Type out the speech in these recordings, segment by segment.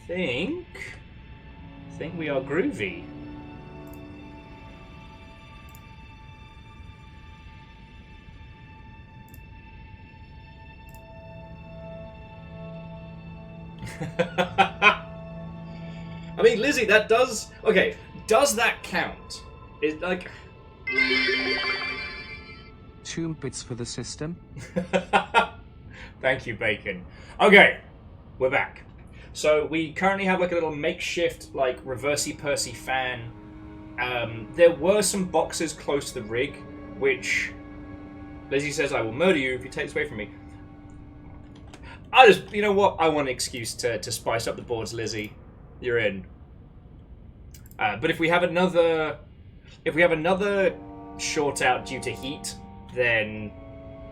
think we are groovy. I mean, Lizzie, that does... Okay, does that count? It, like... 2 bits for the system. Thank you, Bacon. Okay, we're back. So we currently have like a little makeshift, like, reversey-pursey fan. There were some boxes close to the rig, which Lizzie says, I will murder you if you take this away from me. You know what? I want an excuse to spice up the boards, Lizzie. You're in. But if we have another short out due to heat, then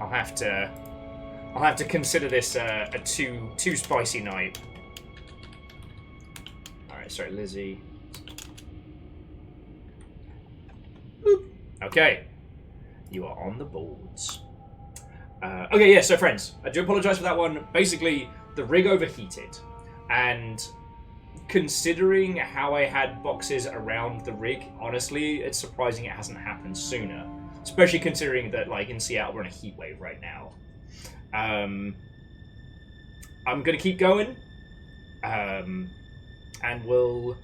I'll have to consider this a too spicy night. All right, sorry, Lizzie. Boop. Okay, you are on the boards. Okay, yeah. So, friends, I do apologize for that one. Basically, the rig overheated, and considering how I had boxes around the rig, honestly, it's surprising it hasn't happened sooner. Especially considering that, like, in Seattle, we're in a heat wave right now. I'm gonna keep going. And we'll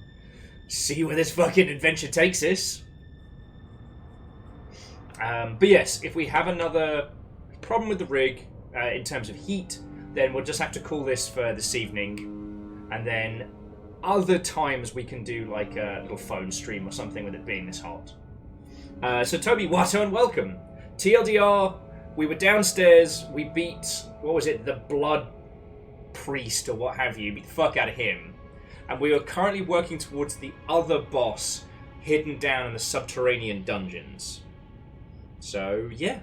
see where this fucking adventure takes us. But yes, if we have another problem with the rig, in terms of heat, then we'll just have to call this for this evening. And then other times we can do like a little phone stream or something with it being this hot. So Toby, Watto, and welcome. TLDR, we were downstairs, we beat, what was it, the blood priest or what have you, beat the fuck out of him. And we are currently working towards the other boss hidden down in the subterranean dungeons. So, yeah.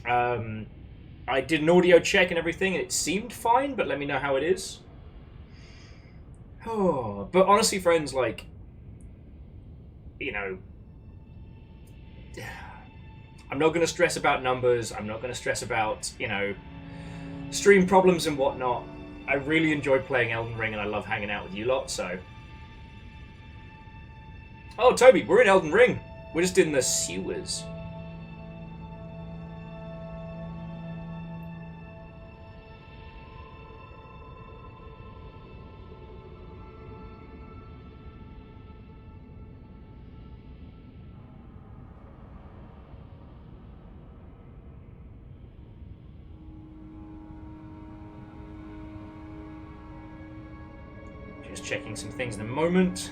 I did an audio check and everything, and it seemed fine, but let me know how it is. Oh, but honestly, friends, like, you know, I'm not going to stress about numbers. I'm not going to stress about, you know, stream problems and whatnot. I really enjoy playing Elden Ring, and I love hanging out with you lot, so. Oh, Toby, we're in Elden Ring. We're just in the sewers. Just checking some things in a moment.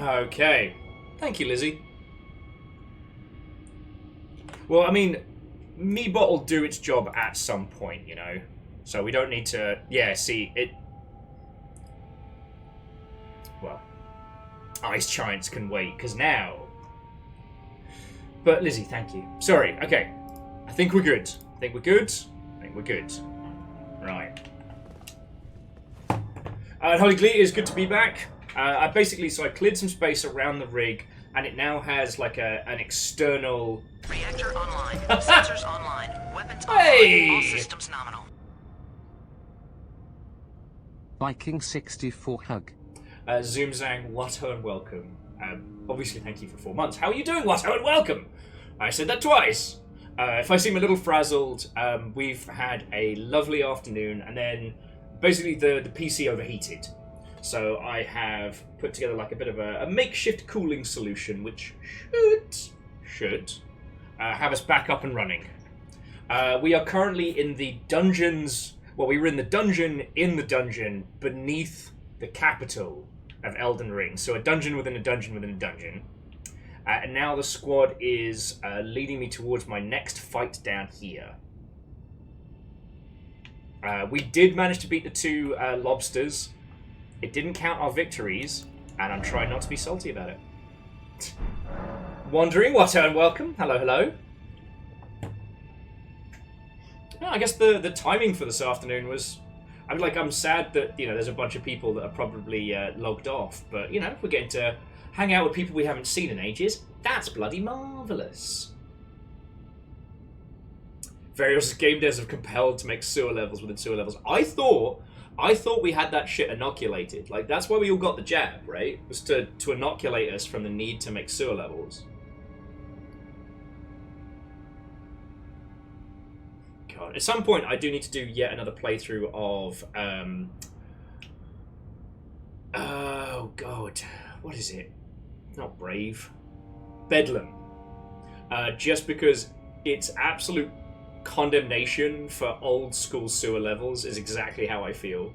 Okay. Thank you, Lizzie. Well, I mean, Meebot will do its job at some point, you know? So we don't need to... Yeah, see, it... Well, Ice Giants can wait, because now... But, Lizzie, thank you. Sorry, okay. I think we're good. I think we're good. I think we're good. Right. Holy Glee, it is good to be back. I cleared some space around the rig, and it now has, like, an external... Reactor online. Sensors online. Weapons Hey! online. All systems nominal. Viking 64 hug. Zoomzang, Watto, and welcome. Obviously, thank you for 4 months. How are you doing, Watto, and welcome? I said that twice. If I seem a little frazzled, we've had a lovely afternoon, and then basically the PC overheated. So I have put together like a bit of a makeshift cooling solution, which should have us back up and running. We are currently in the dungeons. Well, we were in the dungeon beneath the capital of Elden Ring. So a dungeon within a dungeon within a dungeon. And now the squad is leading me towards my next fight down here. We did manage to beat the 2 lobsters. It didn't count our victories, and I'm trying not to be salty about it. Wandering, Watto, and welcome. Hello, hello. I guess the timing for this afternoon was... I'm sad that, there's a bunch of people that are probably logged off, but, if we're getting to hang out with people we haven't seen in ages, that's bloody marvellous. Various game devs have compelled to make sewer levels within sewer levels. I thought we had that shit inoculated. Like, that's why we all got the jab, right? Was to inoculate us from the need to make sewer levels. God. At some point, I do need to do yet another playthrough of... oh, God. What is it? Not Brave. Bedlam. Just because it's absolute condemnation for old school sewer levels is exactly how I feel.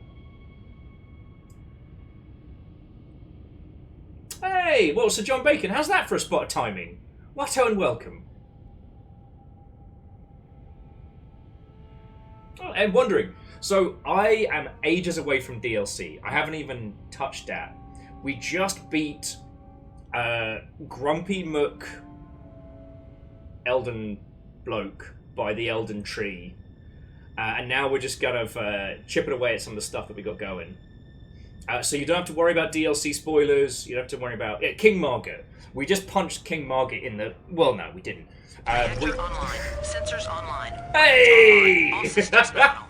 Hey, well, Sir John Bacon, how's that for a spot of timing? Watto and welcome. Oh, and wondering, so I am ages away from DLC. I haven't even touched that. We just beat Grumpy Mook Elden Bloke by the Elden Tree. And now we're just kind of chipping away at some of the stuff that we got going. So you don't have to worry about DLC spoilers. You don't have to worry about... King Margaret. We just punched King Margaret in the... Well, no, we didn't. Reactor online. Sensors online. Hey! All systems nominal.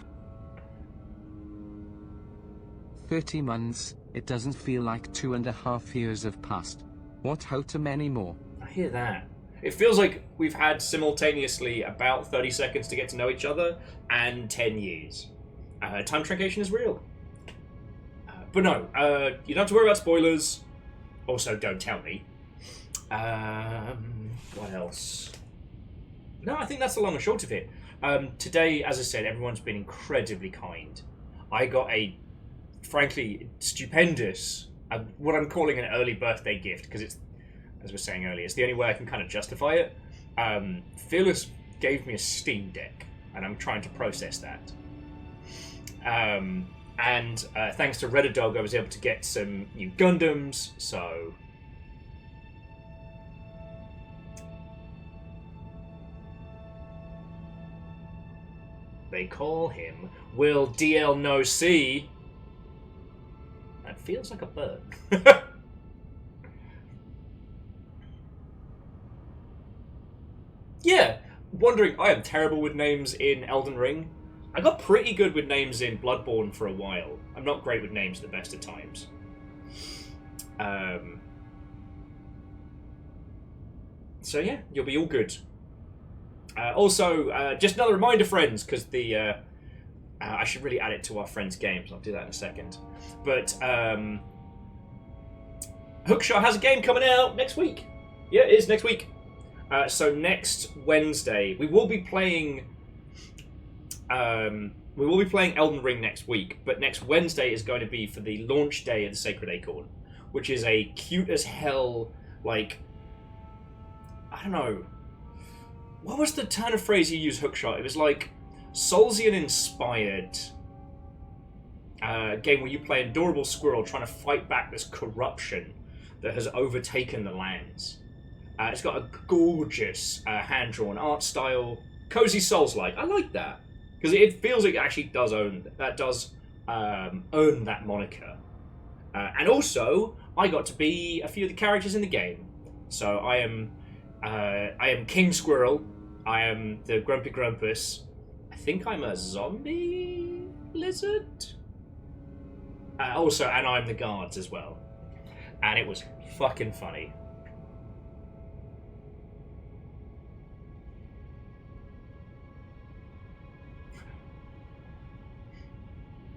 30 months, it doesn't feel like 2.5 years have passed. What how to many more? I hear that. It feels like we've had simultaneously about 30 seconds to get to know each other and 10 years. Time truncation is real. But no, you don't have to worry about spoilers. Also, don't tell me. What else? No, I think that's the long and short of it. Today, as I said, everyone's been incredibly kind. I got a, frankly, stupendous, what I'm calling an early birthday gift, because it's, as we were saying earlier, it's the only way I can kind of justify it. Fearless gave me a Steam Deck, and I'm trying to process that. And thanks to REDACTED, I was able to get some new Gundams, so... They call him Will DL No C. That feels like a bird. Yeah, wondering, I am terrible with names in Elden Ring. I got pretty good with names in Bloodborne for a while. I'm not great with names at the best of times. So yeah, you'll be all good. Also, just another reminder, friends, because the I should really add it to our friends' games. I'll do that in a second. But Hookshot has a game coming out next week. Yeah, it is next week. So next Wednesday, we will be playing. We will be playing Elden Ring next week, but next Wednesday is going to be for the launch day of the Sacred Acorn, which is a cute as hell, like, I don't know, what was the turn of phrase you used, Hookshot? It was like Soulsian-inspired game where you play an adorable squirrel trying to fight back this corruption that has overtaken the lands. It's got a gorgeous hand-drawn art style, cozy Souls-like. I like that. Because it feels like it actually does earn that moniker. And also, I got to be a few of the characters in the game. So I am King Squirrel. I am the Grumpy Grumpus. I think I'm a zombie lizard. Also, and I'm the guards as well. And it was fucking funny.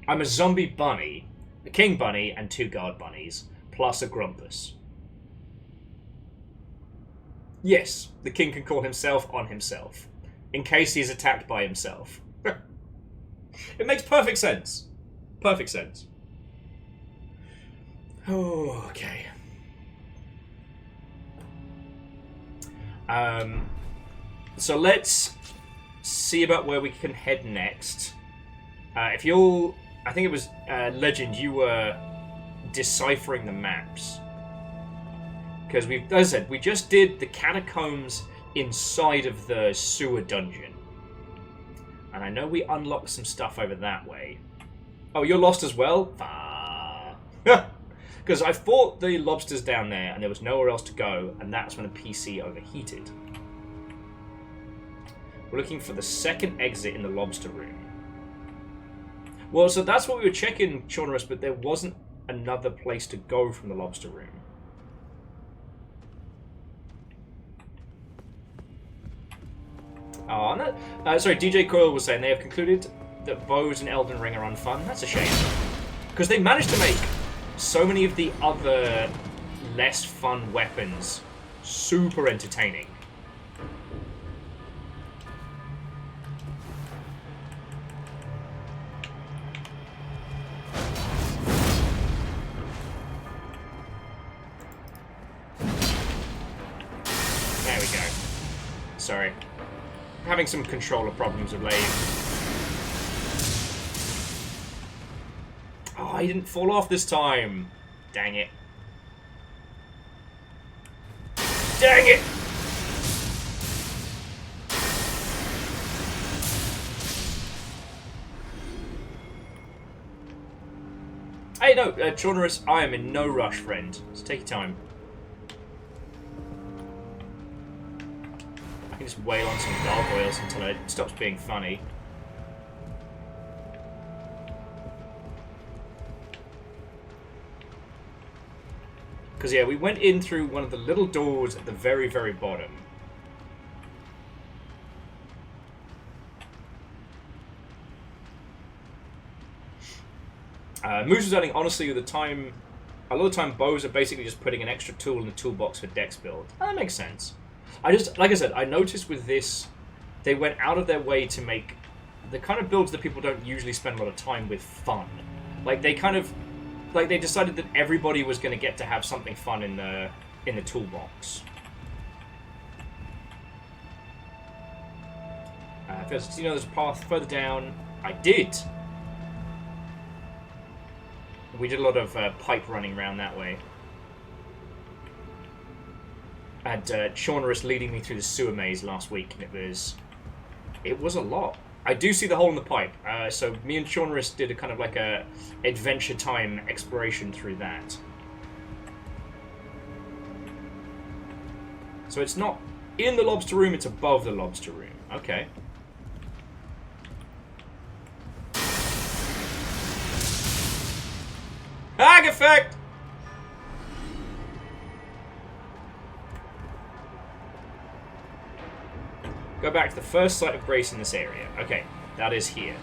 I'm a zombie bunny, a king bunny, and 2 guard bunnies, plus a grumpus. Yes, the king can call himself on himself, in case he's attacked by himself. It makes perfect sense. Perfect sense. Oh, okay. So let's see about where we can head next. If you'll... I think it was Legend, you were deciphering the maps. Because as I said, we just did the catacombs inside of the sewer dungeon. And I know we unlocked some stuff over that way. Oh, you're lost as well? Because I fought the lobsters down there and there was nowhere else to go, and that's when the PC overheated. We're looking for the second exit in the lobster room. Well, so that's what we were checking, Shaunarus, but there wasn't another place to go from the lobster room. Oh, no, sorry, DJ Coyle was saying they have concluded that bows in Elden Ring are unfun. That's a shame. Because they managed to make so many of the other less fun weapons super entertaining. There we go. Sorry. Having some controller problems of late. Oh, he didn't fall off this time. Dang it. Dang it! Hey, no, Shaunarus, I am in no rush, friend. So take your time. I can just wail on some gargoyles until it stops being funny. Because, yeah, we went in through one of the little doors at the very, very bottom. Moose was adding, honestly, with the time... A lot of the time, bows are basically just putting an extra tool in the toolbox for dex build. That makes sense. I just, like I said, I noticed with this, they went out of their way to make the kind of builds that people don't usually spend a lot of time with fun. Like, they kind of... Like, they decided that everybody was going to get to have something fun in the toolbox. Because, you know, there's a path further down. I did! We did a lot of pipe running around that way. I had Shaunarus leading me through the sewer maze last week, and it was a lot. I do see the hole in the pipe, so me and Shaunarus did a kind of like a Adventure Time exploration through that. So it's not in the lobster room, it's above the lobster room. Okay. Hag effect! Go back to the first site of grace in this area. Okay, that is here.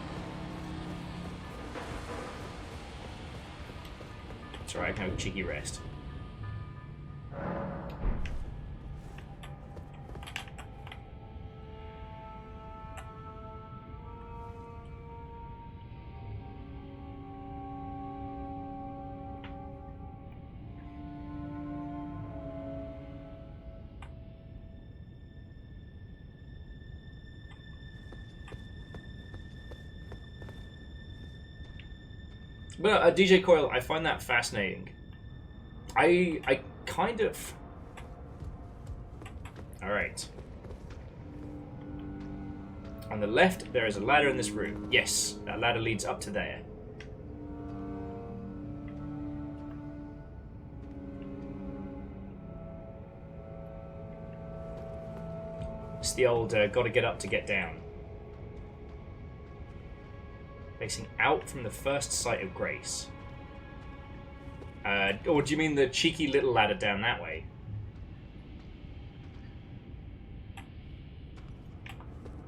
It's alright, I can have a cheeky rest. But DJ Coyle, I find that fascinating. I kind of... Alright. On the left, there is a ladder in this room. Yes, that ladder leads up to there. It's the old gotta get up to get down. Facing out from the first site of grace. Or do you mean the cheeky little ladder down that way?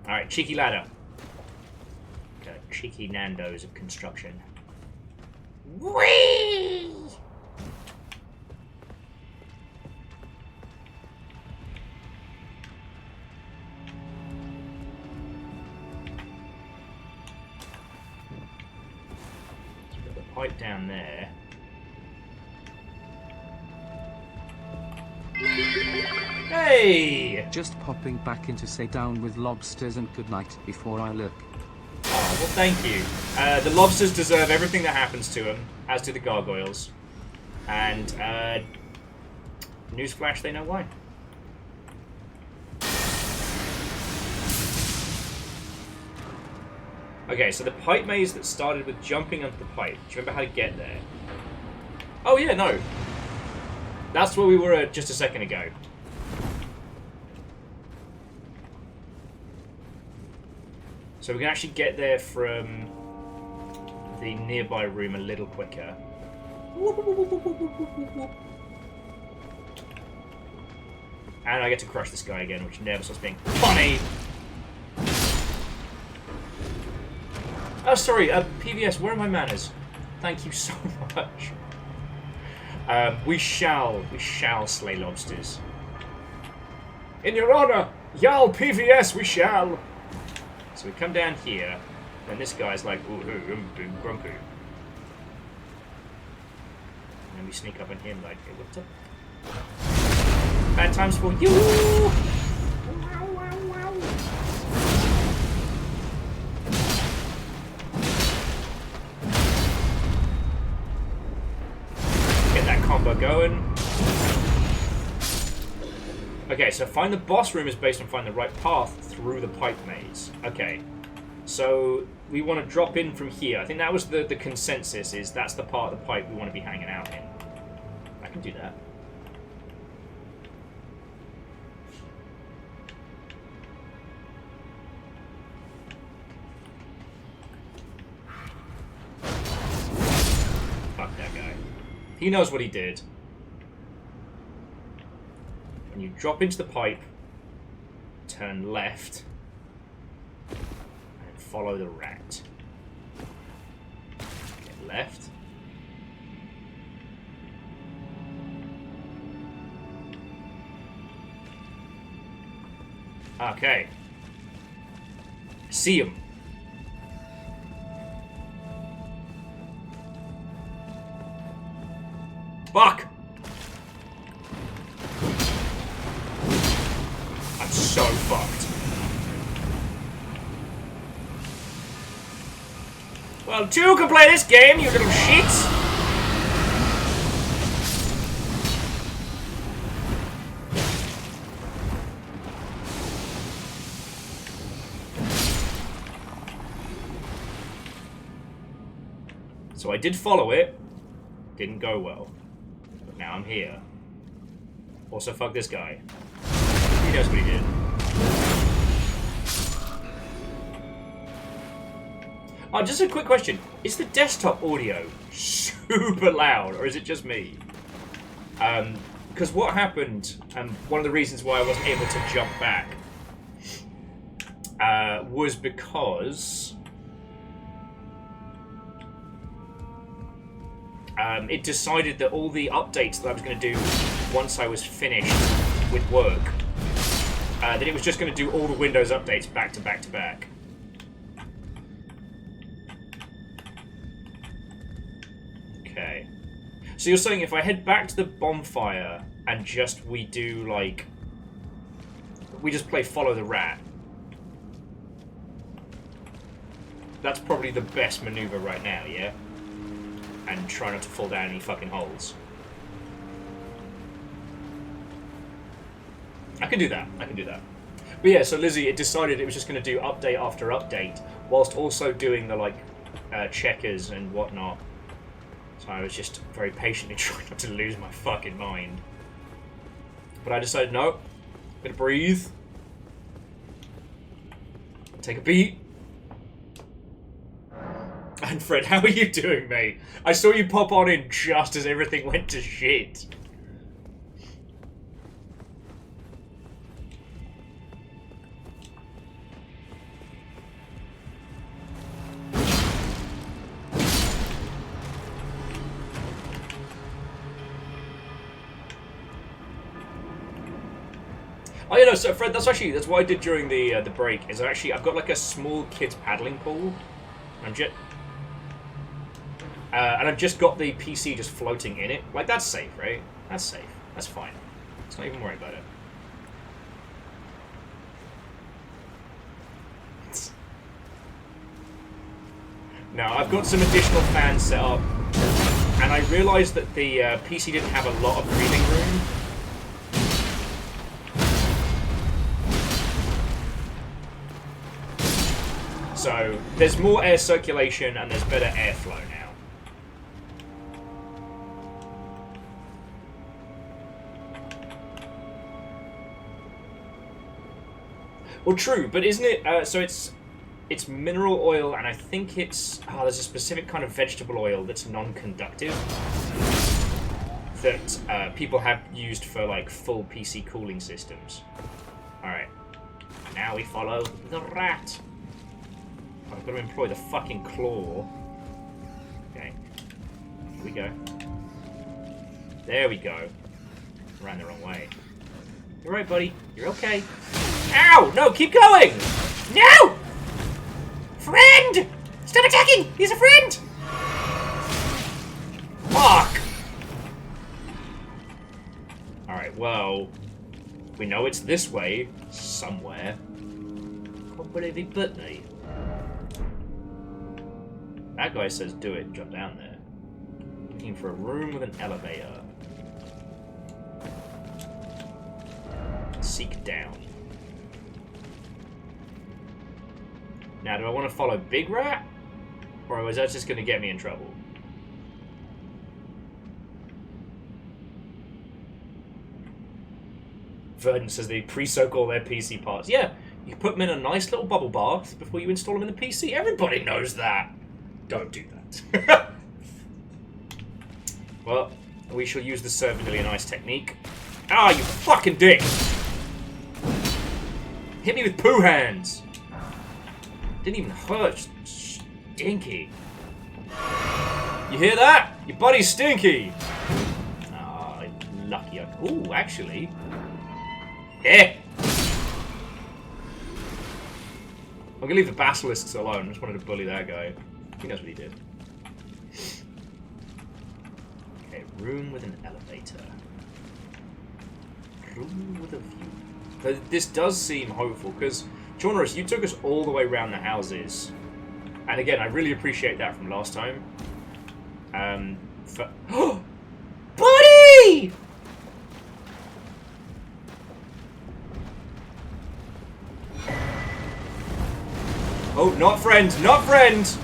Alright, cheeky ladder. Cheeky Nando's of construction. Whee! Pipe down there. Hey! Just popping back in to say down with lobsters and good night before I look. Oh, well, thank you. The lobsters deserve everything that happens to them, as do the gargoyles. And, newsflash, they know why. Okay, so the pipe maze that started with jumping onto the pipe. Do you remember how to get there? Oh yeah, no. That's where we were just a second ago. So we can actually get there from the nearby room a little quicker. And I get to crush this guy again, which never stops being funny. Oh, sorry, PVS, where are my manners? Thank you so much. We shall slay lobsters. In your honor, Yal PVS, we shall. So we come down here, and this guy's like, ooh, grumpy. And then we sneak up on him like, hey, what's up? Bad times for you! Get that combo going. Okay, so find the boss room is based on find the right path through the pipe maze. Okay, so we want to drop in from here. I think that was the consensus, is that's the part of the pipe we want to be hanging out in. I can do that. Fuck that guy. He knows what he did. When you drop into the pipe, turn left, and follow the rat. Get left. Okay. See him. Fuck! I'm so fucked. Well, two can play this game, you little shits! So I did follow it. Didn't go well. But now I'm here. Also, fuck this guy. He knows what he did. Oh, just a quick question. Is the desktop audio super loud, or is it just me? Because what happened, and one of the reasons why I wasn't able to jump back, was because it decided that all the updates that I was going to do once I was finished with work, that it was just going to do all the Windows updates back to back to back. Okay. So you're saying if I head back to the bonfire and we do, like... we just play Follow the Rat. That's probably the best maneuver right now, yeah? And try not to fall down any fucking holes. I can do that. I can do that. But yeah, so Lizzie, it decided it was just going to do update after update, whilst also doing the, like, checkers and whatnot. So I was just very patiently trying not to lose my fucking mind. But I decided, no, I'm going to breathe. Take a beat. And Fred, how are you doing, mate? I saw you pop on in just as everything went to shit. Oh, yeah, no, so Fred, that's what I did during the break, is I've got like a small kids paddling pool. And I've just got the PC just floating in it. Like, that's safe, right? That's safe. That's fine. Let's not even worry about it. Now, I've got some additional fans set up, and I realised that the PC didn't have a lot of breathing room. So there's more air circulation and there's better airflow now. Well, true, but isn't it? So it's mineral oil, and I think it's there's a specific kind of vegetable oil that's non-conductive that people have used for like full PC cooling systems. All right, now we follow the rat. I've got to employ the fucking claw. Okay, here we go. There we go. Ran the wrong way. You're right, buddy. You're okay. Ow! No, keep going! No! Friend! Stop attacking! He's a friend! Fuck! Alright, well... we know it's this way, somewhere. Can't believe he bit me. That guy says do it, jump down there. Looking for a room with an elevator. Seek down. Now, do I want to follow Big Rat? Or is that just going to get me in trouble? Verdant says they pre-soak all their PC parts. Yeah, you put them in a nice little bubble bath before you install them in the PC. Everybody knows that. Don't do that. Well, we shall use the servantly nice technique. Ah, you fucking dick! Hit me with poo hands! Didn't even hurt. Stinky. You hear that? Your body's stinky! Ah, lucky. Ooh, actually. Yeah! I'm gonna leave the basilisks alone. I just wanted to bully that guy. He knows what he did. Okay, room with an elevator. Room with a view. This does seem hopeful, because, Chaunerus, you took us all the way around the houses. And again, I really appreciate that from last time. Buddy! Oh, not friend, not friend!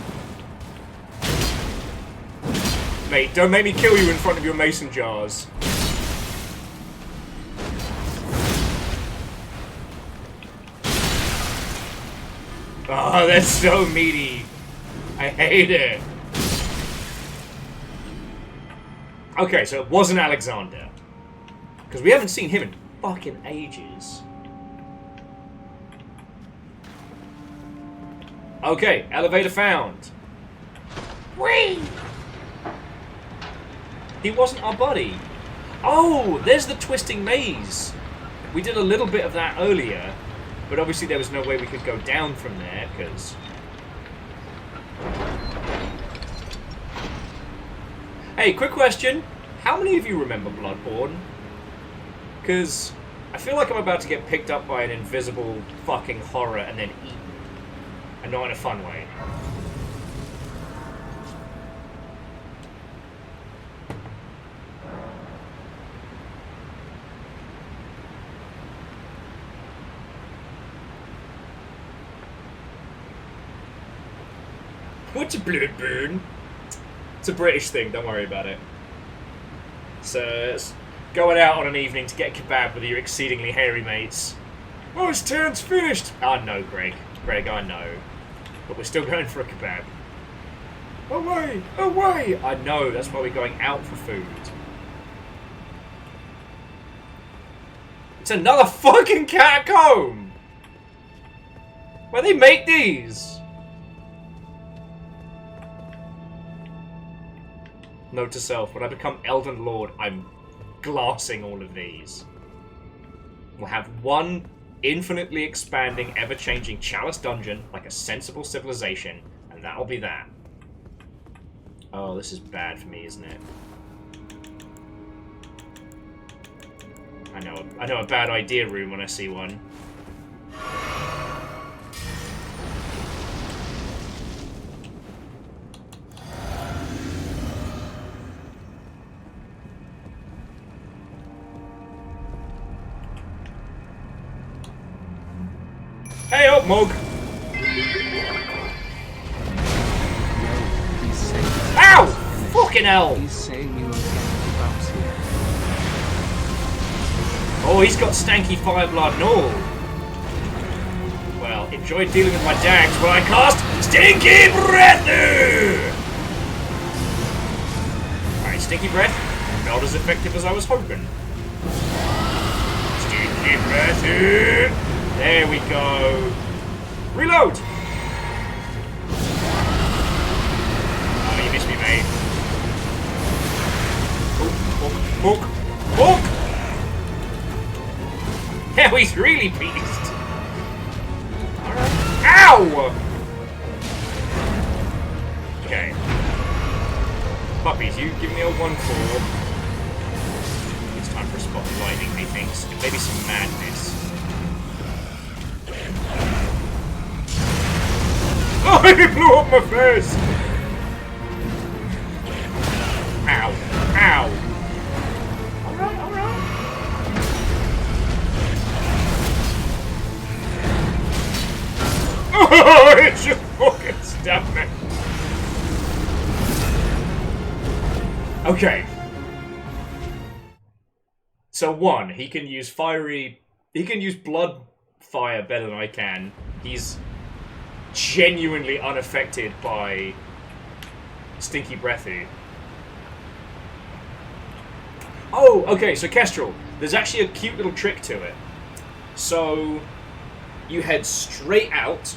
Mate, don't make me kill you in front of your mason jars. Oh, that's so meaty. I hate it. Okay, so it wasn't Alexander. Because we haven't seen him in fucking ages. Okay, elevator found. Whee! He wasn't our buddy. Oh, there's the twisting maze. We did a little bit of that earlier. But obviously there was no way we could go down from there, because... Hey, quick question. How many of you remember Bloodborne? Because I feel like I'm about to get picked up by an invisible fucking horror and then eaten. And not in a fun way. What's a Bloodborne? It's a British thing, don't worry about it. So, it's going out on an evening to get a kebab with your exceedingly hairy mates. Oh, his turn's finished! I know, Greg. Greg, I know. But we're still going for a kebab. Away! Away! I know, that's why we're going out for food. It's another fucking catacomb! Where they make these? Note to self, when I become Elden Lord, I'm glassing all of these. We'll have one infinitely expanding, ever-changing chalice dungeon, like a sensible civilization, and that'll be that. Oh, this is bad for me, isn't it? I know a bad idea room when I see one. Hey up, Mug! Ow! Fucking hell! He's saying you will get the bounce here. Oh, he's got stanky fire blood and all. Well, enjoy dealing with my dags when I cast Stinky Breath! Alright, Stinky Breath, not as effective as I was hoping. Stinky Breath! There we go. Reload! Oh, you missed me, mate. Hook! Now he's really pleased. Alright. Ow! Okay. Puppies, you give me a 1-4. It's time for a spot of lightning, methinks. And maybe some madness. Oh, he blew up my face! Ow. Ow. Alright. Oh, it just fucking stabbed me. Okay. So 1, he can use blood fire better than I can. He's genuinely unaffected by Stinky Breathy. Oh, okay, so Kestrel, there's actually a cute little trick to it. So you head straight out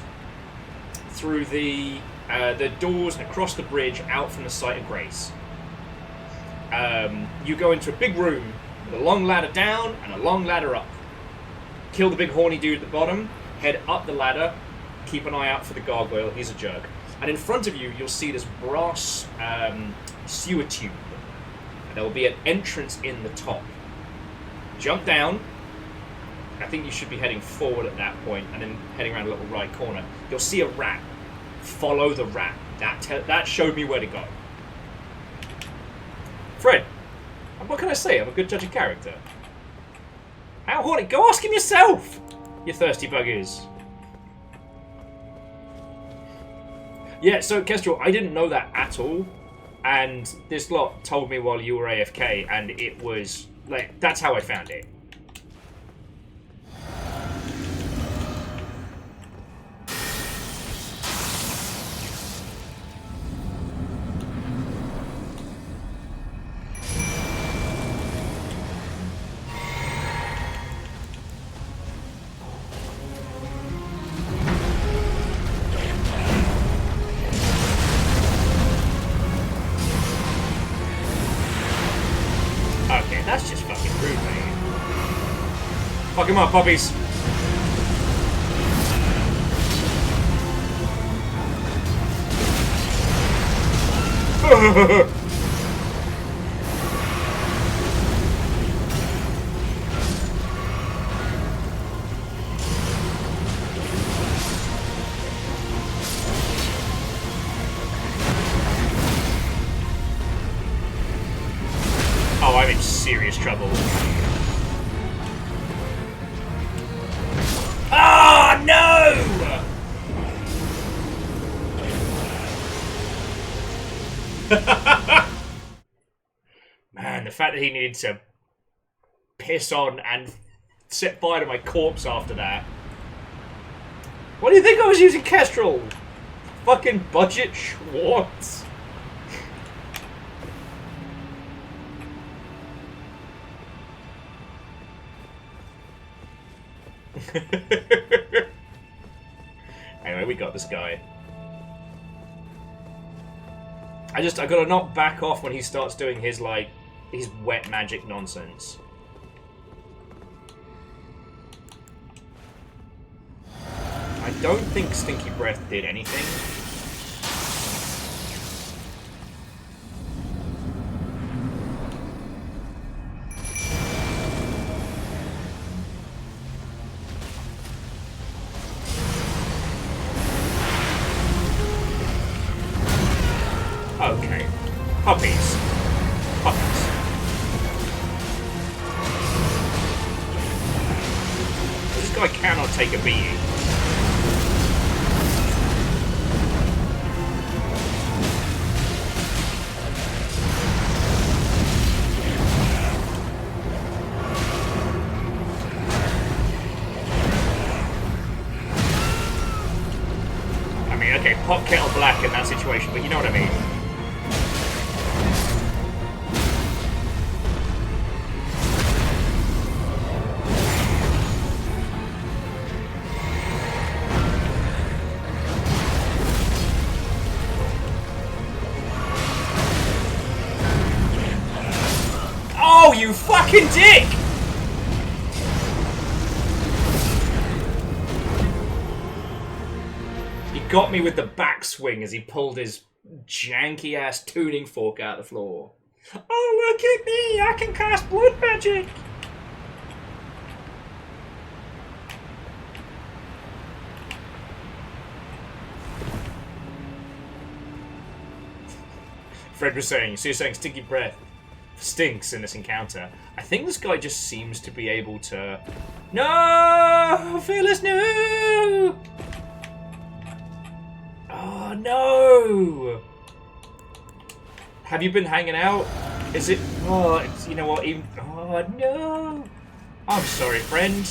through the doors and across the bridge out from the site of grace. You go into a big room with a long ladder down and a long ladder up. Kill the big horny dude at the bottom, head up the ladder, keep an eye out for the gargoyle, he's a jerk. And in front of you, you'll see this brass sewer tube. And there will be an entrance in the top. Jump down. I think you should be heading forward at that point, and then heading around a little right corner. You'll see a rat. Follow the rat. That showed me where to go. Fred, what can I say? I'm a good judge of character. How horny? Go ask him yourself, you thirsty buggers. Yeah, so Kestrel, I didn't know that at all, and this lot told me while you were AFK, and it was like that's how I found it. That's just fucking rude, mate. Fuck him up, puppies. Oh, I'm in serious trouble. Oh, no! Man, the fact that he needed to piss on and set fire to my corpse after that. What do you think I was using Kestrel? Fucking budget Schwartz. Anyway, we got this guy. I gotta not back off when he starts doing his his wet magic nonsense. I don't think Stinky Breath did anything. Okay. Puppies. Puppies. This guy cannot take a beating. pot kettle black in that situation, but you know what I mean. Oh, you fucking dick! He got me with the backswing as he pulled his janky ass tuning fork out of the floor. Oh, look at me! I can cast blood magic! Fred was saying, so you're saying stinky breath stinks in this encounter. I think this guy just seems to be able to... No! Fearless, no! Oh, no! Have you been hanging out? Is it... Oh, it's, you know what, even... Oh, no! I'm sorry, friend.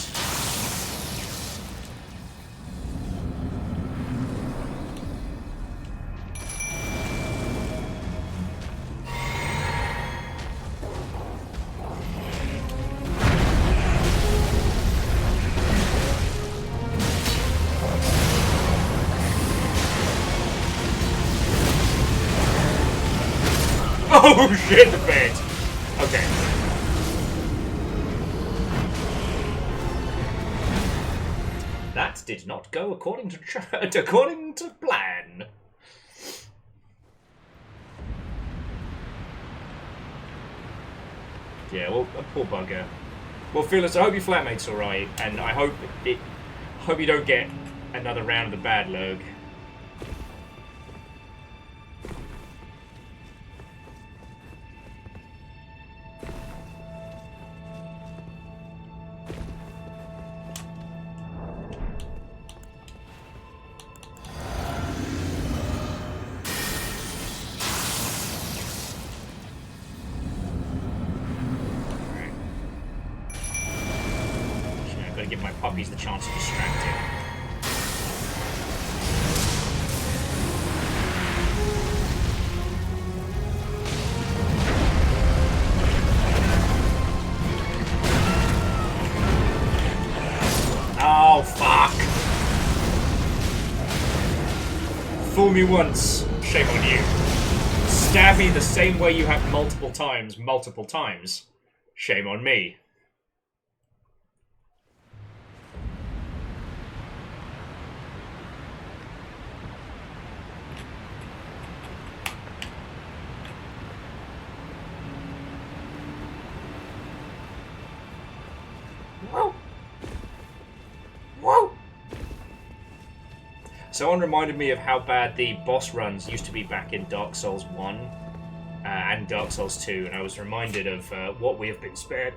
Oh shit, the bed! Okay. That did not go according to plan. Yeah, well, a poor bugger. Well, Phyllis, I hope your flatmate's alright, and I hope you don't get another round of the bad luck. Give my puppies the chance to distract him. Oh, fuck! Fool me once, shame on you. Stab me the same way you have multiple times, shame on me. Someone reminded me of how bad the boss runs used to be back in Dark Souls 1 and Dark Souls 2, and I was reminded of what we have been spared.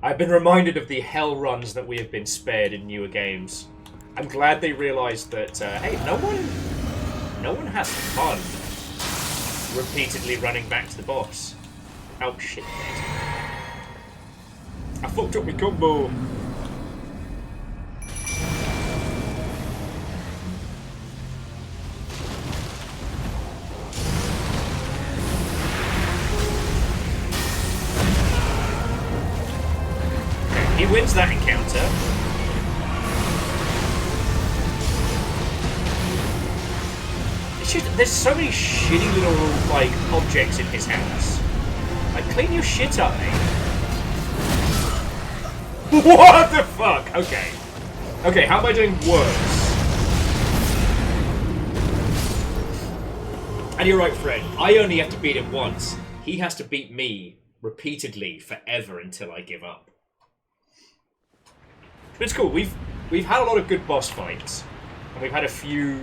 I've been reminded of the hell runs that we have been spared in newer games. I'm glad they realised that, hey, no one has fun repeatedly running back to the boss. Oh shit, dead. I fucked up my combo. He wins that encounter. It's just, there's so many shitty little, like, objects in his house. Like, clean your shit up, mate. What the fuck? Okay. Okay, how am I doing worse? And you're right, Fred. I only have to beat him once. He has to beat me repeatedly forever until I give up. But it's cool. We've had a lot of good boss fights. And we've had a few...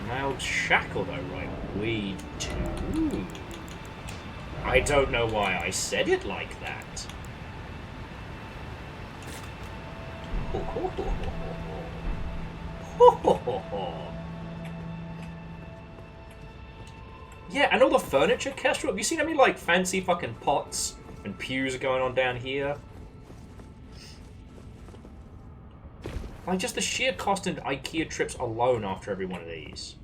Nailed shackle though, right? We do. I don't know why I said it like that. Yeah, and all the furniture, Kestrel. Have you seen any, like, fancy fucking pots and pews going on down here? Like, just the sheer cost of IKEA trips alone after every one of these.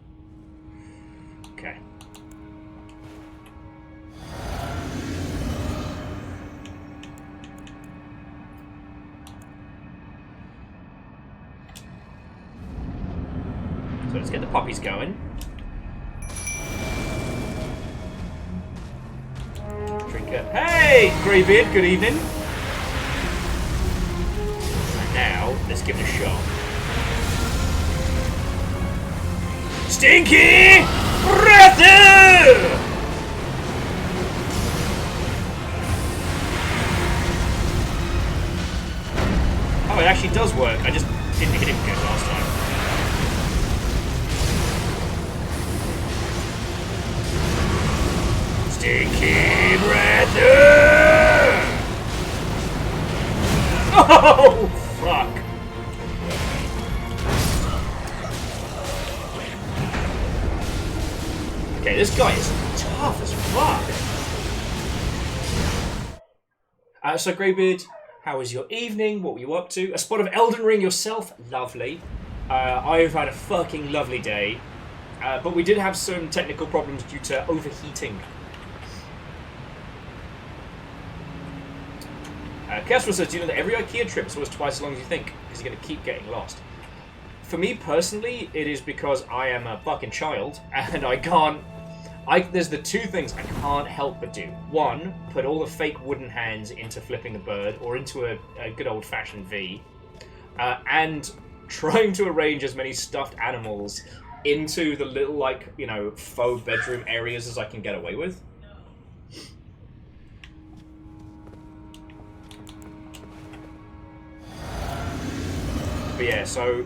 Okay. So let's get the puppies going. Trinket. Hey, Greybeard, good evening. And now, let's give it a shot. Stinky Breather! Oh, it actually does work. I just didn't hit him good last time. Stinky Breather! Oh, fuck. Okay, this guy is tough as fuck. So, Greybeard, how was your evening? What were you up to? A spot of Elden Ring yourself? Lovely. I've had a fucking lovely day. But we did have some technical problems due to overheating. Kestrel says, do you know that every IKEA trip is always twice as long as you think? Because you're going to keep getting lost. For me personally, it is because I am a fucking child, and I can't... there's the two things I can't help but do. One, put all the fake wooden hands into flipping the bird, or into a good old-fashioned V. And trying to arrange as many stuffed animals into the little, like, you know, faux bedroom areas as I can get away with. But yeah, so...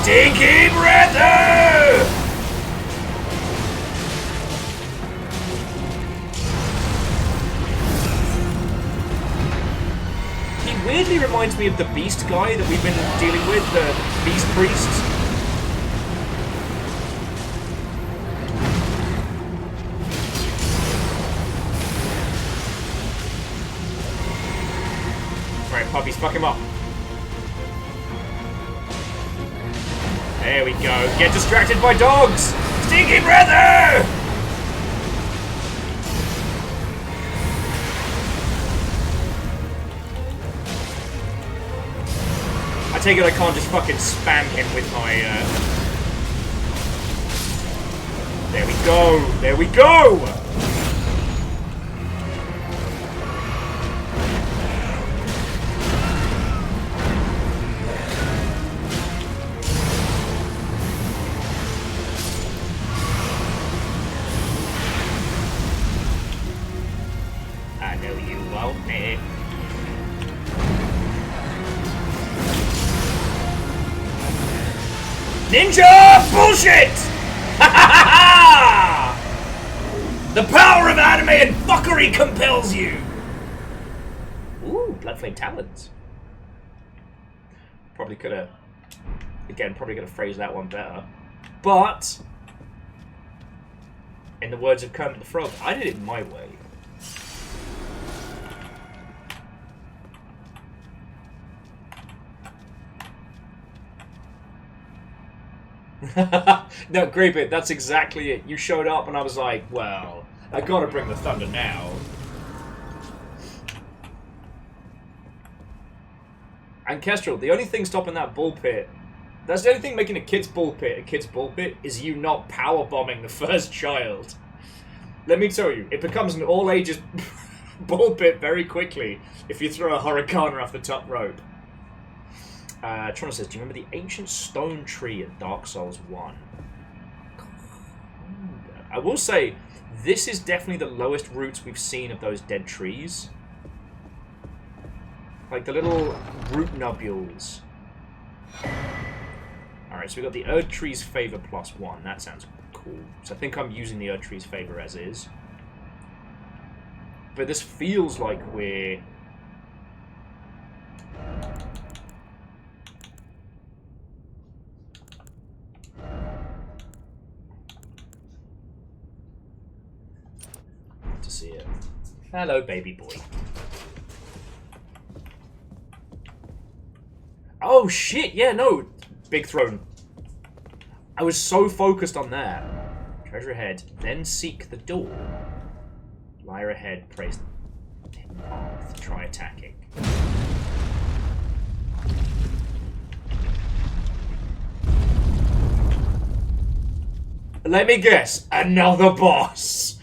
Stinky Breather! He weirdly reminds me of the Beast guy that we've been dealing with, the Beast Priest. Alright, puppies, fuck him up. There we go. Get distracted by dogs! Stinky Breather! I take it I can't just fucking spam him with my, There we go! There we go! I know you won't, mate. Ninja bullshit! Ha ha ha ha! The power of anime and fuckery compels you! Ooh, blood-feued talons. Probably could have... Again, probably could have phrased that one better. But... in the words of Kermit the Frog, I did it my way. No, Greybeard, that's exactly it. You showed up and I was like, well, I gotta bring the thunder now. And Kestrel, the only thing stopping that ball pit, that's the only thing making a kid's ball pit is you not power bombing the first child. Let me tell you, it becomes an all ages ball pit very quickly if you throw a hurricane off the top rope. Trono says, do you remember the ancient stone tree at Dark Souls 1? I will say, this is definitely the lowest roots we've seen of those dead trees. Like the little root nobules. Alright, so we've got the Earth Tree's Favor +1. That sounds cool. So I think I'm using the Erdtree's favor as is. But this feels like we're... to see it. Hello, baby boy. Oh shit! Yeah, no, big throne. I was so focused on that. Treasure ahead, then seek the door. Lyre ahead, praise the hidden path. Try attacking. Let me guess, another boss.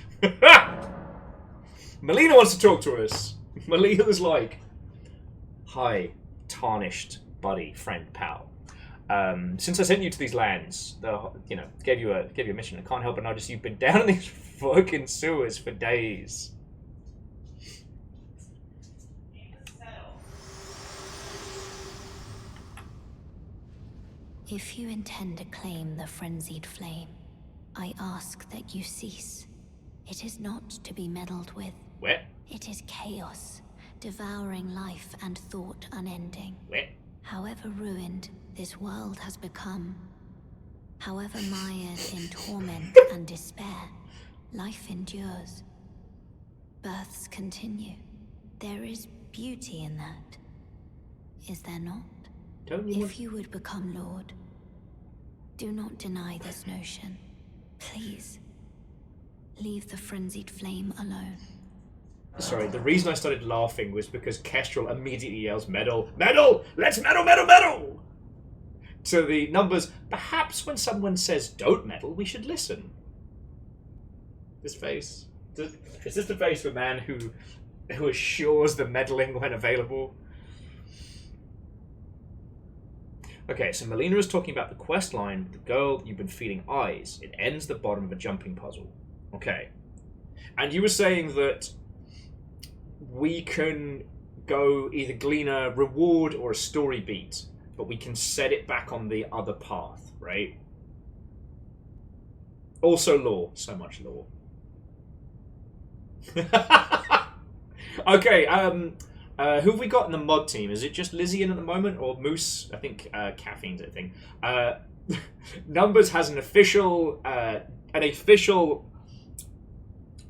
Melina wants to talk to us. Melina's like, hi, tarnished buddy, friend, pal. Since I sent you to these lands, gave you a mission, I can't help but notice you've been down in these fucking sewers for days. If you intend to claim the frenzied flame, I ask that you cease. It is not to be meddled with. Where? It is chaos, devouring life and thought unending. Where? However ruined this world has become, however mired in torment and despair, life endures. Births continue. There is beauty in that. Is there not? If you would become Lord, do not deny this notion. Please, leave the frenzied flame alone. Sorry, the reason I started laughing was because Kestrel immediately yells, "Metal! Metal! Let's metal, metal, metal!" To the numbers, perhaps when someone says don't meddle, we should listen. This face. Is this the face of a man who assures the meddling when available? Okay, so Melina is talking about the quest line, the girl you've been feeding eyes. It ends the bottom of a jumping puzzle. Okay. And you were saying that we can go either glean a reward or a story beat, but we can set it back on the other path, right? Also lore. So much lore. Okay, who have we got in the mod team? Is it just Lizzie in at the moment, or Moose? I think Caffeine's a thing. Numbers has an official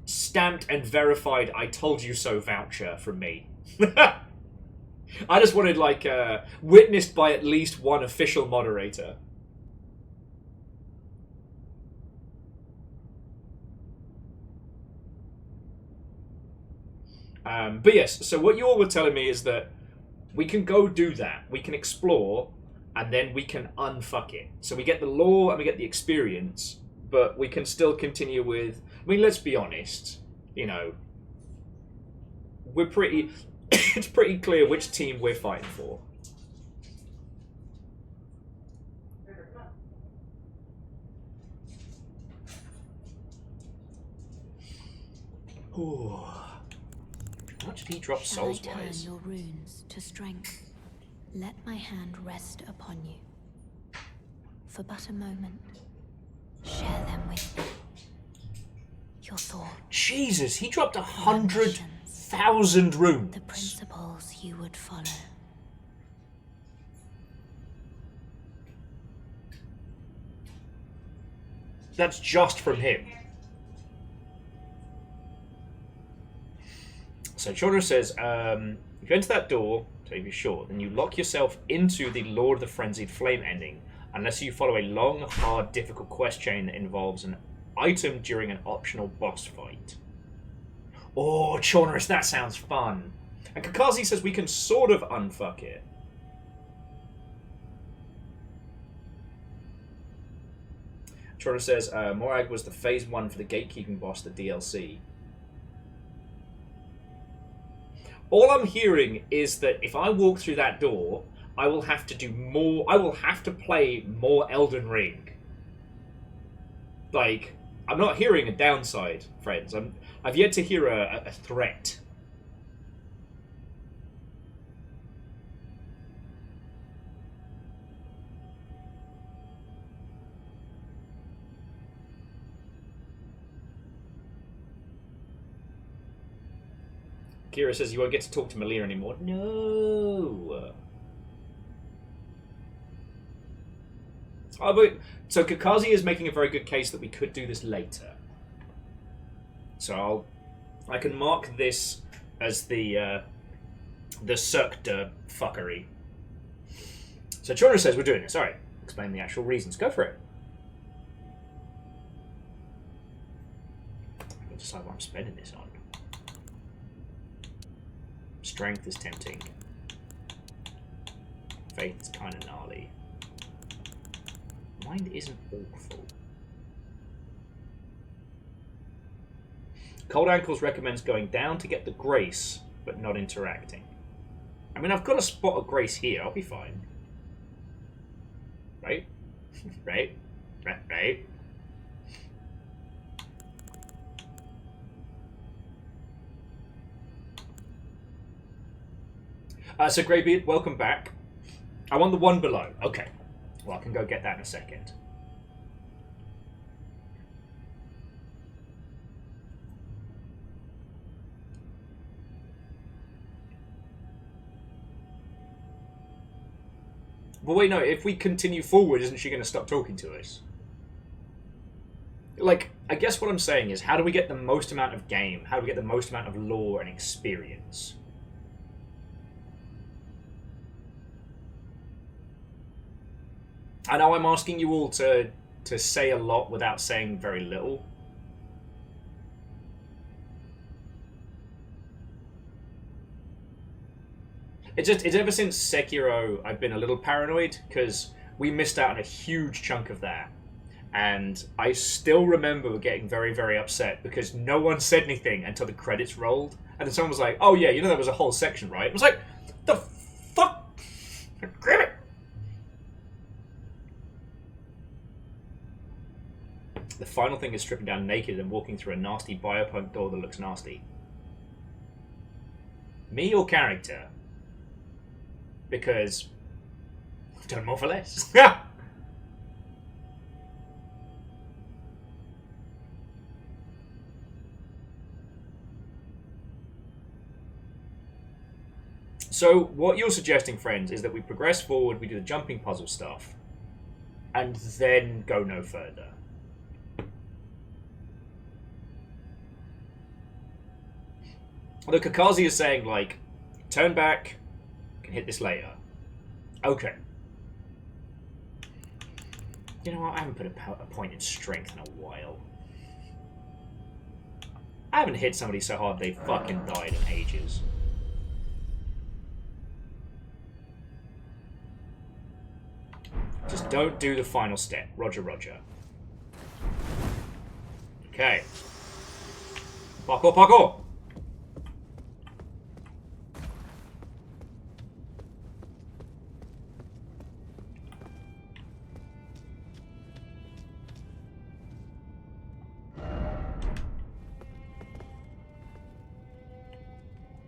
stamped and verified "I told you so" voucher from me. I just wanted witnessed by at least one official moderator. But yes, so what you all were telling me is that we can go do that. We can explore, and then we can unfuck it. So we get the lore and we get the experience, but we can still continue with... I mean, let's be honest. You know, we're pretty... it's pretty clear which team we're fighting for. Ooh. How much did he drop souls-wise? Shall I turn your runes to strength? Let my hand rest upon you. For but a moment, share them with me. Your thoughts. Jesus, he dropped 100,000 runes. The principles you would follow. That's just from him. So Chora says, if you enter that door, so if you're sure, then you lock yourself into the Lord of the Frenzied Flame ending, unless you follow a long, hard, difficult quest chain that involves an item during an optional boss fight. Oh, Chornerus, that sounds fun. And Kakazi says we can sort of unfuck it. Chorner says, Morag was the phase 1 for the gatekeeping boss, the DLC. All I'm hearing is that if I walk through that door, I will have to do more... I will have to play more Elden Ring. Like, I'm not hearing a downside, friends. I've yet to hear a threat. Kira says you won't get to talk to Malia anymore. No. Oh, but so Kakazi is making a very good case that we could do this later. So I can mark this as the Cirque de fuckery. So Chona says we're doing this. Alright. Explain the actual reasons. Go for it. I'll decide what I'm spending this on. Strength is tempting. Faith is kind of gnarly. Mind isn't awful. Cold Ankles recommends going down to get the grace, but not interacting. I mean, I've got a spot of grace here. I'll be fine. Right? Right? Right? So Greybeard, welcome back. I want the one below. Okay. Well, I can go get that in a second. But wait, no, if we continue forward, isn't she going to stop talking to us? Like, I guess what I'm saying is, how do we get the most amount of game? How do we get the most amount of lore and experience? I know I'm asking you all to say a lot without saying very little. It's ever since Sekiro I've been a little paranoid because we missed out on a huge chunk of that. And I still remember getting very, very upset because no one said anything until the credits rolled. And then someone was like, oh yeah, you know there was a whole section, right? I was like, the fuck? Grab it! The final thing is stripping down naked and walking through a nasty biopunk door that looks nasty. Me or character? Because I've done more for less. So what you're suggesting, friends, is that we progress forward, we do the jumping puzzle stuff, and then go no further. Although Kakazi is saying, like, turn back, can hit this later. Okay. You know what, I haven't put a point in strength in a while. I haven't hit somebody so hard they fucking died in ages. Just don't do the final step. Roger, roger. Okay. Parkour, parkour!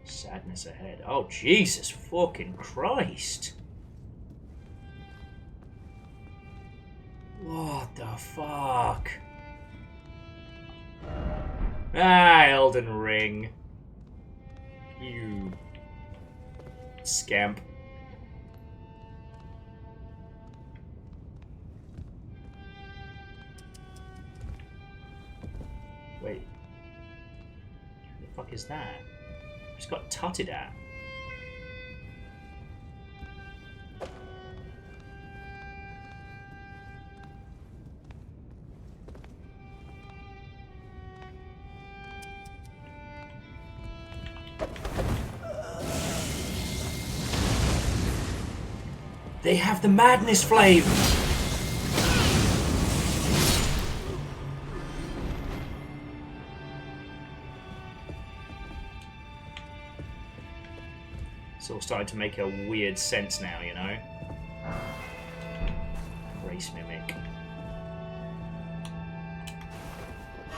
Sadness ahead. Oh, Jesus fucking Christ. What the fuck? Ah, Elden Ring. You scamp. Wait. What the fuck is that? I just got tutted at. They have the madness flame! It's all starting to make a weird sense now, you know? Race Mimic.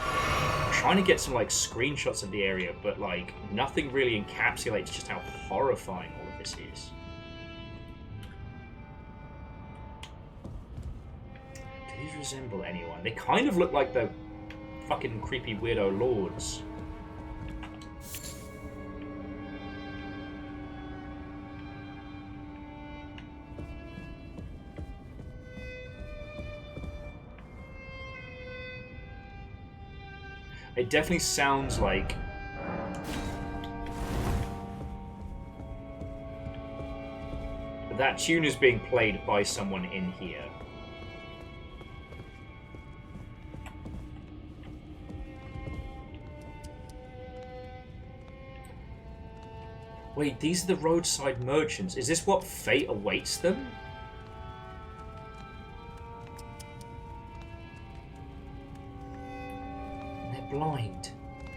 I'm trying to get some, like, screenshots of the area, but, like, nothing really encapsulates just how horrifying all of this is. Do these resemble anyone? They kind of look like the fucking creepy weirdo lords. It definitely sounds like... that tune is being played by someone in here. Wait, these are the roadside merchants. Is this what fate awaits them? They're blind.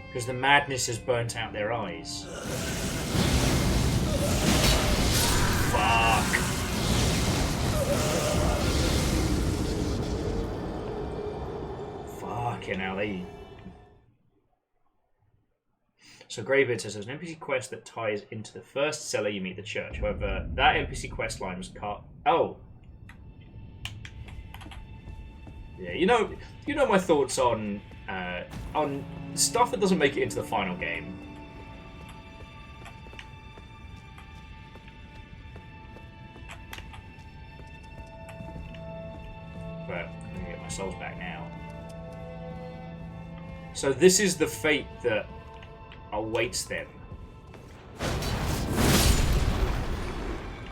Because the madness has burnt out their eyes. Fuck. Fucking hell, they... So Greybeard says there's an NPC quest that ties into the first cellar you meet the church. However, that NPC quest line was cut. Oh. Yeah, you know my thoughts on stuff that doesn't make it into the final game. But I'm gonna get my souls back now. So this is the fate that awaits them.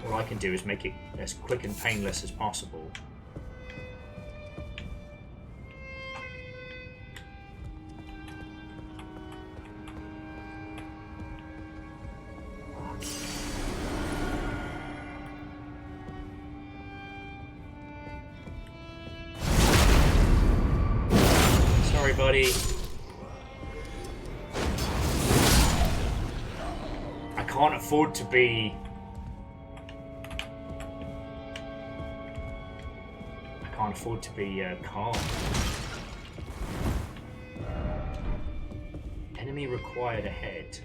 All I can do is make it as quick and painless as possible. Sorry, buddy. I can't afford to be... calm. Enemy required ahead.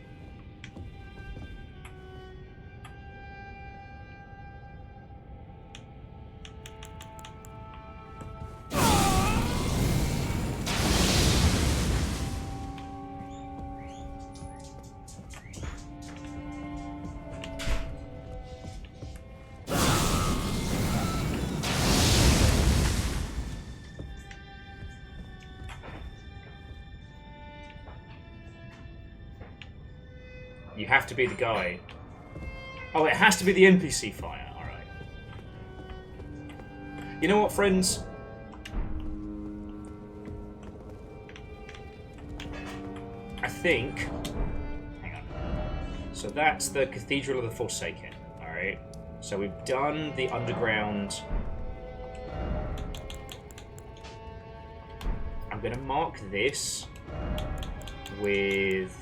You have to be the guy. Oh, it has to be the NPC fire. Alright. You know what, friends? I think... Hang on. So that's the Cathedral of the Forsaken. Alright. So we've done the underground... I'm going to mark this with...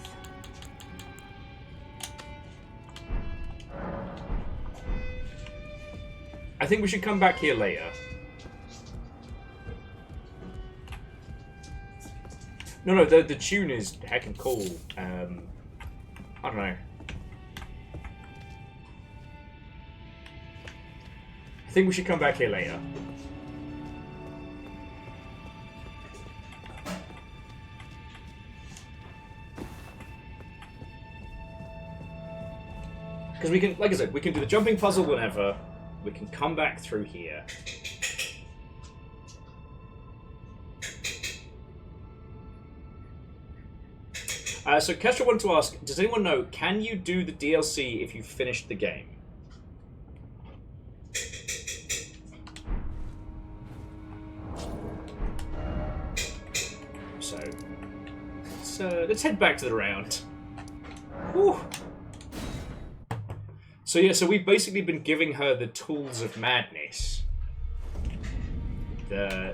I think we should come back here later. No, the tune is heckin' cool. I don't know. I think we should come back here later. Because we can, like I said, we can do the jumping puzzle whenever. We can come back through here. So Kestra wanted to ask, does anyone know, can you do the DLC if you've finished the game? So, let's head back to the round. Whew. So yeah, so we've basically been giving her the tools of madness. The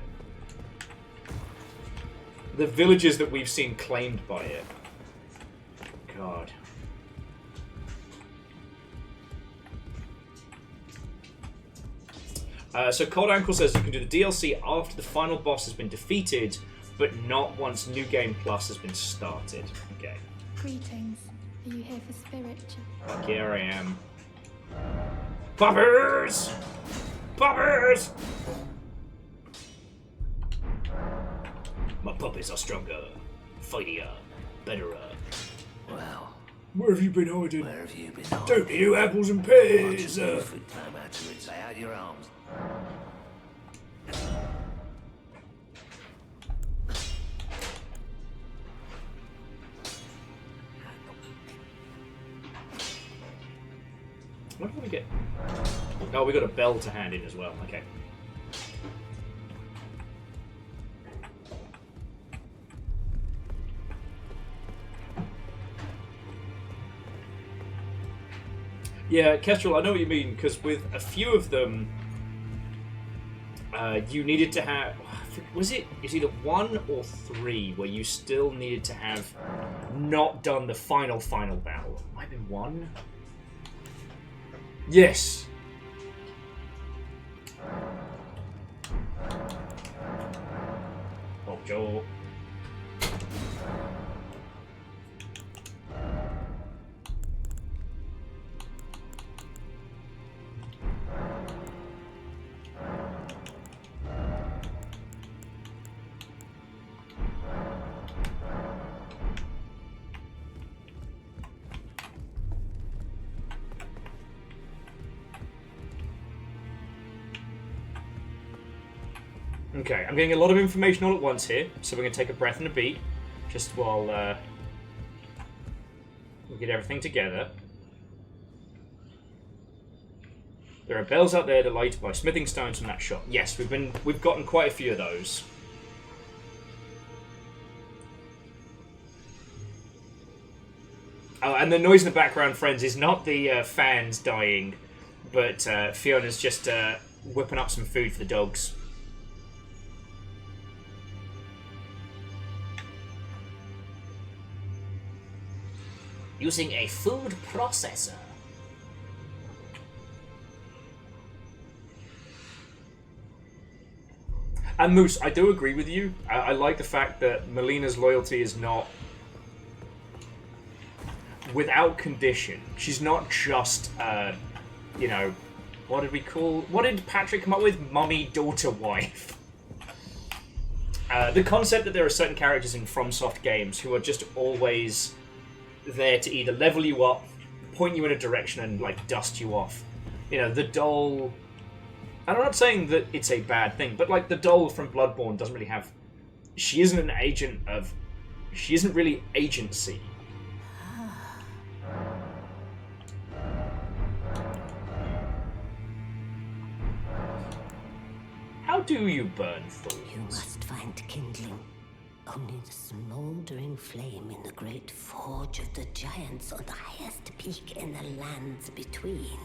villages that we've seen claimed by it. God. So Cold Ankle says you can do the DLC after the final boss has been defeated, but not once New Game Plus has been started. Okay. Greetings. Are you here for spiritual? Fuck, here I am. Poppers! Poppers! My puppies are stronger, fightier, betterer. Well, Where have you been hiding? where have you been hiding? Don't eat apples and pears! Good time afterwards. Lay out your arms. What did we get? Oh, we got a bell to hand in as well. Okay. Yeah, Kestrel, I know what you mean, because with a few of them, you needed to have... Was it either 1 or 3 where you still needed to have not done the final battle? Might have been 1? Yes. Oh, Joel. Okay, I'm getting a lot of information all at once here, so we're going to take a breath and a beat, just while we get everything together. There are bells out there to light by smithing stones from that shop. Yes, we've gotten quite a few of those. Oh, and the noise in the background, friends, is not the fans dying, but Fiona's just whipping up some food for the dogs. Using a food processor. And Moose, I do agree with you. I like the fact that Melina's loyalty is not without condition. She's not just, you know, what did Patrick come up with? Mummy, daughter, wife. The concept that there are certain characters in FromSoft games who are just always there to either level you up, point you in a direction, and like dust you off. You know, the doll. And I'm not saying that it's a bad thing, but like the doll from Bloodborne doesn't really have. She isn't an agent of. She isn't really agency. How do you burn thorns? You must find kindling. Only the smoldering flame in the great forge of the giants on the highest peak in the lands between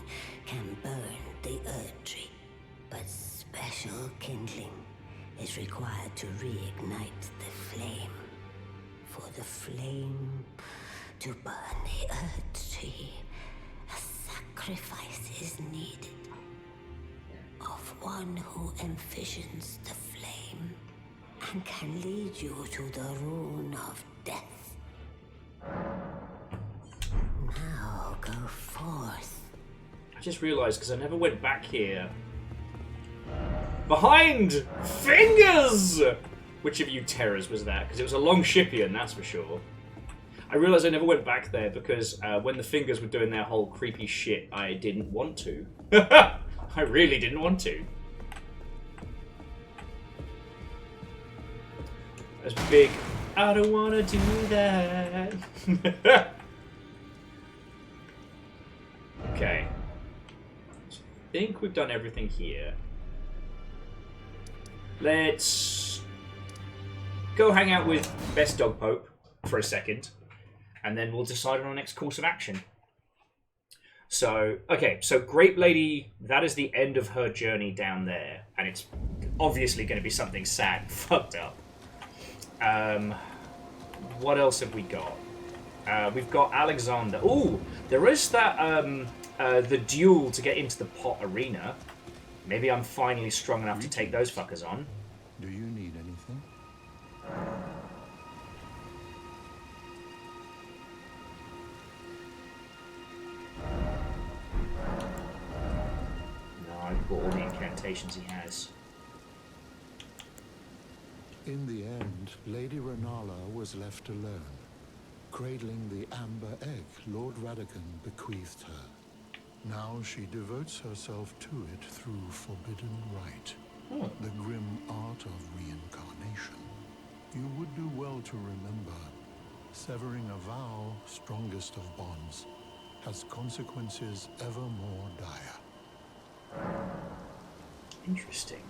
can burn the Earth Tree. But special kindling is required to reignite the flame. For the flame to burn the Earth Tree, a sacrifice is needed of one who envisions the flame and can lead you to the rune of death. Now go forth. I just realised, because I never went back here. Behind fingers! Which of you terrors was that? Because it was a long Shipian, that's for sure. I realised I never went back there because when the fingers were doing their whole creepy shit, I didn't want to. I really didn't want to. That's big. I don't want to do that. Okay. So I think we've done everything here. Let's go hang out with Best Dog Pope for a second, and then we'll decide on our next course of action. So, okay, so Grape Lady, that is the end of her journey down there, and it's obviously going to be something sad and fucked up. What else have we got? We've got Alexander. Ooh, there is that, the duel to get into the pot arena. Maybe I'm finally strong enough to take those fuckers on. Do you need anything? No, I've got all the incantations he has. In the end, Lady Renala was left alone, cradling the amber egg Lord Radagon bequeathed her. Now she devotes herself to it through forbidden rite, the grim art of reincarnation. You would do well to remember, severing a vow, strongest of bonds, has consequences ever more dire. Interesting.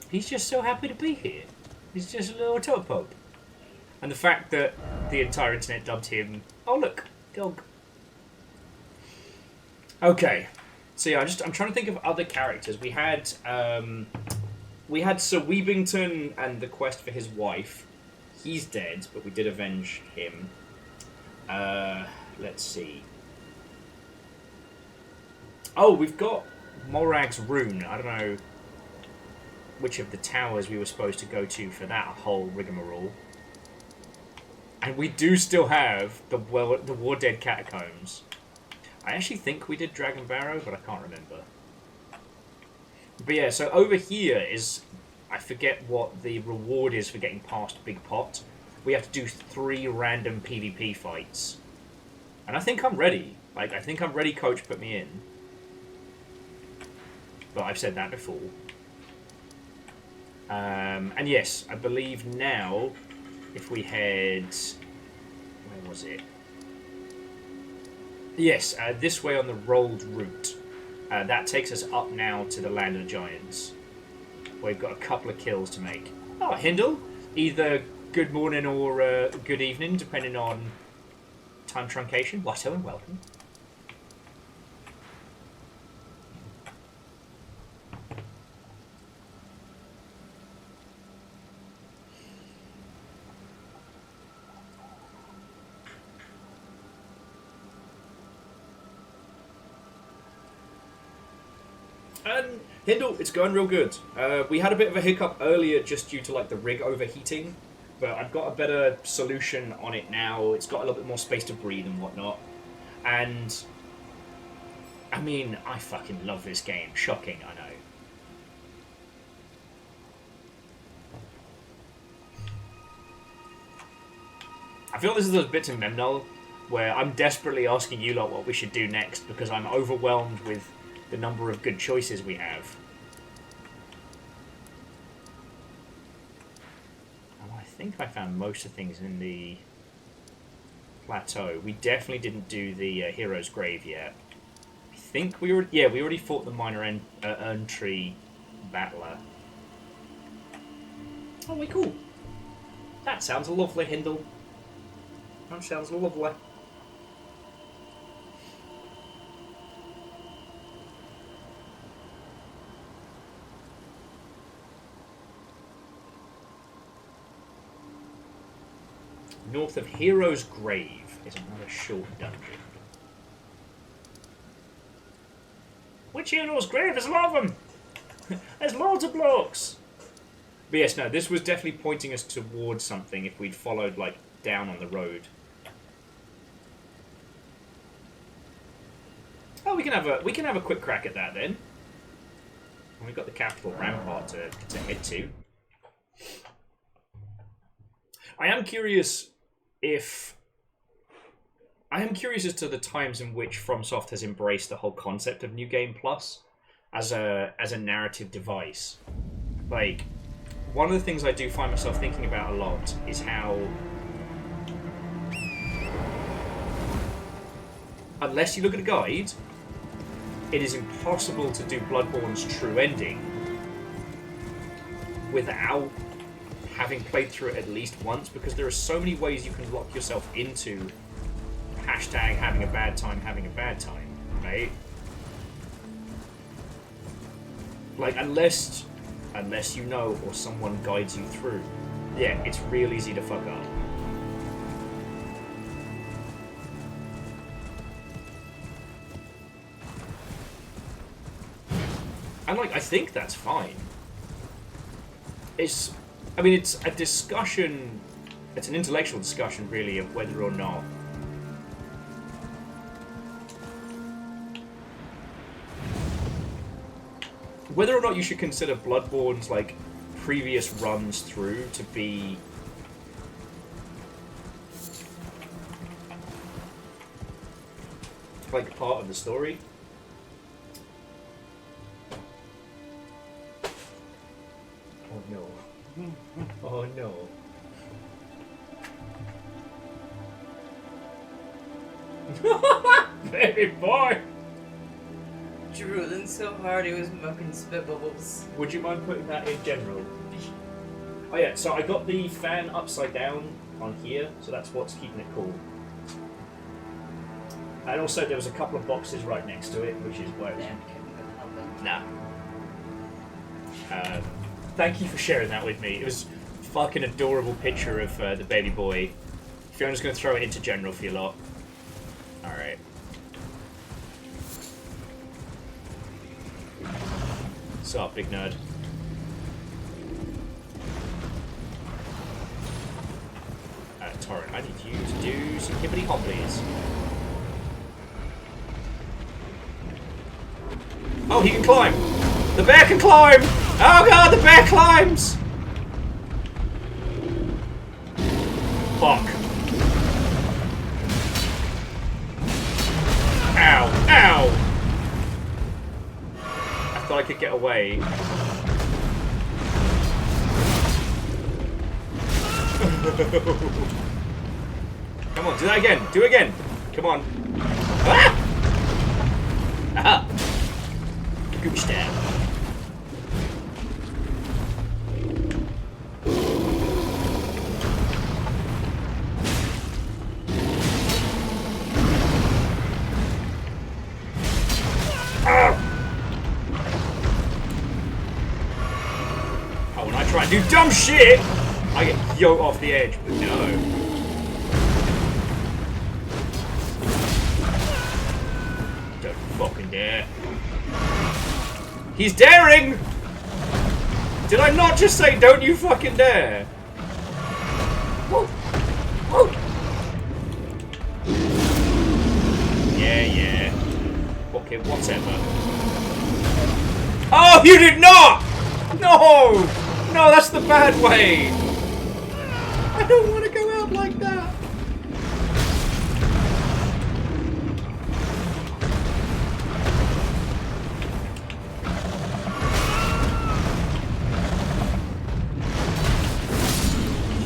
He's just so happy to be here. He's just a little topop. And the fact that the entire internet dubbed him, oh look, dog. Okay, so yeah, I'm trying to think of other characters. We had Sir Weebington and the quest for his wife. He's dead, but we did avenge him. Let's see. Oh, we've got Morag's Rune. I don't know which of the towers we were supposed to go to for that whole rigmarole. And we do still have the War Dead Catacombs. I actually think we did Dragon Barrow, but I can't remember. But yeah, so over here is... I forget what the reward is for getting past Big Pot. We have to do 3 random PvP fights. And I think I'm ready. Like, I think I'm ready, coach, put me in. But I've said that before. And yes, I believe now, if we head... Where was it? Yes, this way on the rolled route. That takes us up now to the Land of the Giants. We've got a couple of kills to make. Oh, Hindle. Either good morning or good evening, depending on time truncation. Watto and welcome. And Hindle, it's going real good. We had a bit of a hiccup earlier just due to like the rig overheating, but I've got a better solution on it now. It's got a little bit more space to breathe and whatnot. And I mean, I fucking love this game. Shocking, I know. I feel this is those bits in Memnol where I'm desperately asking you lot what we should do next because I'm overwhelmed with the number of good choices we have. And I think I found most of the things in the plateau. We definitely didn't do the Hero's Grave yet. I think we already fought the minor Erntree battler. Oh, we cool. That sounds lovely, Hindle. That sounds lovely. North of Hero's Grave is another short dungeon. Which Hero's Grave? There's a lot of them! There's loads of blocks! But yes, no, this was definitely pointing us towards something if we'd followed, like, down on the road. Oh, we can have a quick crack at that then. And we've got the capital rampart to head to. I am curious as to the times in which FromSoft has embraced the whole concept of New Game Plus as a narrative device. Like, one of the things I do find myself thinking about a lot is how, unless you look at a guide, it is impossible to do Bloodborne's true ending without having played through it at least once, because there are so many ways you can lock yourself into hashtag having a bad time, right? Like, unless you know or someone guides you through, yeah, it's real easy to fuck up. And, like, I think that's fine. It's a discussion, it's an intellectual discussion, really, of whether or not you should consider Bloodborne's, like, previous runs through to be like part of the story. Baby boy! Drooling so hard he was mucking spit bubbles. Would you mind putting that in general? Oh yeah, so I got the fan upside down on here, so that's what's keeping it cool. And also there was a couple of boxes right next to it, which is where it was... Nah. Thank you for sharing that with me. It was a fucking adorable picture of the baby boy. Fiona's going to throw it into general for you lot. Alright. What's up, big nerd? Torrent, I need you to do some hippity hoppies. Oh, he can climb! The bear can climb! Oh god, the bear climbs! Fuck. Ow! Ow! I thought I could get away. Come on, do that again! Do it again! Come on. Ah! Aha! Goop stab. Oh, when I try and do dumb shit, I get yoked off the edge, but no. Don't fucking dare. He's daring! Did I not just say don't you fucking dare? Whoa. Whoa. Yeah, yeah. Okay, whatever. Oh, you did not! No! No, that's the bad way! I don't want to go out like that!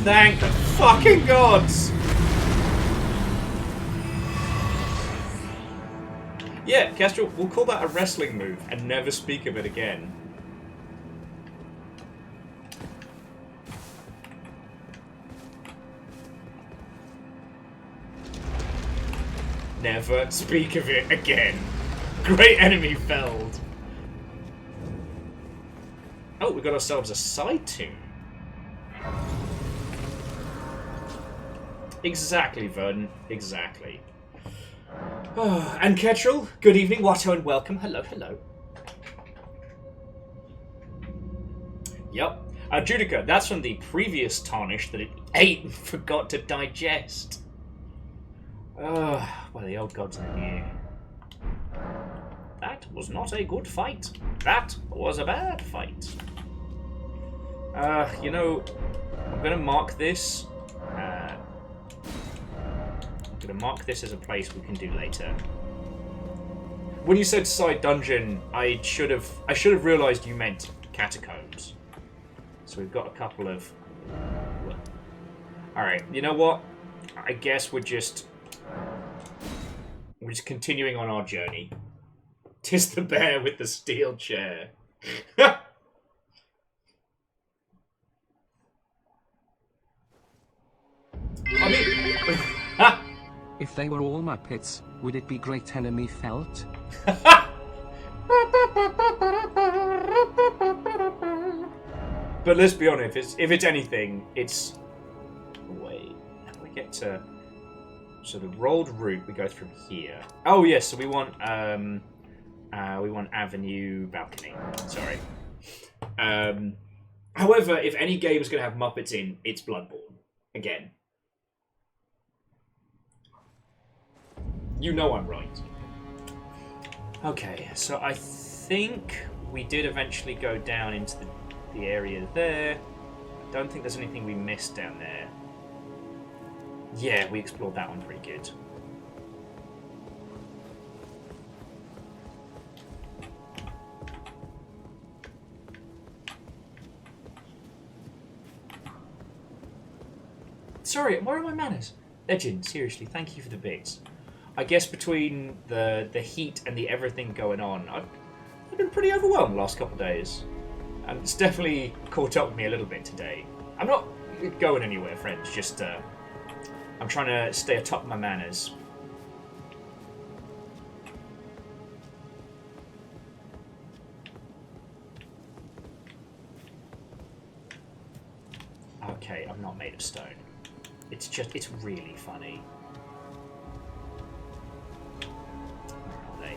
Thank the fucking gods! Yeah, Castro, we'll call that a wrestling move and never speak of it again. Never speak of it again. Great enemy felled. Oh, we got ourselves a side tune. Exactly, Verdon. Exactly. Oh, and Ketrel, good evening, Watto, and welcome. Hello, hello. Yep. Judica, that's from the previous tarnish that it ate and forgot to digest. Well, the old gods knew. That was not a good fight. That was a bad fight. You know, I'm gonna mark this. I'm gonna mark this as a place we can do later. When you said side dungeon, I should have realised you meant catacombs. So we've got a couple of. All right, you know what? I guess we're just continuing on our journey. 'Tis the bear with the steel chair. I mean, If they were all Muppets, would it be great enemy felt? But let's be honest, if it's anything, it's... Wait, how do we get to... So the rolled route, we go through here. Oh yes, so we want avenue balcony. Sorry. However, if any game is going to have Muppets in, it's Bloodborne. Again. You know I'm right. Okay, so I think we did eventually go down into the area there. I don't think there's anything we missed down there. Yeah, we explored that one pretty good. Sorry, where are my manners? Legend, seriously, thank you for the bits. I guess between the heat and the everything going on, I've been pretty overwhelmed the last couple of days. And it's definitely caught up with me a little bit today. I'm not going anywhere, friends. Just, I'm trying to stay atop of my manners. Okay, I'm not made of stone. It's really funny. Where are they?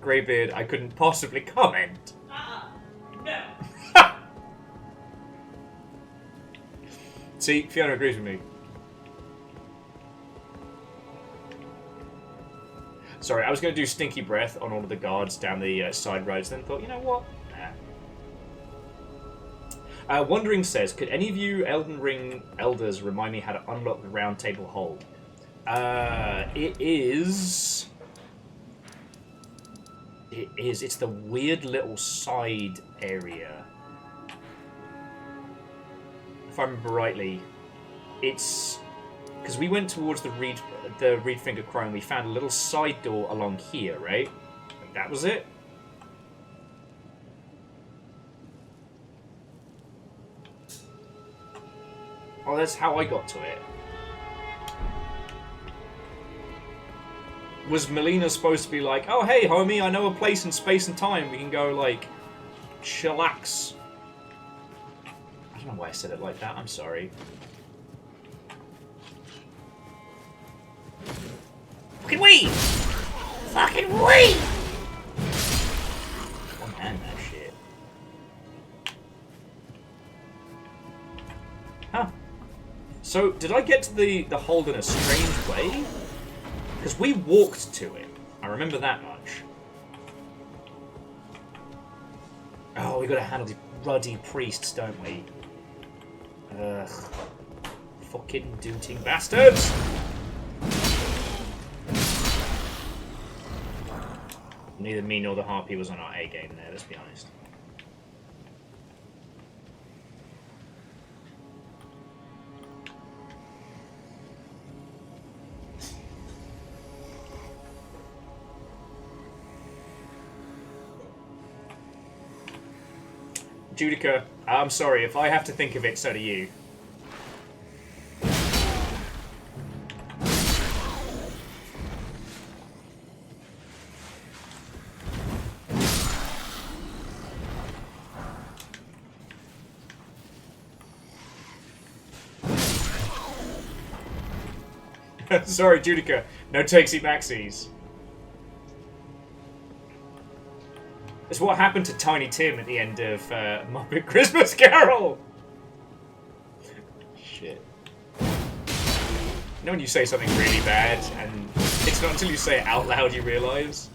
Greybeard, I couldn't possibly comment. No. See, Fiona agrees with me. Sorry, I was going to do Stinky Breath on all of the guards down the side roads, then thought, you know what? Nah. Wandering says, could any of you Elden Ring elders remind me how to unlock the round table hold? It's the weird little side area. If I remember rightly, it's... Because we went towards the Reed Finger Crone, we found a little side door along here, right? And that was it? Oh, that's how I got to it. Was Melina supposed to be like, oh, hey, homie, I know a place in space and time we can go, like, chillax? I don't know why I said it like that, I'm sorry. Fucking weed! Fucking weed! One hand that shit. Huh. So, did I get to the hold in a strange way? Because we walked to it. I remember that much. Oh, we gotta handle these ruddy priests, don't we? Ugh. Fucking dooting bastards! Neither me nor the Harpy was on our A game there, let's be honest. Judica, I'm sorry, if I have to think of it, so do you. Sorry, Judica. No takesy backsies. It's what happened to Tiny Tim at the end of Muppet Christmas Carol! Shit. You know when you say something really bad, and it's not until you say it out loud you realise?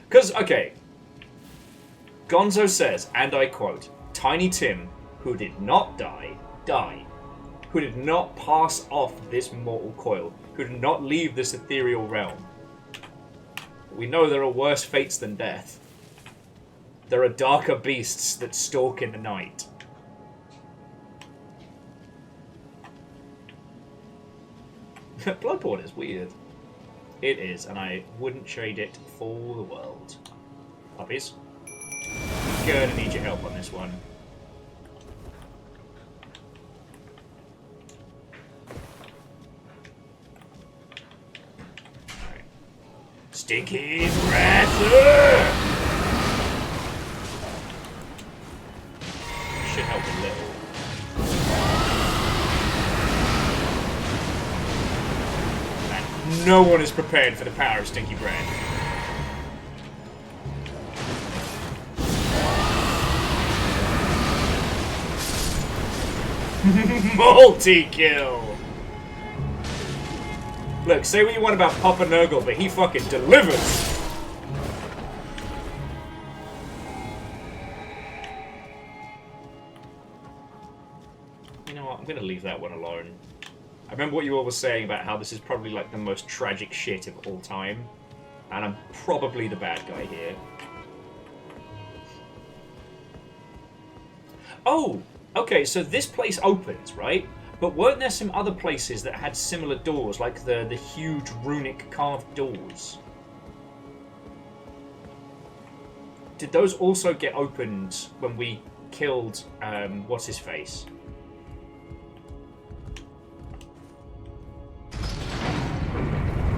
Because, okay. Gonzo says, and I quote, Tiny Tim, who did not die, who did not pass off this mortal coil, who did not leave this ethereal realm. We know there are worse fates than death. There are darker beasts that stalk in the night. Bloodborne is weird. It is, and I wouldn't trade it for the world. Puppies, gonna need your help on this one. Stinky breath! Should help a little. And no one is prepared for the power of Stinky Breath. Multi-kill! Look, say what you want about Papa Nurgle, but he fucking delivers! You know what, I'm gonna leave that one alone. I remember what you all were saying about how this is probably like the most tragic shit of all time. And I'm probably the bad guy here. Oh, okay, so this place opens, right? But weren't there some other places that had similar doors, like the huge runic carved doors? Did those also get opened when we killed, what's his face?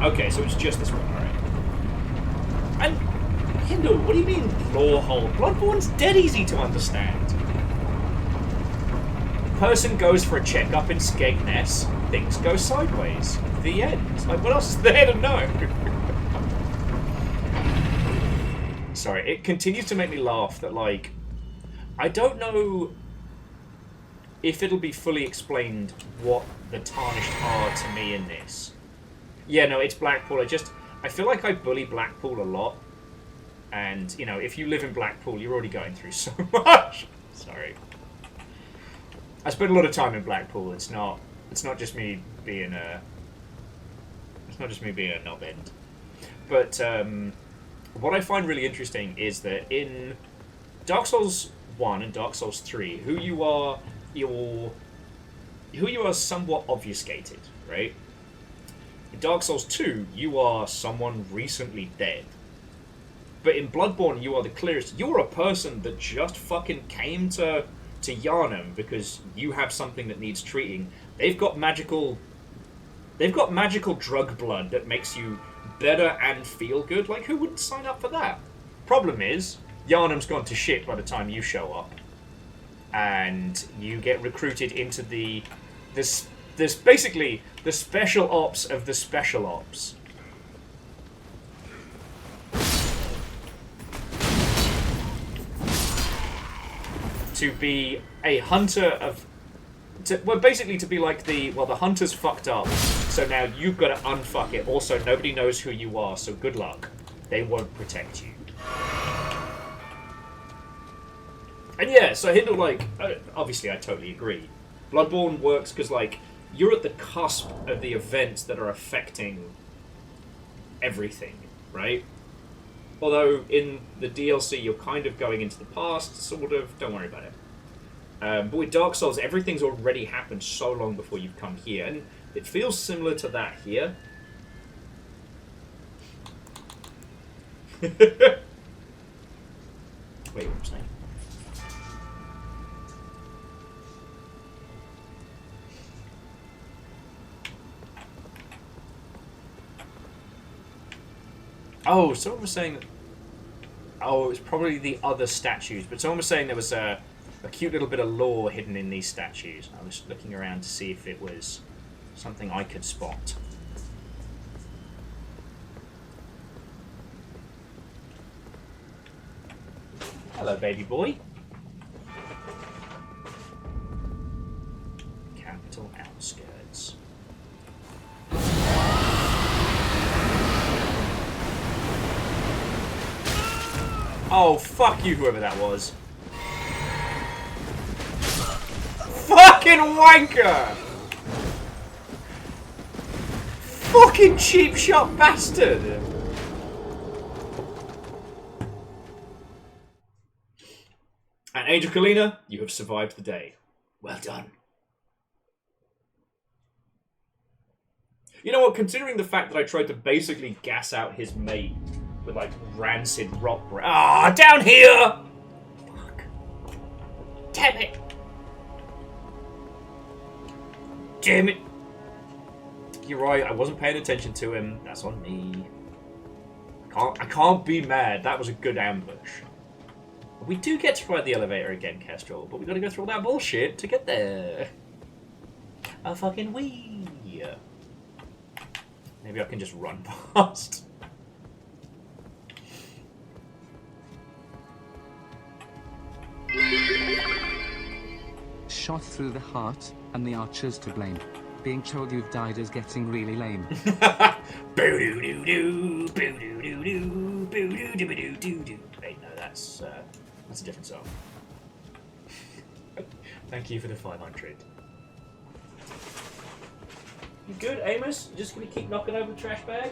Okay, so it's just this one, alright. And, Hindle, what do you mean, lore hole? Bloodborne's dead easy to understand. Person goes for a checkup in Skegness, things go sideways. The end. Like, what else is there to know? Sorry, it continues to make me laugh that, like, I don't know if it'll be fully explained what the Tarnished are to me in this. Yeah, no, it's Blackpool. I feel like I bully Blackpool a lot. And, you know, if you live in Blackpool, you're already going through so much. Sorry. I spend a lot of time in Blackpool. It's not just me being a knobhead. But what I find really interesting is that in Dark Souls 1 and Dark Souls 3, who you are somewhat obfuscated, right? In Dark Souls 2, you are someone recently dead. But in Bloodborne, you are the clearest. You're a person that just fucking came to Yharnam because you have something that needs treating. They've got magical drug blood that makes you better and feel good. Like, who would sign up for that? Problem is, Yharnam's gone to shit by the time you show up. And you get recruited into this basically the special ops of the special ops. To be a hunter of... basically to be like the hunter's fucked up, so now you've got to unfuck it. Also, nobody knows who you are, so good luck. They won't protect you. And yeah, so Hindle, like, obviously I totally agree. Bloodborne works because, like, you're at the cusp of the events that are affecting everything, right? Although in the DLC you're kind of going into the past, sort of. Don't worry about it. But with Dark Souls, everything's already happened so long before you've come here, and it feels similar to that here. Wait, what am I saying? Oh, someone was saying that... Oh, it was probably the other statues, but someone was saying there was a cute little bit of lore hidden in these statues. I was looking around to see if it was something I could spot. Hello, baby boy. Capital outskirts. Oh, fuck you, whoever that was. Fucking wanker! Fucking cheap shot bastard! And Angel Kalina, you have survived the day. Well done. You know what, considering the fact that I tried to basically gas out his mate with, like, rancid rock... Ah, down here! Fuck. Damn it! Damn it! You're right, I wasn't paying attention to him. That's on me. I can't be mad. That was a good ambush. We do get to ride the elevator again, Kestrel, but we gotta go through all that bullshit to get there. A fucking wee. Maybe I can just run past. Shot through the heart, and the archer's to blame. Being told you've died is getting really lame. Wait, no, that's a different song. Thank you for the 500. You good, Amos? You just gonna keep knocking over the trash bag?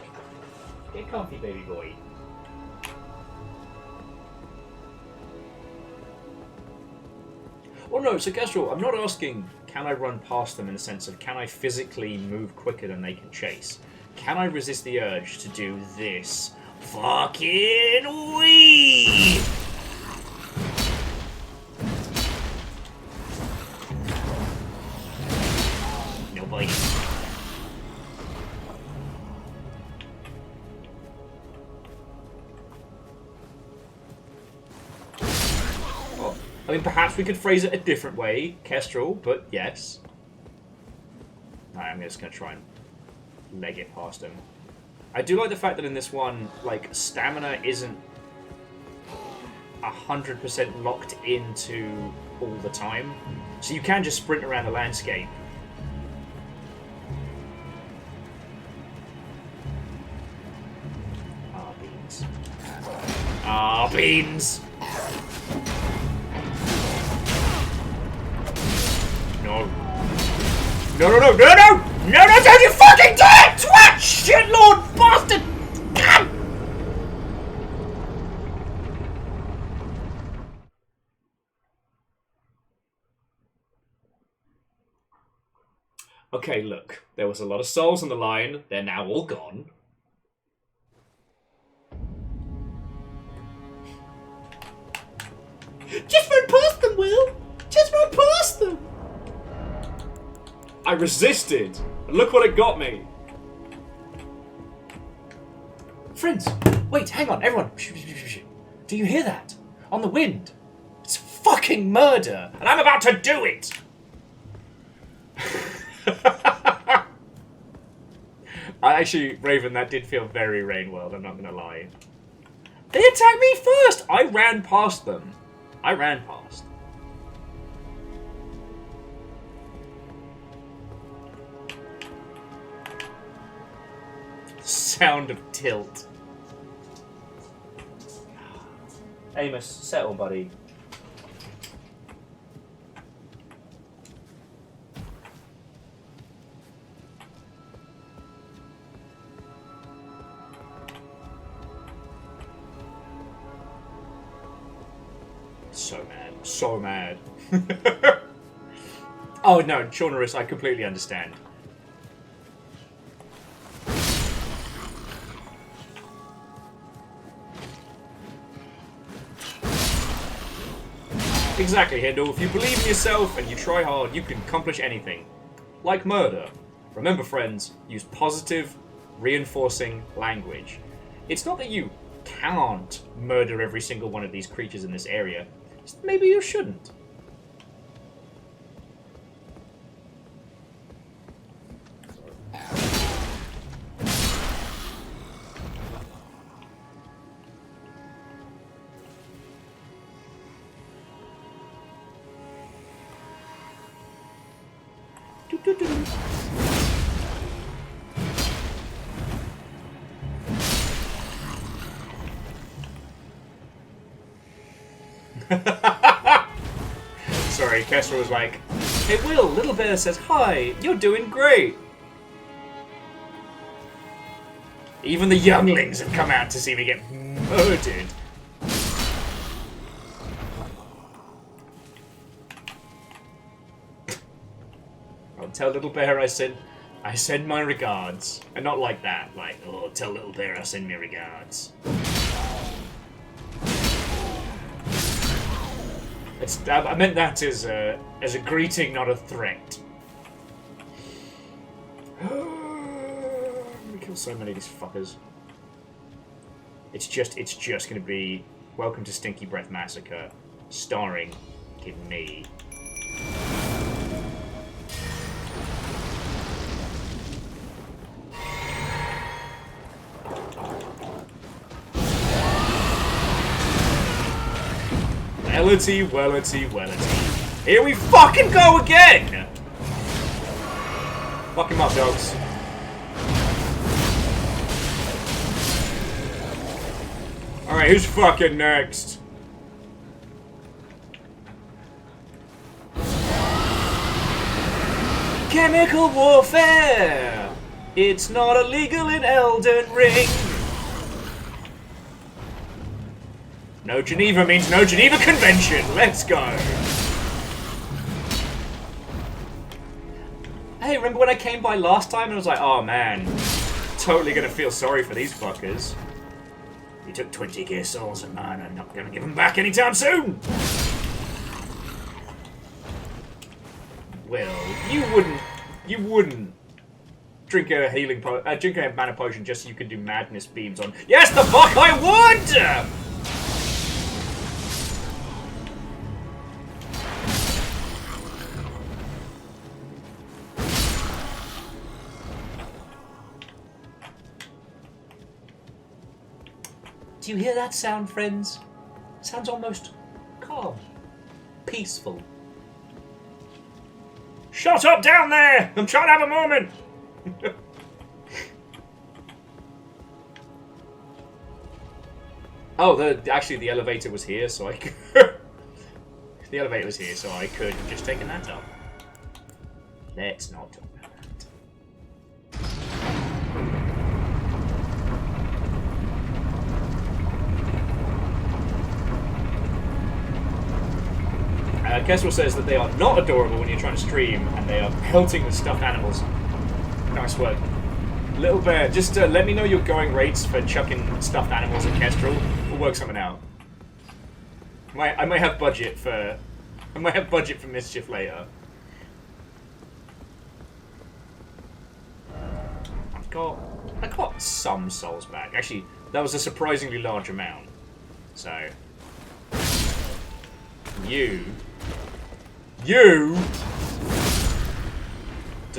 Get comfy, baby boy. Well, no, so Kestrel, I'm not asking can I run past them in the sense of can I physically move quicker than they can chase. Can I resist the urge to do this fucking weave? No bite. I mean, perhaps we could phrase it a different way, Kestrel, but yes. Alright, I'm just going to try and leg it past him. I do like the fact that in this one, like, stamina isn't 100% locked into all the time. So you can just sprint around the landscape. Ah, beans. Ah, beans! No. No, no, no, no, no! No, no, don't you fucking do it! Twat! Shit, Lord bastard! God! Okay, look. There was a lot of souls on the line. They're now all gone. Just run past them, Will! Just run past them! I resisted, and look what it got me. Friends, wait, hang on, everyone. Do you hear that? On the wind. It's fucking murder, and I'm about to do it! Actually, Raven, that did feel very Rainworld, I'm not gonna lie. They attacked me first! I ran past them. I ran past. Sound of tilt. Amos, settle, buddy. So mad. So mad. Oh no, Chaunerus, I completely understand. Exactly, Hindle. If you believe in yourself and you try hard, you can accomplish anything. Like murder. Remember, friends, use positive, reinforcing language. It's not that you can't murder every single one of these creatures in this area. Just maybe you shouldn't. Sorry, Kessler was like, "Hey Will, Little Bear says hi, you're doing great." Even the younglings have come out to see me get murdered. I'll tell Little Bear I send my regards. And not like that, like, oh, tell Little Bear I send me regards. I meant that as a greeting, not a threat. I'm gonna kill so many of these fuckers. It's just gonna be Welcome to Stinky Breath Massacre, starring me. Wellity, wellity, wellity. Here we fucking go again! Fuck him up, dogs. Alright, who's fucking next? Chemical warfare! It's not illegal in Elden Ring! No Geneva means no Geneva Convention. Let's go. Hey, remember when I came by last time and I was like, oh man, totally gonna feel sorry for these fuckers. You took 20 gear souls and man, I'm not gonna give them back anytime soon! Will, you wouldn't drink a drink a mana potion just so you could do madness beams on. Yes, the fuck I would! Do you hear that sound, friends? Sounds almost calm, peaceful. Shut up down there! I'm trying to have a moment! Oh, actually the elevator was here, so I could... the elevator was here, so I could have just taken that up. Let's not talk about that. Kestrel says that they are not adorable when you're trying to stream, and they are pelting with stuffed animals. Nice work. Little Bear, just let me know your going rates for chucking stuffed animals at Kestrel. We'll work something out. I might have budget for mischief later. I got some souls back. Actually, that was a surprisingly large amount. So you did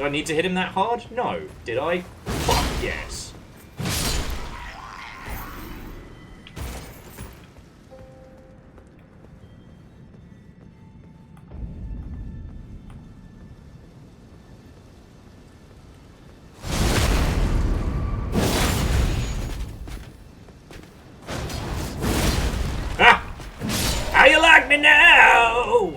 I need to hit him that hard? No. Did I? Fuck yes. Ah! How you like me now? Oh.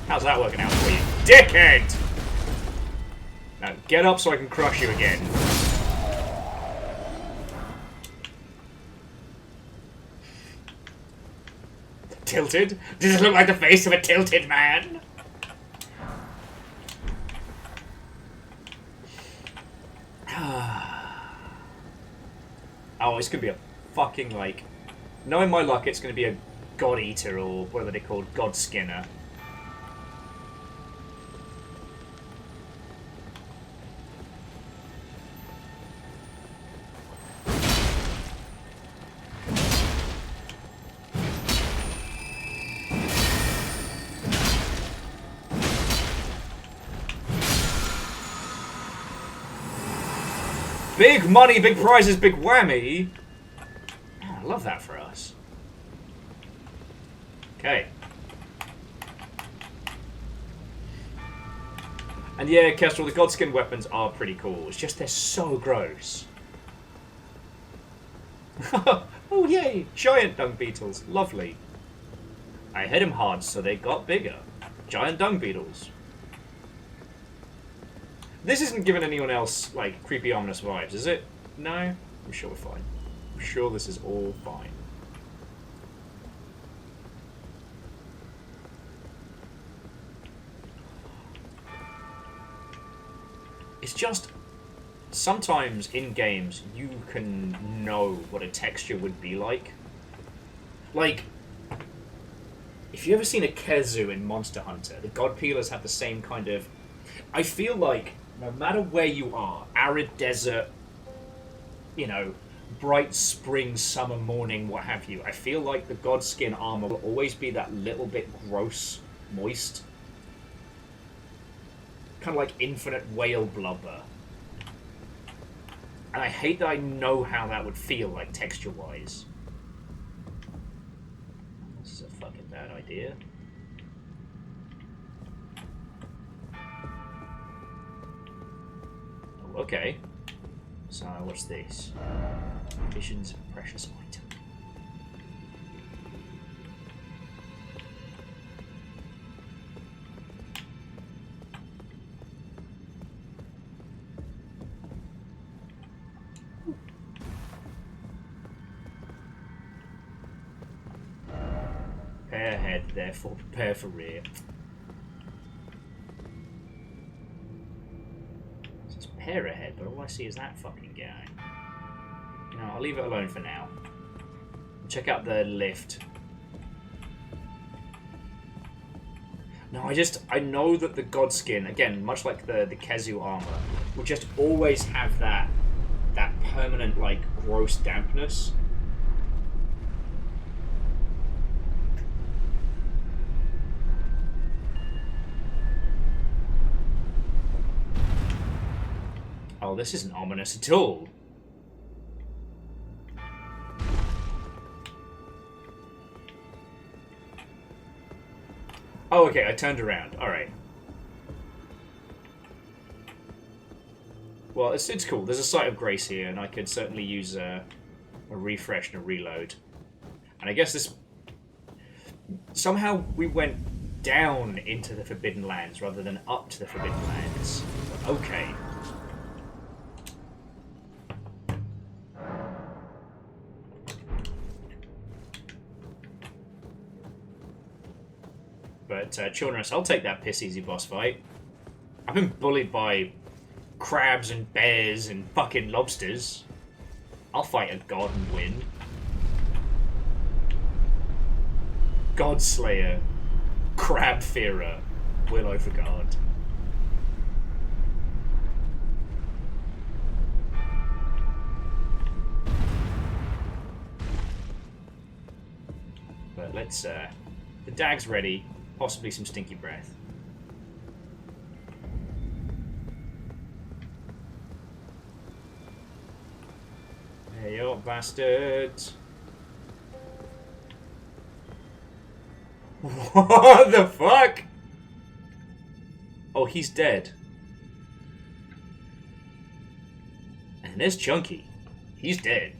How's that working out for you? Dickhead! Now get up so I can crush you again. Tilted? Does it look like the face of a tilted man? Oh, it's gonna be a fucking, like... Knowing my luck, it's gonna be a God Eater, or whatever they're called, God Skinner. Big money, big prizes, big whammy. Oh, I love that for us. Okay. And yeah, Kestrel, the Godskin weapons are pretty cool. It's just they're so gross. Oh, yay! Giant dung beetles. Lovely. I hit them hard, so they got bigger. Giant dung beetles. This isn't giving anyone else, like, creepy, ominous vibes, is it? No? I'm sure we're fine. I'm sure this is all fine. It's just... Sometimes in games, you can know what a texture would be like. Like, if you've ever seen a Kezu in Monster Hunter, the God Peelers have the same kind of... I feel like, no matter where you are, arid desert, you know, bright spring, summer morning, what have you, I feel like the Godskin armor will always be that little bit gross, moist. Kind of like infinite whale blubber. And I hate that I know how that would feel like texture-wise. This is a fucking bad idea. Oh, okay. So, what's this? Visions of precious item. ahead, therefore prepare for rear. It says pair ahead, but all I see is that fucking guy. No, I'll leave it alone for now. Check out the lift. No, I know that the Godskin, again, much like the Kezu armor, will just always have that permanent, like, gross dampness. Oh, this isn't ominous at all. Oh, okay, I turned around. Alright. Well, it's cool. There's a Sight of Grace here, and I could certainly use a refresh and a reload. And I guess this... Somehow we went down into the Forbidden Lands rather than up to the Forbidden Lands. But okay. But, Childress, I'll take that piss-easy boss fight. I've been bullied by crabs and bears and fucking lobsters. I'll fight a god and win. Godslayer. Crab fearer. Willow for God. But let's, the dag's ready. Possibly some stinky breath. Hey, you bastards. What the fuck? Oh, he's dead. And there's Chunky. He's dead.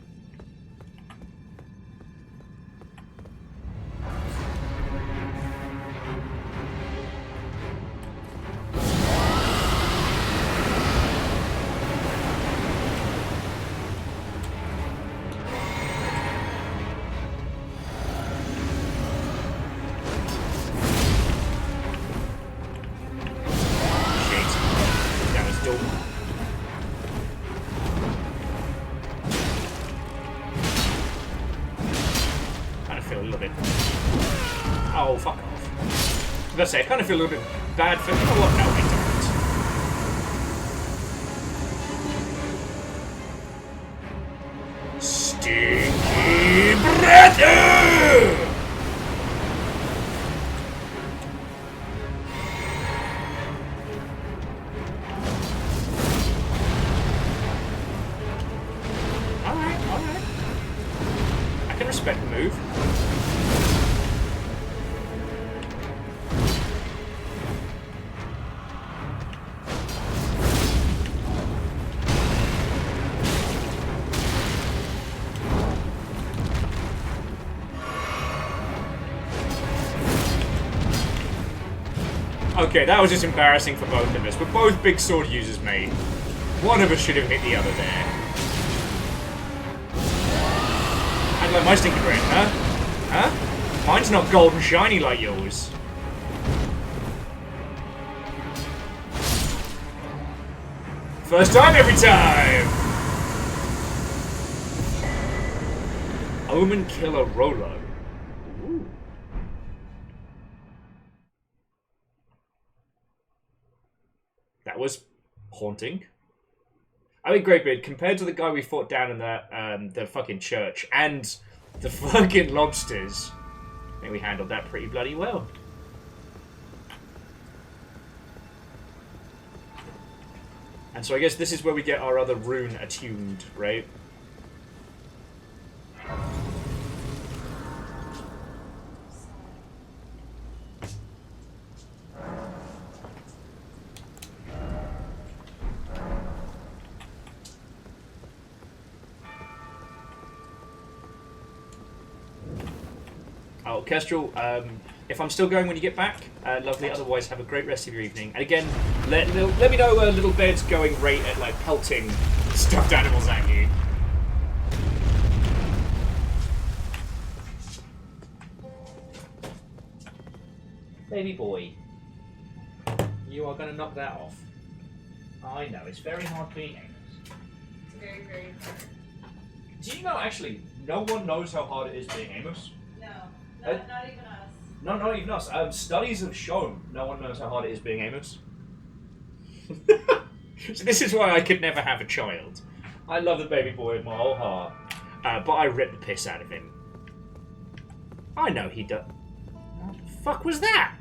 I kind of feel a little bit bad for... You know what? No, I don't. Stinky breath! Alright. I can respect the move. Okay, that was just embarrassing for both of us. We're both big sword users, mate. One of us should have hit the other there. I'd like my stinky bread, huh? Huh? Mine's not gold and shiny like yours. First time, every time! Omen Killer Rolo. Ooh. That was haunting. I mean, Greybeard, compared to the guy we fought down in the fucking church and the fucking lobsters, I think we handled that pretty bloody well. And so I guess this is where we get our other rune attuned, right? Oh, Kestrel, if I'm still going when you get back, lovely. Otherwise, have a great rest of your evening. And again, let me know Little Bed's going rate at like pelting stuffed animals at you. Baby boy. You are going to knock that off. I know, it's very hard being Amos. It's very, very hard. Do you know, actually, no one knows how hard it is being Amos? No, not even us. No, not even us. Studies have shown no one knows how hard it is being Amos. So this is why I could never have a child. I love the baby boy with my whole heart, but I rip the piss out of him. I know he does. What the fuck was that?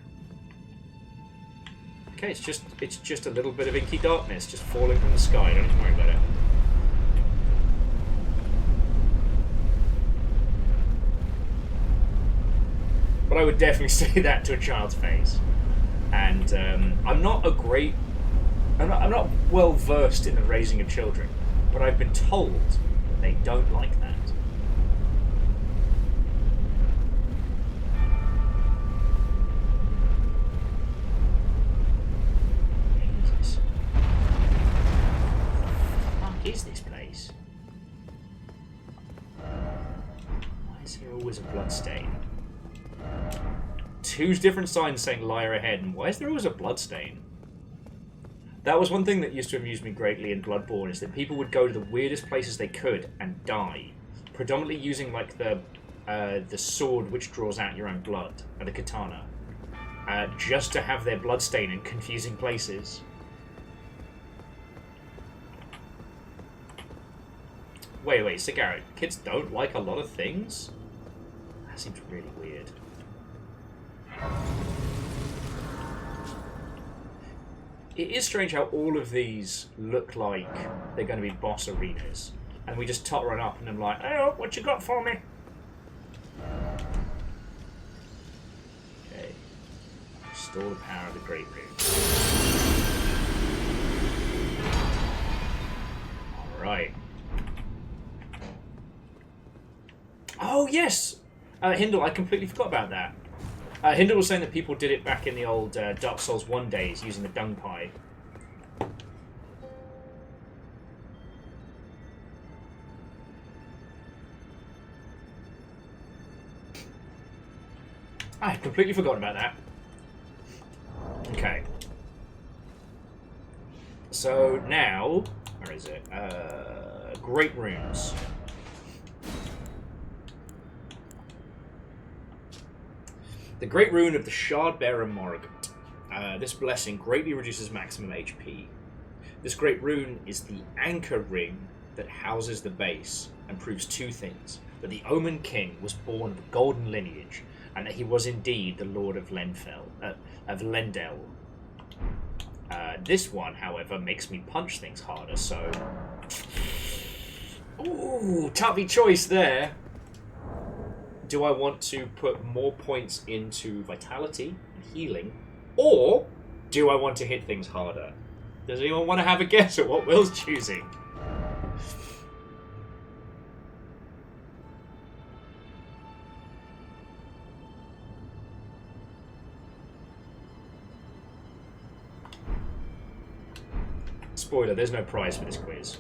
Okay, it's just a little bit of inky darkness just falling from the sky. Don't even worry about it. But I would definitely say that to a child's face. And I'm not well versed in the raising of children, but I've been told that they don't like that. Jesus. What the fuck is this place? Why is there always a blood stain? Two different signs saying liar ahead, and why is there always a blood stain? That was one thing that used to amuse me greatly in Bloodborne, is that people would go to the weirdest places they could and die, predominantly using like the sword which draws out your own blood, or the katana, just to have their blood stain in confusing places. Wait, so Garrett, kids don't like a lot of things? That seems really weird. It is strange how all of these look like they're going to be boss arenas, and we just totter on up and I'm like, oh, what you got for me? Okay. Restore the power of the Great Room. Alright. Oh, yes! Hindle, I completely forgot about that. Hindle was saying that people did it back in the old Dark Souls 1 days using the dung pie. I had completely forgotten about that. Okay. So now, where is it? Great Runes. The Great Rune of the Shardbearer Morrigan. This blessing greatly reduces maximum HP. This Great Rune is the anchor ring that houses the base and proves two things: that the Omen King was born of a golden lineage, and that he was indeed the Lord of Lendel. This one, however, makes me punch things harder, so... Ooh, toughy choice there. Do I want to put more points into vitality and healing, or do I want to hit things harder? Does anyone want to have a guess at what Will's choosing? Spoiler, there's no prize for this quiz.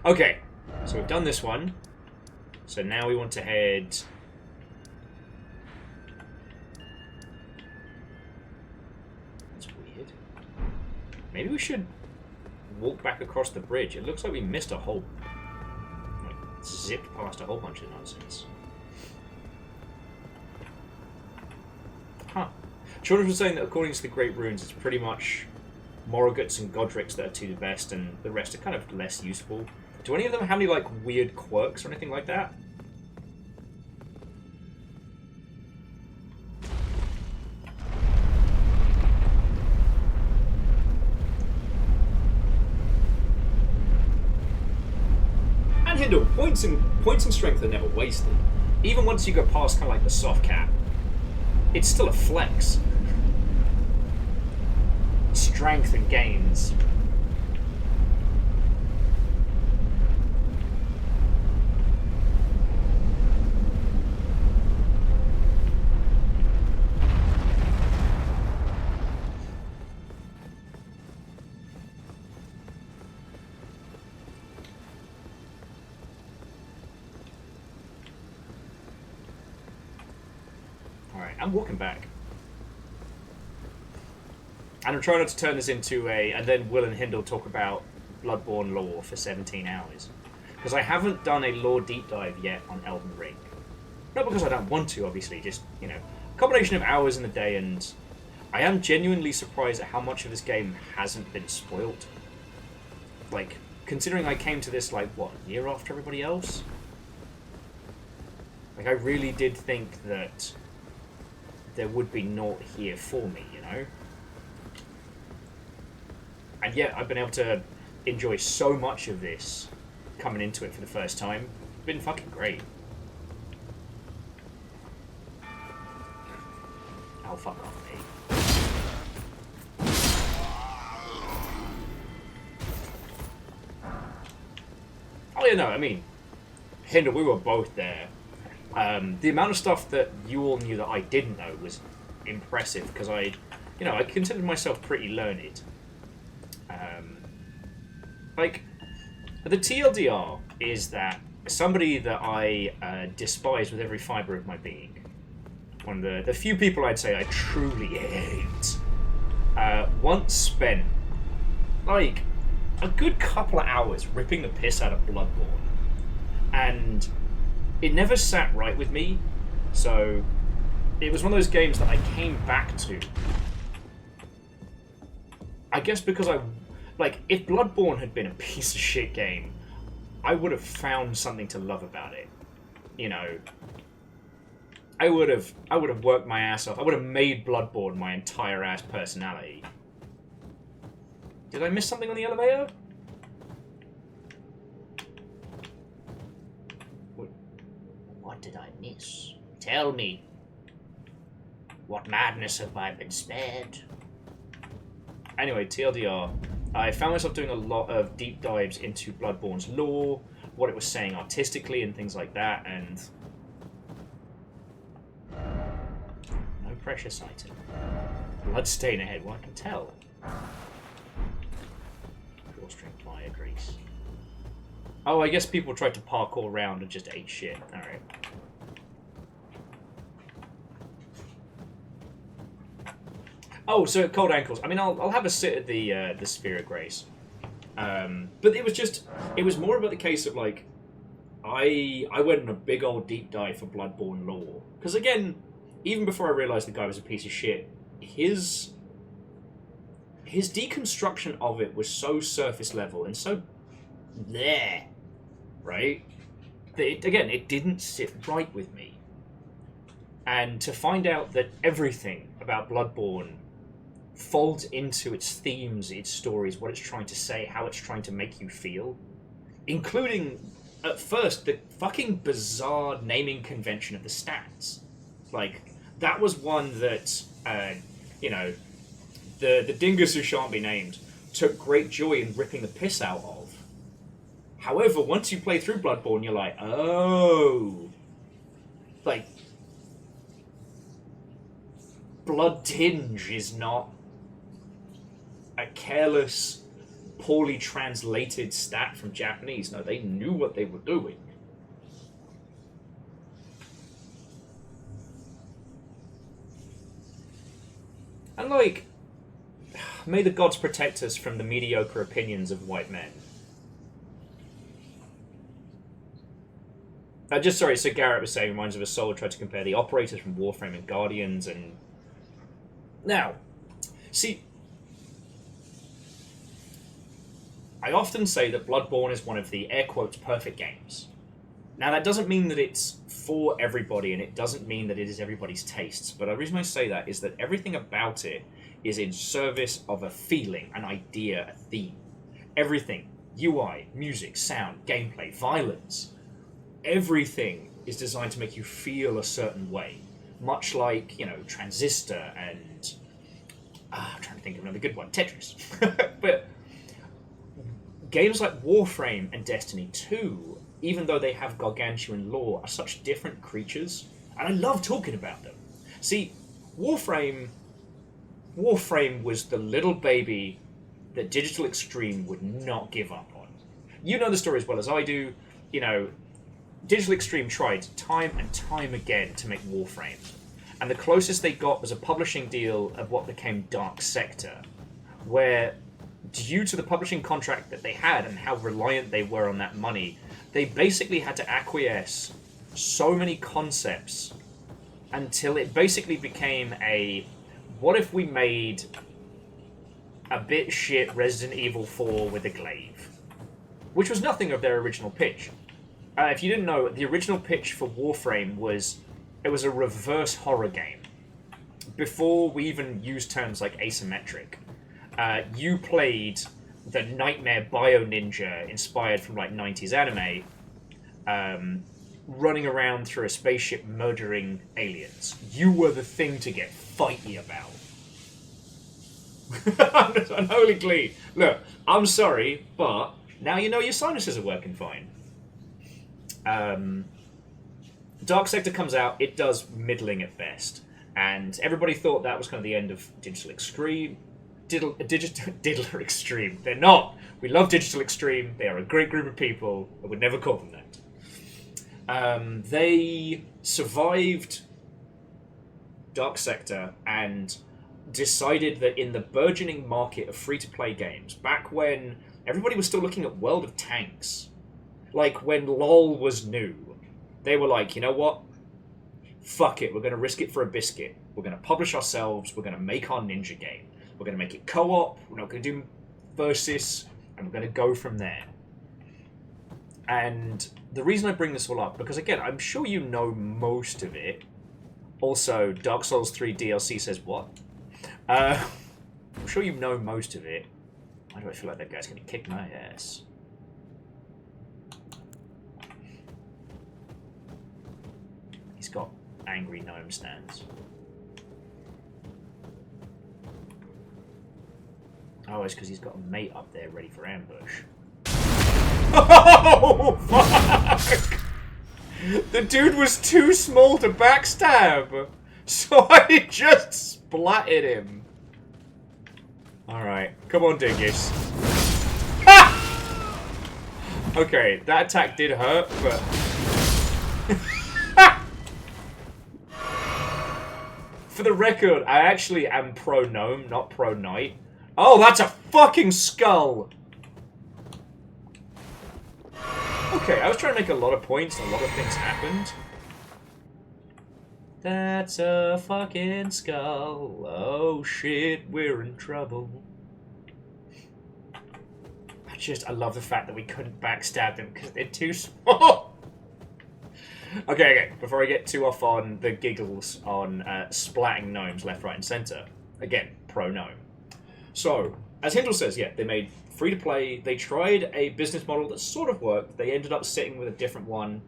Okay, so we've done this one. So now we want to head... Maybe we should walk back across the bridge. It looks like we missed a whole... like, zipped past a whole bunch of nonsense. Huh. Children were saying that according to the Great Runes, it's pretty much Morrogats and Godric's that are two the best, and the rest are kind of less useful. Do any of them have any, like, weird quirks or anything like that? Hindle, points and strength are never wasted. Even once you go past kind of like the soft cap, it's still a flex. Strength and gains. I'm walking back. And I'm trying not to turn this into and then Will and Hindle talk about Bloodborne lore for 17 hours. Because I haven't done a lore deep dive yet on Elden Ring. Not because I don't want to, obviously, just, a combination of hours in the day, and I am genuinely surprised at how much of this game hasn't been spoilt. Like, considering I came to this, a year after everybody else? Like, I really did think that there would be naught here for me, And yet, I've been able to enjoy so much of this coming into it for the first time. It's been fucking great. Oh, fuck off me. Oh, yeah, no, I mean, Hindle, we were both there. The amount of stuff that you all knew that I didn't know was impressive, because I considered myself pretty learned. The TLDR is that somebody that I despise with every fibre of my being, one of the few people I'd say I truly hate, once spent, a good couple of hours ripping the piss out of Bloodborne. And it never sat right with me, so it was one of those games that I came back to. I guess because if Bloodborne had been a piece of shit game, I would have found something to love about it. I would have worked my ass off. I would have made Bloodborne my entire ass personality. Did I miss something on the elevator? What did I miss? Tell me. What madness have I been spared? Anyway, TLDR. I found myself doing a lot of deep dives into Bloodborne's lore, what it was saying artistically and things like that, and... no precious item. Bloodstain ahead, well, I can tell. Drawstring plier grease. Oh, I guess people tried to parkour around and just ate shit. Alright. Oh, so cold ankles. I mean, I'll have a sit at the Sphere of Grace, but it was more about the case of I went on a big old deep dive for Bloodborne lore, because again, even before I realized the guy was a piece of shit, his deconstruction of it was so surface level and so there, right? That it didn't sit right with me, and to find out that everything about Bloodborne folds into its themes, its stories, what it's trying to say, how it's trying to make you feel, including, at first, the fucking bizarre naming convention of the stats. That was one that, the dingus who shan't be named took great joy in ripping the piss out of. However, once you play through Bloodborne, you're like, oh... Blood tinge is not a careless, poorly translated stat from Japanese. No, they knew what they were doing. And may the gods protect us from the mediocre opinions of white men. So Garrett was saying, reminds of a soul, tried to compare the operators from Warframe and Guardians, and... Now, see, I often say that Bloodborne is one of the, air quotes, perfect games. Now, that doesn't mean that it's for everybody, and it doesn't mean that it is everybody's tastes, but the reason I say that is that everything about it is in service of a feeling, an idea, a theme. Everything, UI, music, sound, gameplay, violence, everything is designed to make you feel a certain way. Much like, Transistor and... I'm trying to think of another good one. Tetris. But games like Warframe and Destiny 2, even though they have gargantuan lore, are such different creatures, and I love talking about them. See, Warframe was the little baby that Digital Extreme would not give up on. You know the story as well as I do. Digital Extreme tried time and time again to make Warframe. And the closest they got was a publishing deal of what became Dark Sector, where, due to the publishing contract that they had and how reliant they were on that money, they basically had to acquiesce so many concepts until it basically became a, what if we made a bit shit Resident Evil 4 with a glaive? Which was nothing of their original pitch. If you didn't know, the original pitch for Warframe was, it was a reverse horror game. Before we even used terms like asymmetric, you played the nightmare bio ninja inspired from like 90s anime, running around through a spaceship murdering aliens. You were the thing to get fighty about. Unholy glee. Look, I'm sorry, but now you know your sinuses are working fine. Dark Sector comes out, it does middling at best, and everybody thought that was kind of the end of Digital Extreme. Diddler Extreme. They're not. We love Digital Extreme. They are a great group of people. I would never call them that. They survived Dark Sector and decided that in the burgeoning market of free-to-play games, back when everybody was still looking at World of Tanks, like when LoL was new, they were like, you know what? Fuck it, we're going to risk it for a biscuit. We're going to publish ourselves, we're going to make our ninja game. We're going to make it co-op, we're not going to do versus, and we're going to go from there. And the reason I bring this all up, because again, I'm sure you know most of it. Also, Dark Souls 3 DLC says what? I'm sure you know most of it. Why do I feel like that guy's going to kick my ass? He's got angry gnome stands. Oh, it's because he's got a mate up there ready for ambush. Oh, fuck! The dude was too small to backstab, so I just splatted him. Alright, come on, Dingus. Okay, that attack did hurt, but... For the record, I actually am pro-gnome, not pro-knight. Oh, that's a fucking skull! Okay, I was trying to make a lot of points, and a lot of things happened. That's a fucking skull. Oh shit, we're in trouble. I love the fact that we couldn't backstab them because they're too small. Okay, before I get too off on the giggles on splatting gnomes left, right, and centre. Again, pro-gnome. So, as Hindle says, yeah, they made free-to-play. They tried a business model that sort of worked. They ended up sitting with a different one.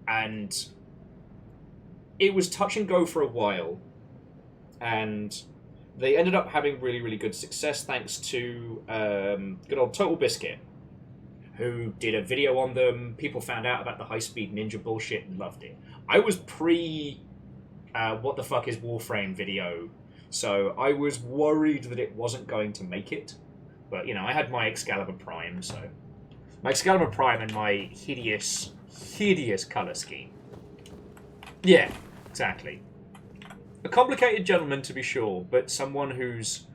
And it was touch and go for a while. And they ended up having really, really good success thanks to good old Total Biscuit, who did a video on them. People found out about the high-speed ninja bullshit and loved it. I was pre what the fuck is Warframe video, so I was worried that it wasn't going to make it. But, you know, I had my Excalibur Prime, so... My Excalibur Prime and my hideous, hideous colour scheme. Yeah, exactly. A complicated gentleman, to be sure, but someone whose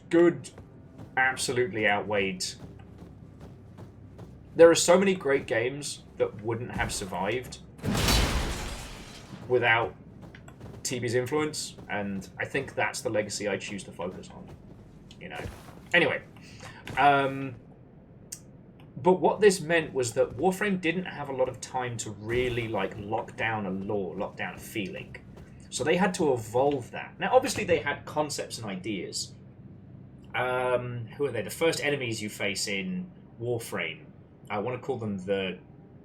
good absolutely outweighed... There are so many great games that wouldn't have survived without TB's influence, and I think that's the legacy I choose to focus on. You know. Anyway, but what this meant was that Warframe didn't have a lot of time to really like lock down a lore, lock down a feeling. So they had to evolve that. Now, obviously, they had concepts and ideas. Who are they? The first enemies you face in Warframe. I want to call them the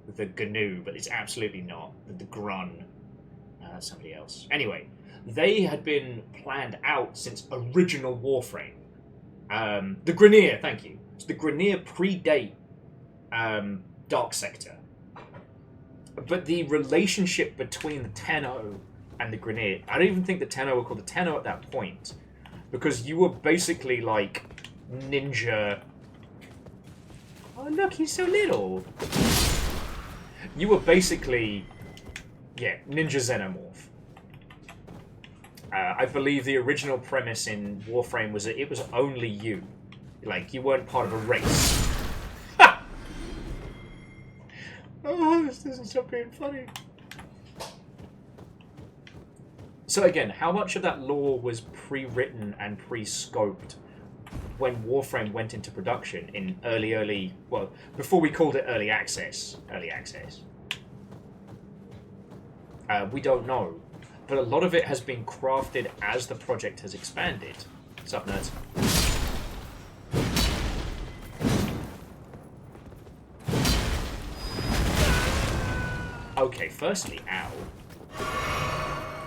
GNU, but it's absolutely not. The Grun. That's somebody else. Anyway, they had been planned out since original Warframe. The Grineer, thank you. So the Grineer predate Dark Sector. But the relationship between the Tenno and the Grineer, I don't even think the Tenno were called the Tenno at that point, because you were basically like ninja... Oh look, he's so little! You were basically, yeah, ninja xenomorph. I believe the original premise in Warframe was that it was only you. Like, you weren't part of a race. Ha! Oh, this doesn't stop being funny. So again, how much of that lore was pre-written and pre-scoped when Warframe went into production in early, well, before we called it early access. We don't know. But a lot of it has been crafted as the project has expanded. What's up, nerds? Okay, firstly, ow.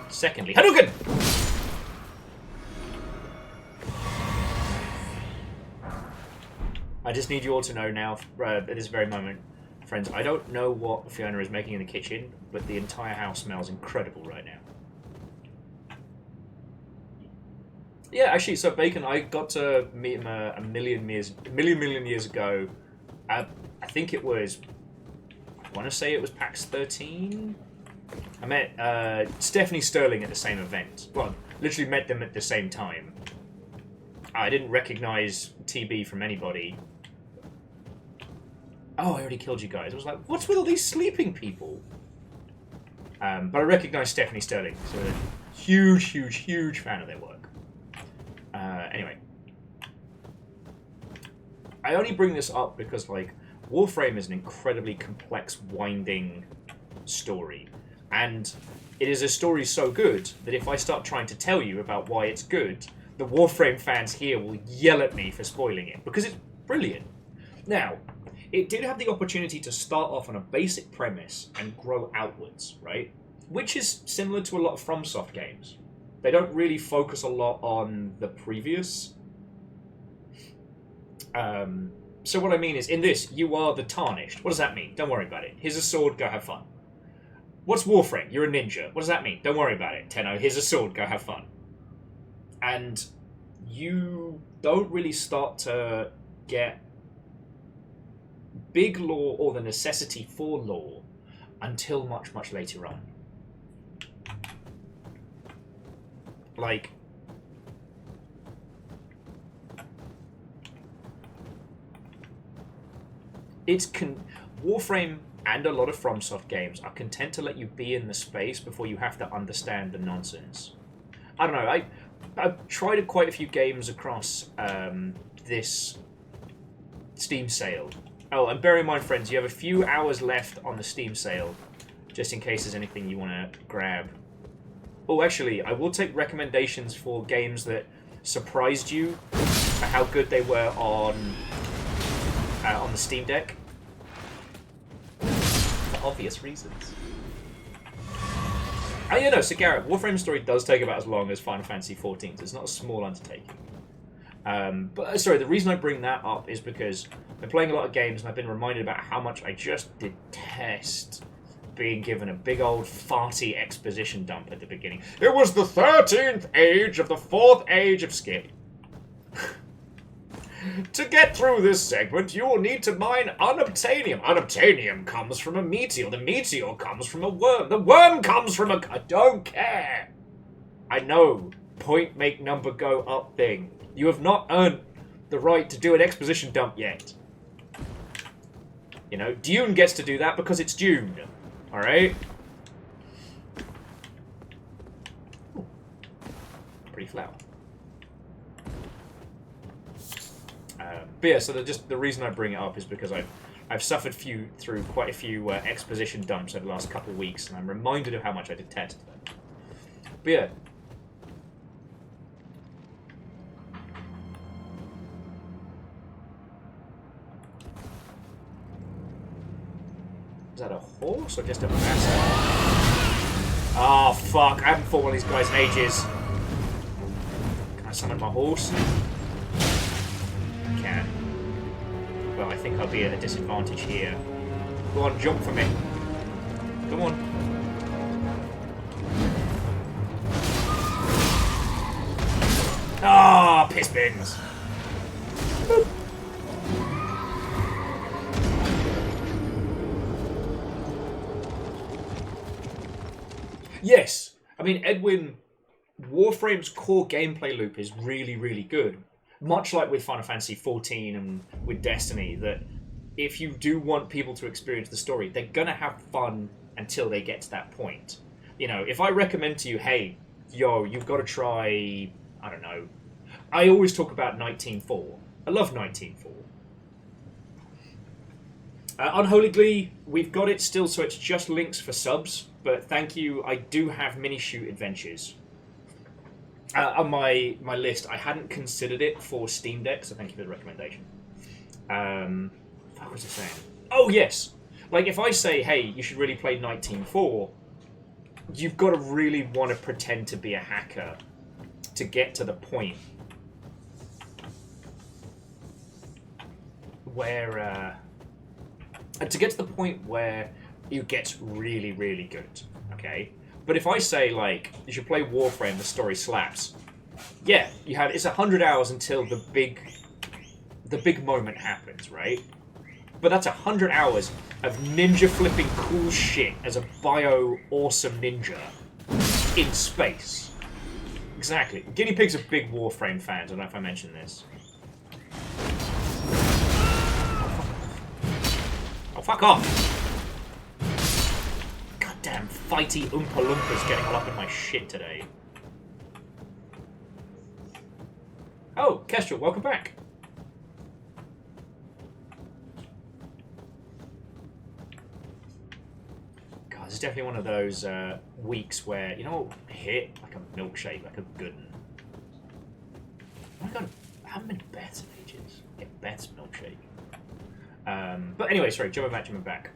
Secondly, Hadouken! I just need you all to know now, at this very moment, friends, I don't know what Fiona is making in the kitchen, but the entire house smells incredible right now. Yeah, actually, so Bacon, I got to meet him a million years ago. I think it was, I want to say it was PAX 13? I met Stephanie Sterling at the same event. Well, literally met them at the same time. I didn't recognize TB from anybody. Oh, I already killed you guys. I was like, what's with all these sleeping people? But I recognized Stephanie Sterling, so a huge fan of their work. Anyway. I only bring this up because, like, Warframe is an incredibly complex, winding story. And it is a story so good that if I start trying to tell you about why it's good, the Warframe fans here will yell at me for spoiling it, because it's brilliant. Now, it did have the opportunity to start off on a basic premise and grow outwards, right? Which is similar to a lot of FromSoft games. They don't really focus a lot on the previous. So what I mean is, in this, you are the Tarnished. What does that mean? Don't worry about it. Here's a sword, go have fun. What's Warframe? You're a ninja. What does that mean? Don't worry about it. Tenno, here's a sword, go have fun. And you don't really start to get big lore or the necessity for lore until much later on. Like, Warframe and a lot of FromSoft games are content to let you be in the space before you have to understand the nonsense. I don't know, I've tried quite a few games across this Steam sale. Oh, and bear in mind, friends, you have a few hours left on the Steam sale, just in case there's anything you want to grab. Oh, actually, I will take recommendations for games that surprised you for how good they were on the Steam Deck. For obvious reasons. Oh, yeah, no, so Garrett, Warframe story does take about as long as Final Fantasy XIV. So it's not a small undertaking. But, sorry, the reason I bring that up is because I've been playing a lot of games and I've been reminded about how much I just detest being given a big old farty exposition dump at the beginning. It was the 13th age of the 4th age of Skip. To get through this segment, you will need to mine unobtainium. Unobtainium comes from a meteor. The meteor comes from a worm. The worm comes from a... I don't care. I know. Point, make, number, go up thing. You have not earned the right to do an exposition dump yet. You know, Dune gets to do that because it's Dune. Alright? Pretty flower. But yeah, so the reason I bring it up is because I've suffered through quite a few exposition dumps over the last couple of weeks, and I'm reminded of how much I detest them. But yeah. Is that a horse or just a master? Oh, fuck. I haven't fought one of these guys in ages. Can I summon my horse? I can. Well, I think I'll be at a disadvantage here. Go on, jump for me. Come on. Ah, piss bins. Boop. Yes, I mean, Edwin Warframe's core gameplay loop is really, really good. Much like with Final Fantasy XIV and with Destiny, that if you do want people to experience the story, they're gonna have fun until they get to that point. You know, if I recommend to you, hey, yo, you've got to try, I don't know. I always talk about 19.4. I love 19.4. Unholy Glee, we've got it still, so it's just links for subs, but thank you, I do have mini-shoot adventures. On my list, I hadn't considered it for Steam Deck, so thank you for the recommendation. What was I saying? Oh, yes! Like, if I say, hey, you should really play 19.4, you've got to really want to pretend to be a hacker to get to the point where it gets really, really good, okay? But if I say, like, you should play Warframe, the story slaps, yeah, it's 100 hours until the big moment happens, right? But that's 100 hours of ninja flipping cool shit as a bio-awesome ninja in space. Exactly. Guinea Pigs are big Warframe fans, I don't know if I mentioned this. Oh, fuck off! Goddamn fighty Oompa Loompas getting all up in my shit today. Oh, Kestrel, welcome back. God, this is definitely one of those weeks where, you know, hit like a milkshake, like a good one. Oh my god, I haven't been to Beth's in ages. Get Beth's milkshake. But anyway, sorry, jumping back.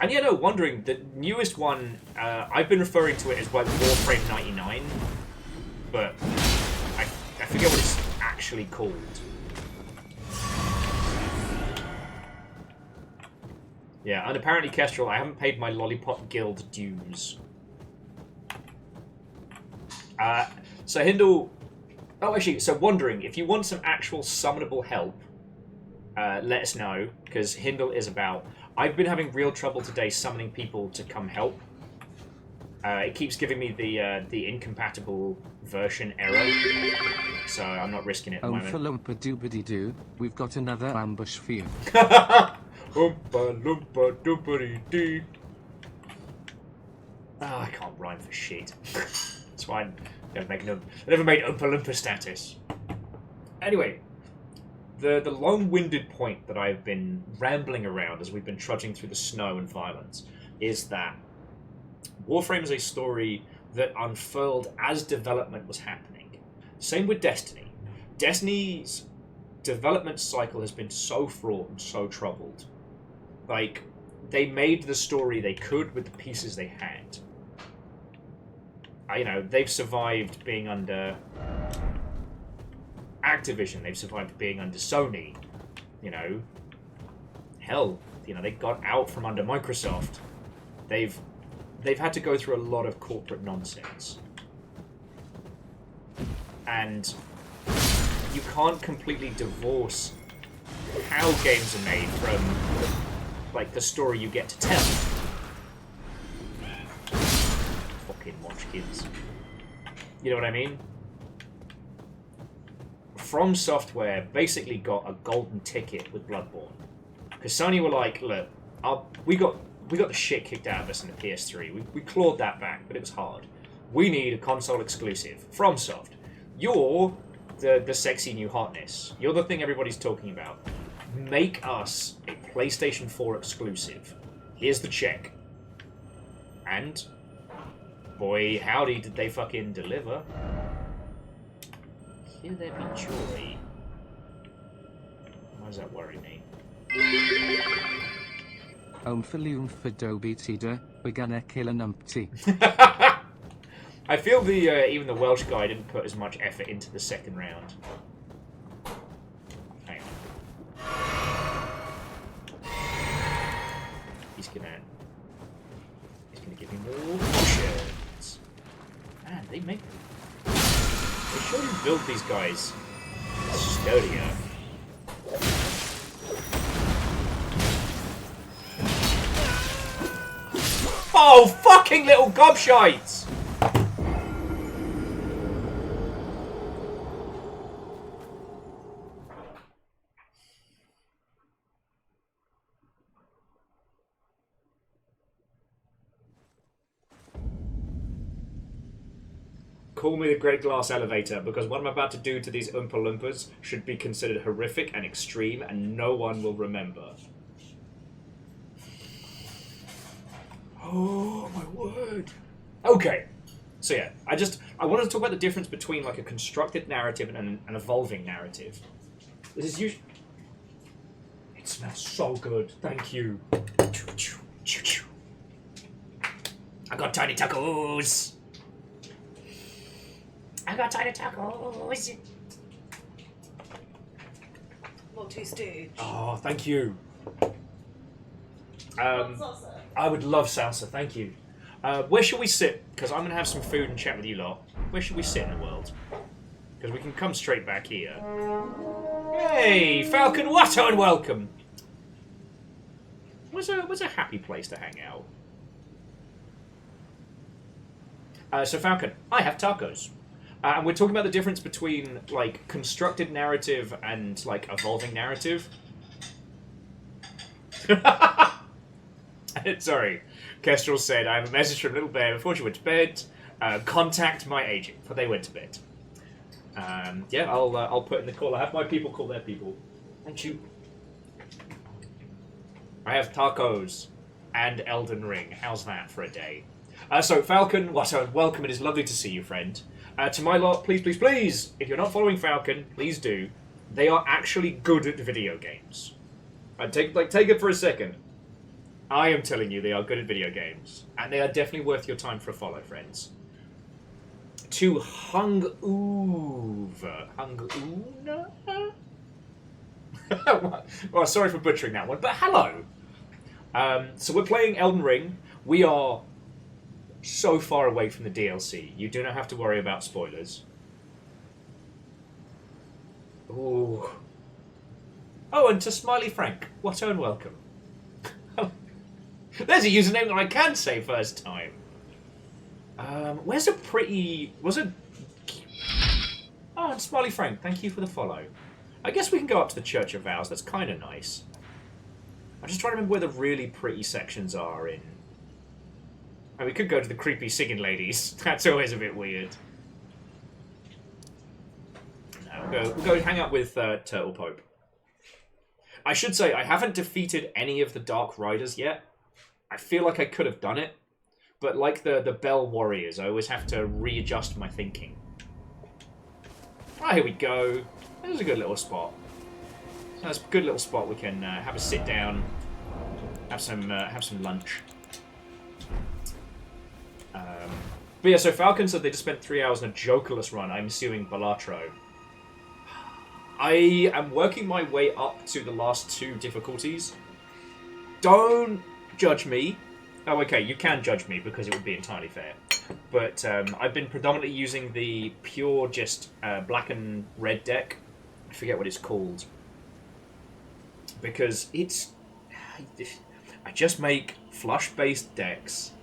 And yeah, no, wondering, the newest one, I've been referring to it as like Warframe 99, but I forget what it's actually called. Yeah, and apparently, Kestrel, I haven't paid my Lollipop Guild dues. So Hindle... Oh, actually, so wondering, if you want some actual summonable help, let us know, because Hindle is about... I've been having real trouble today summoning people to come help. It keeps giving me the incompatible version error, so I'm not risking it at the moment. Oompa Loompa Doobity Doo, we've got another ambush for you. Oompa Loompa Doobity Doo. Ah, I can't rhyme for shit. It's fine. I never made Oompa Loompa status. Anyway, the long-winded point that I've been rambling around as we've been trudging through the snow and violence is that Warframe is a story that unfurled as development was happening. Same with Destiny. Destiny's development cycle has been so fraught and so troubled. Like, they made the story they could with the pieces they had. You know, they've survived being under Activision, they've survived being under Sony, you know. Hell, you know, they got out from under Microsoft. They've had to go through a lot of corporate nonsense. And you can't completely divorce how games are made from, like, the story you get to tell. Fucking watchkins. You know what I mean? From Software basically got a golden ticket with Bloodborne. Because Sony were like, look, we got the shit kicked out of us in the PS3. We clawed that back, but it was hard. We need a console exclusive. FromSoft, you're the sexy new hotness. You're the thing everybody's talking about. Make us a PlayStation 4 exclusive. Here's the check. And, boy, howdy, did they fucking deliver. Here there be joy. Why does that worry me? Oompa Loompa Doobity Doo, we're gonna kill an umpty. I feel even the Welsh guy didn't put as much effort into the second round. Hang on. He's gonna give me more potions. Man, they make them. They sure do build these guys sturdier. Oh, fucking little gobshites! Call me the Great Glass Elevator, because what I'm about to do to these Oompa Loompas should be considered horrific and extreme, and no one will remember. Oh, my word. Okay. So yeah, I wanted to talk about the difference between like a constructed narrative and an evolving narrative. This is usually... It smells so good. Thank you. I got tiny tacos. I got tiny tacos. Multi-stage. Oh, thank you. I would love salsa. Thank you. Where should we sit? Because I'm going to have some food and chat with you lot. Where should we sit in the world? Because we can come straight back here. Hey, Falcon Watto, and welcome. Where's a happy place to hang out? So Falcon, I have tacos. And we're talking about the difference between, like, constructed narrative and, like, evolving narrative. Sorry. Kestrel said, I have a message from Little Bear before she went to bed. Contact my agent, for they went to bed. Yeah, I'll put in the call. I have my people call their people. Thank you. I have tacos and Elden Ring. How's that for a day? So, Falcon, welcome. It is lovely to see you, friend. To my lot, please, please, please, if you're not following Falcon, please do. They are actually good at video games. Take it for a second. I am telling you, they are good at video games. And they are definitely worth your time for a follow, friends. To Hung-Oona? Well, sorry for butchering that one, but hello. So we're playing Elden Ring. We are so far away from the DLC. You do not have to worry about spoilers. Ooh. Oh, and to Smiley Frank, what and welcome. There's a username that I can say first time. Where's a pretty... Was it... Oh, and Smiley Frank, thank you for the follow. I guess we can go up to the Church of Vows. That's kind of nice. I'm just trying to remember where the really pretty sections are in... And we could go to the creepy singing ladies. That's always a bit weird. No, we'll go hang out with Turtle Pope. I should say, I haven't defeated any of the Dark Riders yet. I feel like I could have done it. But like the Bell Warriors, I always have to readjust my thinking. Ah, here we go. This is a good little spot. That's a good little spot. We can have a sit down, have some lunch. But yeah, so Falcon said they just spent 3 hours on a Jokerless run. I'm assuming Balatro. I am working my way up to the last 2 difficulties. Don't judge me. Oh, okay, you can judge me because it would be entirely fair. But I've been predominantly using the pure, just black and red deck. I forget what it's called. Because it's... I just make flush-based decks,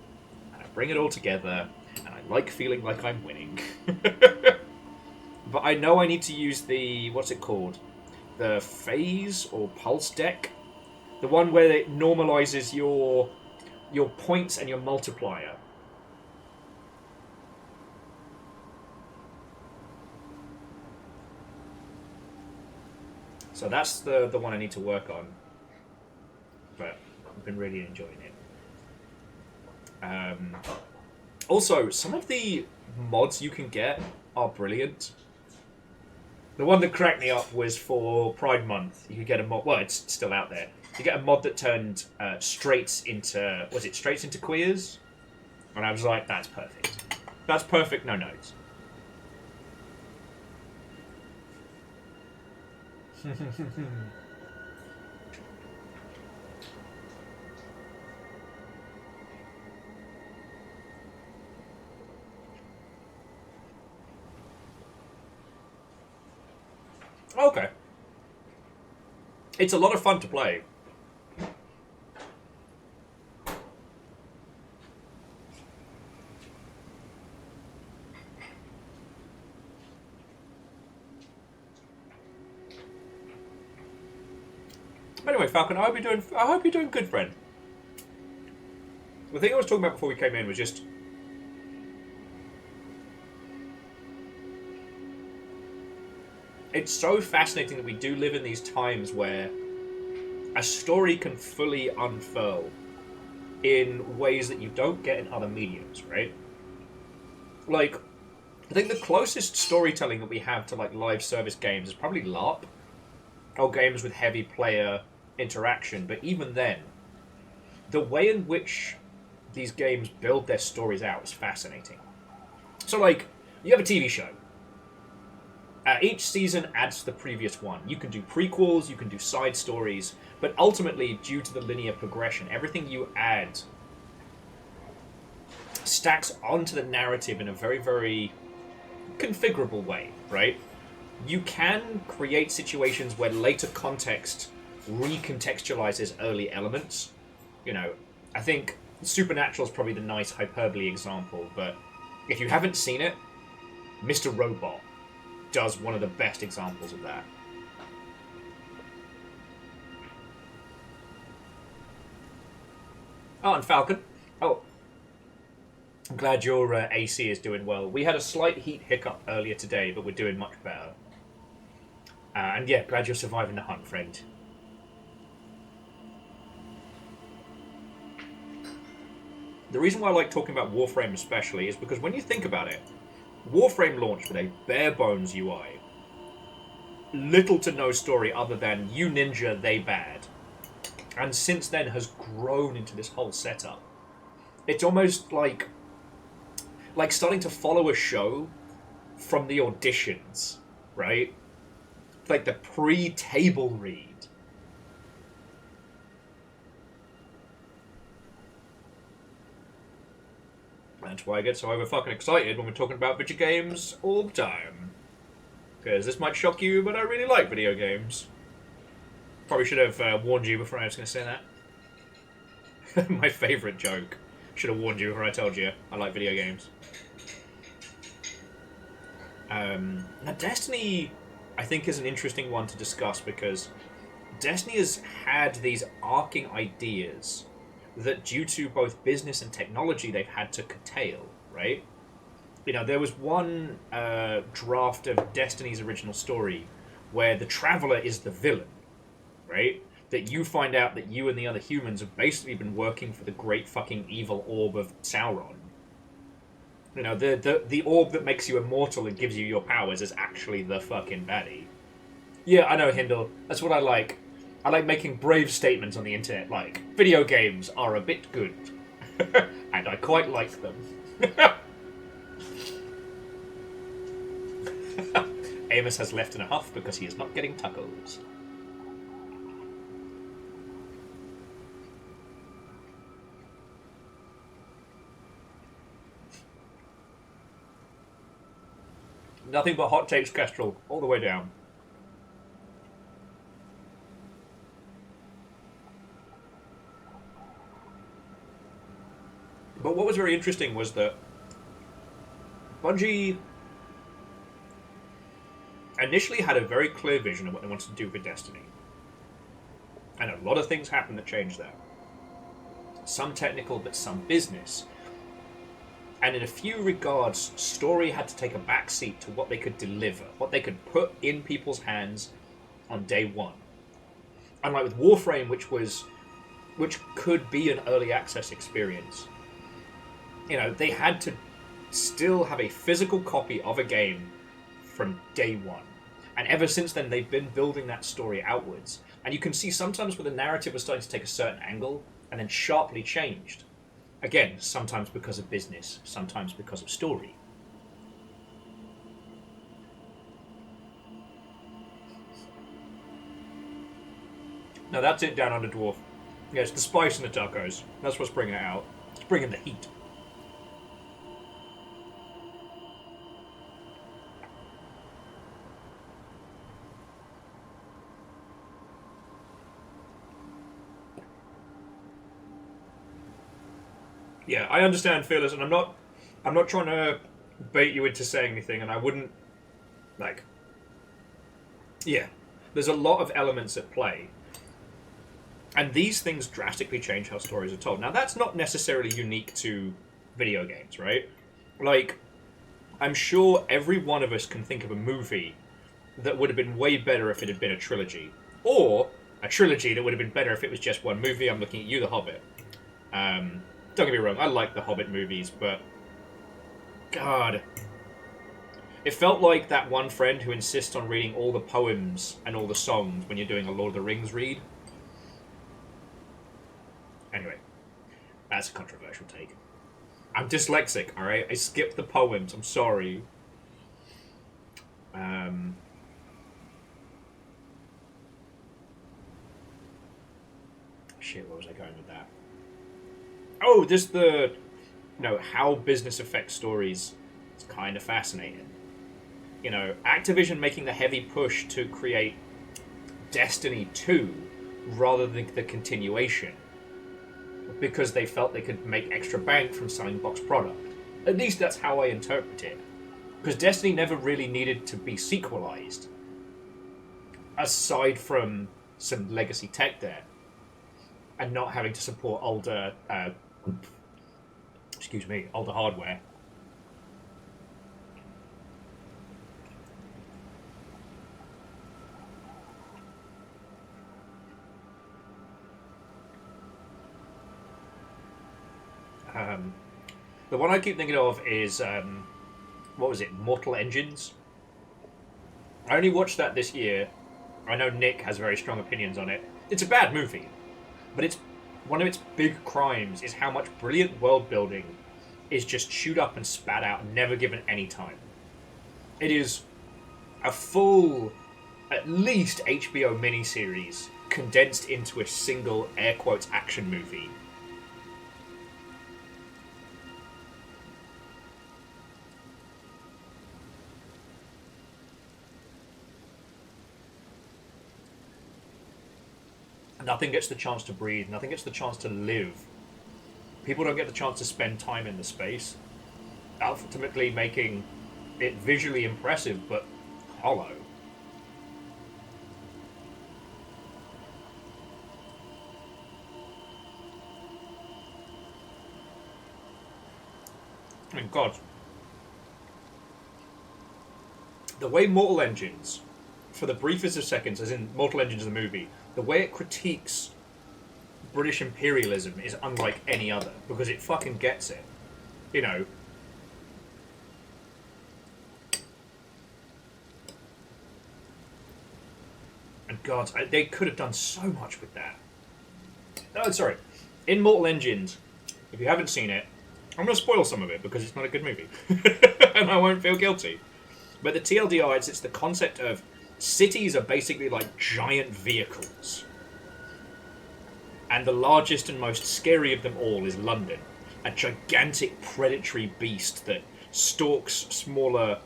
and I bring it all together, and I like feeling like I'm winning. But I know I need to use the... What's it called? The phase or pulse deck? The one where it normalizes your points and your multiplier. So that's the one I need to work on. But I've been really enjoying it. Also, some of the mods you can get are brilliant. The one that cracked me up was for Pride Month. You could get a mod. Well, it's still out there. You get a mod that turned straights into... Was it straights into queers? And I was like, that's perfect. That's perfect, no notes. Okay. It's a lot of fun to play. Anyway, Falcon, I hope you're doing good, friend. The thing I was talking about before we came in was just it's so fascinating that we do live in these times where a story can fully unfurl in ways that you don't get in other mediums, right? Like, I think the closest storytelling that we have to like live service games is probably LARP, or games with heavy player interaction. But even then, the way in which these games build their stories out is fascinating. So, like, you have a TV show. Each season adds to the previous one. You can do prequels, you can do side stories, but ultimately, due to the linear progression, everything you add stacks onto the narrative in a very, very configurable way, right? You can create situations where later context recontextualizes early elements. You know, I think Supernatural is probably the nice hyperbole example, but if you haven't seen it, Mr. Robot does one of the best examples of that. Oh, and Falcon. Oh, I'm glad your AC is doing well. We had a slight heat hiccup earlier today, but we're doing much better. And yeah, glad you're surviving the hunt, friend. The reason why I like talking about Warframe especially is because when you think about it, Warframe launched with a bare bones UI. Little to no story other than you ninja, they bad. And since then has grown into this whole setup. It's almost like starting to follow a show from the auditions, right? Like the pre-table read. That's why I get so over-fucking excited when we're talking about video games all the time. Because this might shock you, but I really like video games. Probably should have warned you before I was going to say that. My favourite joke. Should have warned you before I told you I like video games. Now, Destiny, I think, is an interesting one to discuss because Destiny has had these arcing ideas that, due to both business and technology, they've had to curtail, right? You know, there was one draft of Destiny's original story where the Traveler is the villain, right? That you find out that you and the other humans have basically been working for the great fucking evil orb of Sauron. You know, the orb that makes you immortal and gives you your powers is actually the fucking baddie. Yeah, I know, Hindle. That's what I like. I like making brave statements on the internet, like, video games are a bit good. And I quite like them. Amos has left in a huff because he is not getting tacos. Nothing but hot takes, Kestrel, all the way down. But what was very interesting was that Bungie initially had a very clear vision of what they wanted to do for Destiny. And a lot of things happened that changed that. Some technical, but some business. And in a few regards, story had to take a backseat to what they could deliver, what they could put in people's hands on day one. Unlike with Warframe, which could be an early access experience. You know, they had to still have a physical copy of a game from day one. And ever since then, they've been building that story outwards. And you can see sometimes where the narrative was starting to take a certain angle and then sharply changed. Again, sometimes because of business, sometimes because of story. Now that's it down under Dwarf. Yeah, it's the spice in the tacos. That's what's bringing it out. It's bringing the heat. Yeah, I understand, Fearless, and I'm not trying to bait you into saying anything, and I wouldn't, like... Yeah, there's a lot of elements at play. And these things drastically change how stories are told. Now, that's not necessarily unique to video games, right? Like, I'm sure every one of us can think of a movie that would have been way better if it had been a trilogy. Or a trilogy that would have been better if it was just one movie. I'm looking at you, The Hobbit. Don't get me wrong, I like the Hobbit movies, but... God... It felt like that one friend who insists on reading all the poems and all the songs when you're doing a Lord of the Rings read. Anyway, that's a controversial take. I'm dyslexic, alright? I skipped the poems, I'm sorry. Shit, where was I going with that? Oh, just the... You know, how business affects stories. It's kind of fascinating. You know, Activision making the heavy push to create Destiny 2 rather than the continuation because they felt they could make extra bank from selling box product. At least that's how I interpret it. Because Destiny never really needed to be sequelized. Aside from some legacy tech there. And not having to support older... older hardware. The one I keep thinking of is, what was it, Mortal Engines? I only watched that this year. I know Nick has very strong opinions on it. It's a bad movie, but it's one of its big crimes is how much brilliant world building is just chewed up and spat out and never given any time. It is a full, at least HBO miniseries condensed into a single, air quotes, action movie. Nothing gets the chance to breathe. Nothing gets the chance to live. People don't get the chance to spend time in the space. Ultimately making it visually impressive, but hollow. I mean, God. The way Mortal Engines, for the briefest of seconds, as in Mortal Engines the movie, the way it critiques British imperialism is unlike any other, because it fucking gets it. You know. And God, they could have done so much with that. Oh, sorry. In Mortal Engines, if you haven't seen it, I'm going to spoil some of it, because it's not a good movie. And I won't feel guilty. But the TLDR, it's the concept of cities are basically like giant vehicles. And the largest and most scary of them all is London. A gigantic predatory beast that stalks smaller,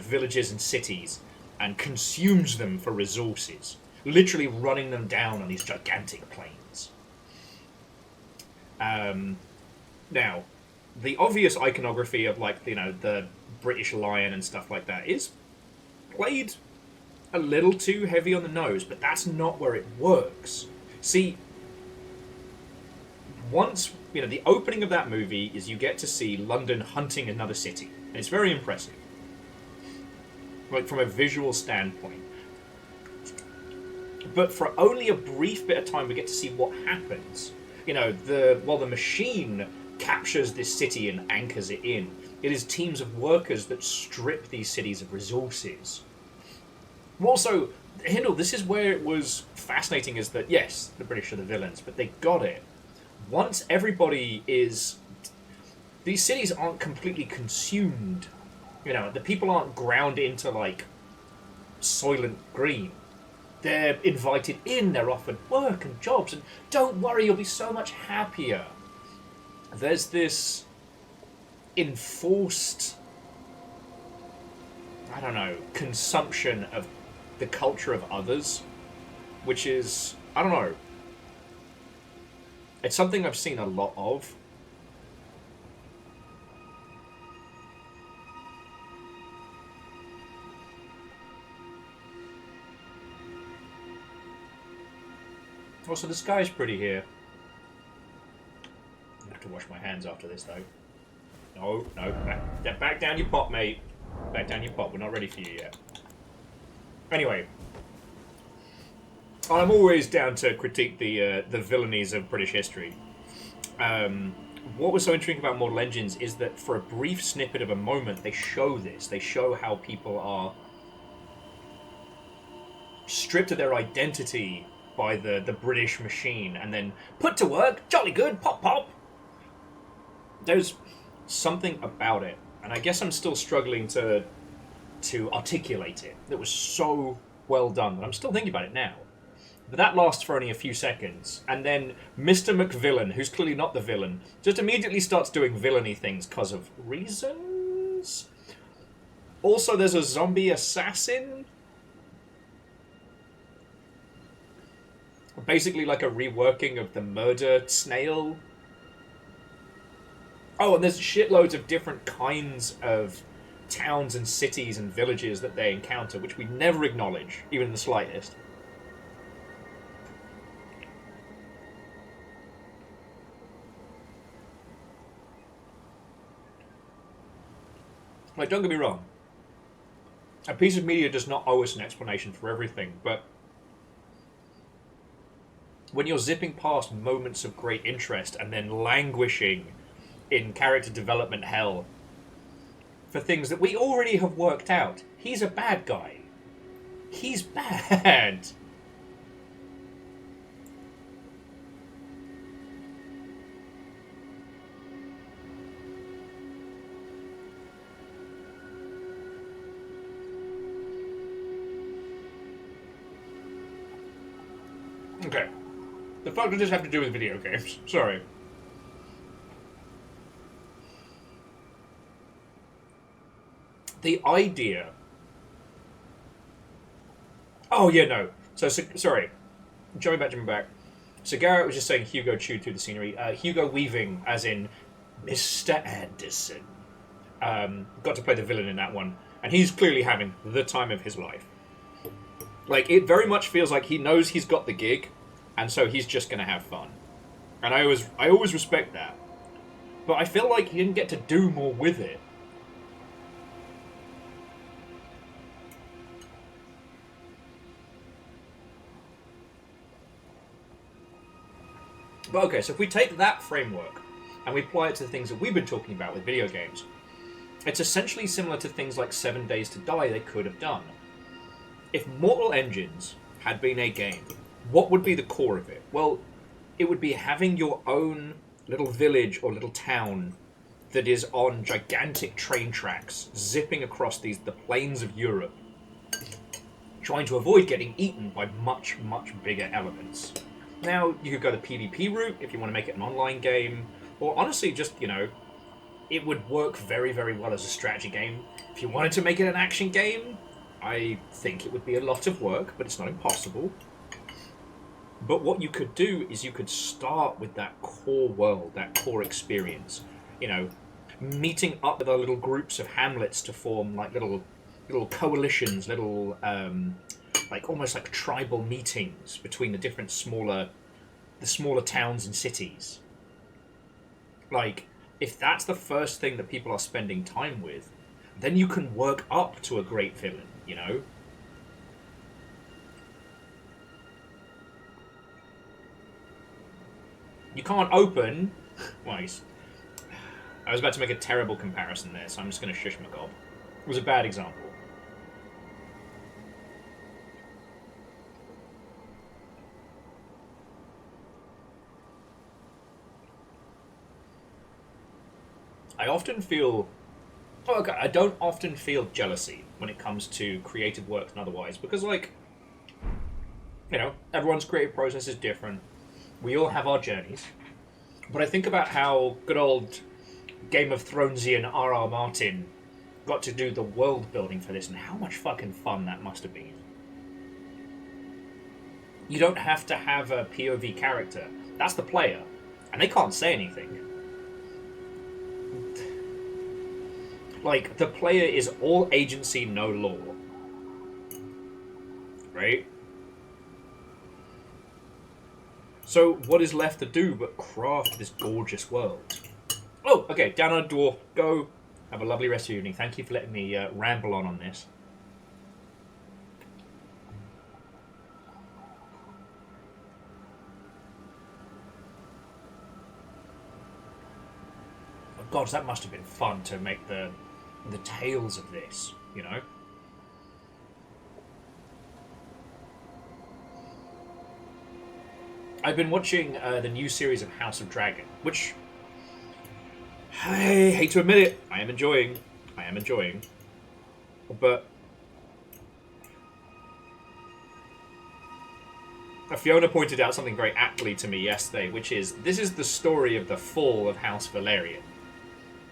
villages and cities and consumes them for resources. Literally running them down on these gigantic planes. Now, the obvious iconography of the British lion and stuff like that is played a little too heavy on the nose, but that's not where it works. See, once, the opening of that movie is you get to see London hunting another city, and it's very impressive. From a visual standpoint. But for only a brief bit of time we get to see what happens. While the machine captures this city and anchors it in, it is teams of workers that strip these cities of resources. Also, this is where it was fascinating, is that, yes, the British are the villains, but they got it. Once everybody is... These cities aren't completely consumed. The people aren't ground into, Soylent Green. They're invited in, they're offered work and jobs, and don't worry, you'll be so much happier. There's this enforced, consumption of the culture of others, which is, it's something I've seen a lot of. Also, the sky's pretty here. I have to wash my hands after this, though. No, back down your pot, mate. Back down your pot. We're not ready for you yet. Anyway, I'm always down to critique the villainies of British history. What was so intriguing about Mortal Engines is that for a brief snippet of a moment, they show this. They show how people are stripped of their identity by the British machine and then put to work, jolly good, pop pop. There's something about it, and I guess I'm still struggling to articulate it. It was so well done, but I'm still thinking about it now. But that lasts for only a few seconds, and then Mr. McVillain, who's clearly not the villain, just immediately starts doing villainy things because of reasons. Also, there's a zombie assassin. Basically like a reworking of the murder snail. Oh, and there's shitloads of different kinds of towns and cities and villages that they encounter, which we never acknowledge, even in the slightest. Like, don't get me wrong. A piece of media does not owe us an explanation for everything, but when you're zipping past moments of great interest and then languishing in character development hell for things that we already have worked out, he's a bad guy. He's bad. Okay. The fuck does this have to do with video games? Sorry. The idea... Oh, yeah, no. So sorry. Jumping back. So Garrett was just saying Hugo chewed through the scenery. Hugo Weaving, as in Mr. Anderson, got to play the villain in that one. And he's clearly having the time of his life. Like, it very much feels like he knows he's got the gig, and so he's just going to have fun. And I always respect that. But I feel like he didn't get to do more with it. But okay, so if we take that framework and we apply it to the things that we've been talking about with video games, it's essentially similar to things like 7 Days to Die they could have done. If Mortal Engines had been a game, what would be the core of it? Well, it would be having your own little village or little town that is on gigantic train tracks, zipping across the plains of Europe, trying to avoid getting eaten by much, much bigger elements. Now, you could go the PvP route if you want to make it an online game, or honestly, just, it would work very, very well as a strategy game. If you wanted to make it an action game, I think it would be a lot of work, but it's not impossible. But what you could do is you could start with that core world, that core experience. Meeting up with our little groups of hamlets to form like little coalitions, little almost like tribal meetings between the different smaller towns and cities. Like, if that's the first thing that people are spending time with, then you can work up to a great villain, You can't open... Well, I was about to make a terrible comparison there, so I'm just going to shush my gob. It was a bad example. I often feel... Oh, okay, I don't often feel jealousy when it comes to creative work and otherwise, because, everyone's creative process is different. We all have our journeys. But I think about how good old Game of Thronesian R.R. Martin got to do the world building for this, and how much fucking fun that must have been. You don't have to have a POV character. That's the player. And they can't say anything. Like, the player is all agency, no law. Right? So, what is left to do but craft this gorgeous world? Oh, okay, down on a dwarf. Go. Have a lovely rest of your evening. Thank you for letting me ramble on this. God, that must have been fun to make the tales of this, you know? I've been watching the new series of House of Dragon, which I hate to admit it, I am enjoying. But Fiona pointed out something very aptly to me yesterday, which is this is the story of the fall of House Valerian.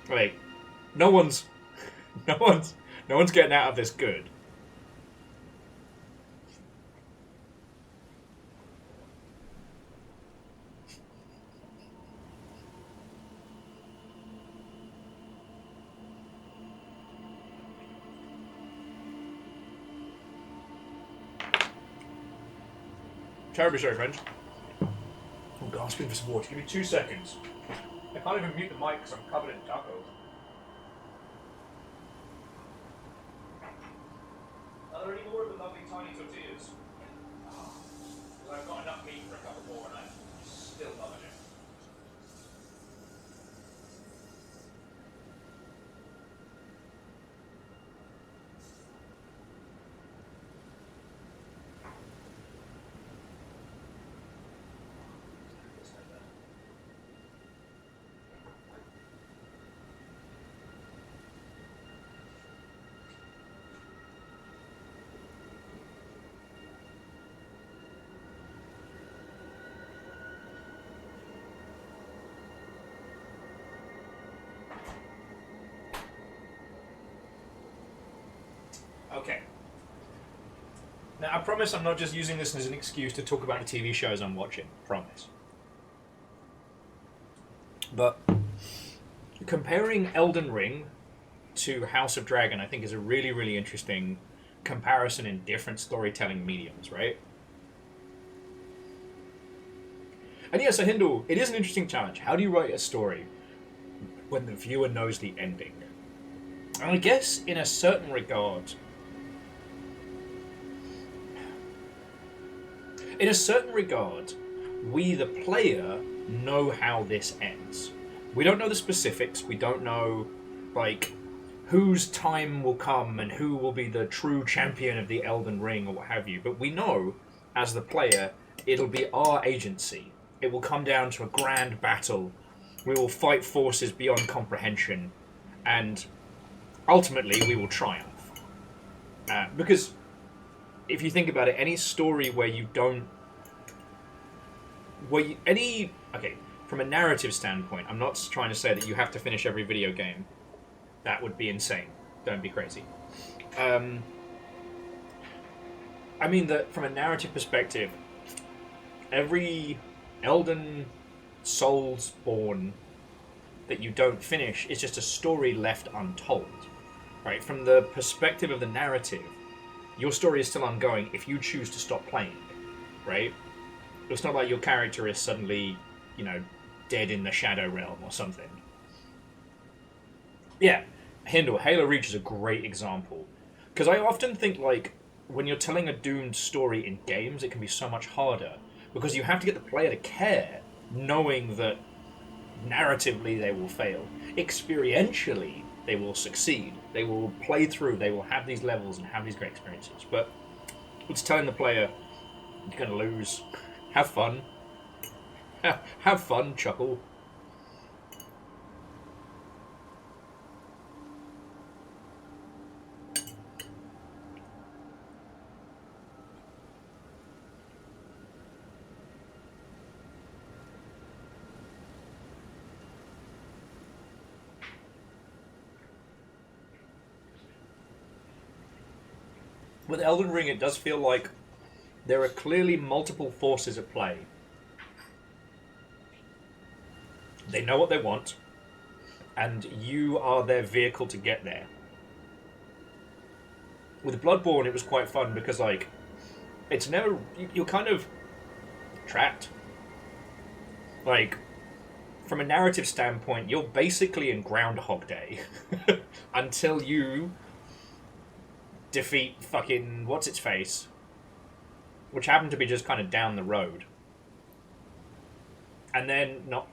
Like, no one's getting out of this good. Terribly sorry, friends. I'm gasping for some water. Give me 2 seconds. I can't even mute the mic because I'm covered in tacos. Are there any more of the lovely tiny tortillas? Because I've got enough meat for a couple more and I'm still loving it. Okay. Now, I promise I'm not just using this as an excuse to talk about the TV shows I'm watching. Promise. But comparing Elden Ring to House of Dragon, I think, is a really, really interesting comparison in different storytelling mediums, right? And yes, Hindu, it is an interesting challenge. How do you write a story when the viewer knows the ending? And I guess, in a certain regard, we, the player, know how this ends. We don't know the specifics. We don't know, like, whose time will come and who will be the true champion of the Elden Ring or what have you. But we know, as the player, it'll be our agency. It will come down to a grand battle. We will fight forces beyond comprehension. And ultimately, we will triumph. Because if you think about it, any story where you don't... Okay, from a narrative standpoint, I'm not trying to say that you have to finish every video game. That would be insane. Don't be crazy. I mean that from a narrative perspective, every Elden Soulsborne that you don't finish is just a story left untold. Right? From the perspective of the narrative, your story is still ongoing if you choose to stop playing. Right? It's not like your character is suddenly, you know, dead in the Shadow Realm or something. Yeah, Halo Reach is a great example. Because I often think, like, when you're telling a doomed story in games, it can be so much harder. Because you have to get the player to care, knowing that narratively they will fail. Experientially, they will succeed. They will play through, they will have these levels and have these great experiences. But it's telling the player, you're going to lose. Have fun. Have fun, chuckle. With Elden Ring, it does feel like there are clearly multiple forces at play. They know what they want, and you are their vehicle to get there. With Bloodborne, it was quite fun because, like, it's never... You're kind of trapped. Like, from a narrative standpoint, you're basically in Groundhog Day until you defeat fucking what's-its-face, which happened to be just kind of down the road. And then, not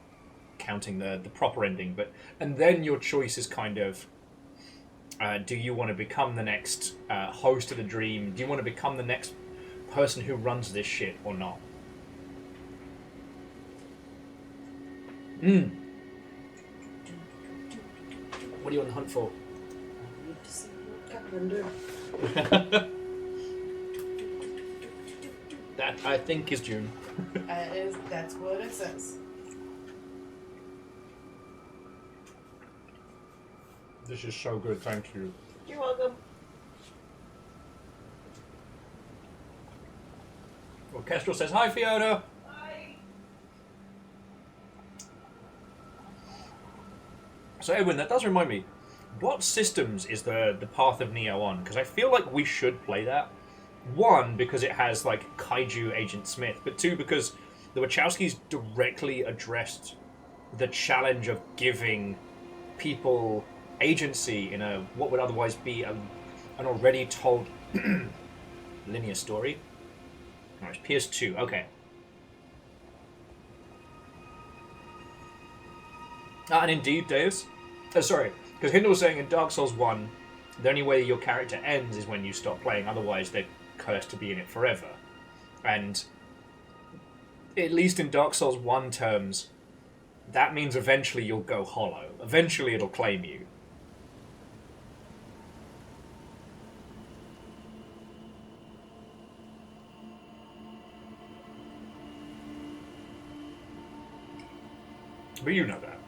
counting the proper ending, and then your choice is kind of, do you want to become the next host of the dream? Do you want to become the next person who runs this shit or not? What are you on the hunt for? That, I think, is June. That's what it says. This is so good, thank you. You're welcome. Well, Kestrel says, hi, Fiona. Hi. So, Edwin, that does remind me, what systems is the Path of Neo on? Because I feel like we should play that. One, because it has, like, Kaiju Agent Smith, but two, because the Wachowskis directly addressed the challenge of giving people agency in a what would otherwise be an already told linear story. No, it's PS2, okay. And indeed, Deus. Sorry, because Hindle was saying in Dark Souls 1, the only way your character ends is when you stop playing, otherwise they're cursed to be in it forever. And at least in Dark Souls 1 terms, that means eventually you'll go hollow. Eventually it'll claim you. But you know that.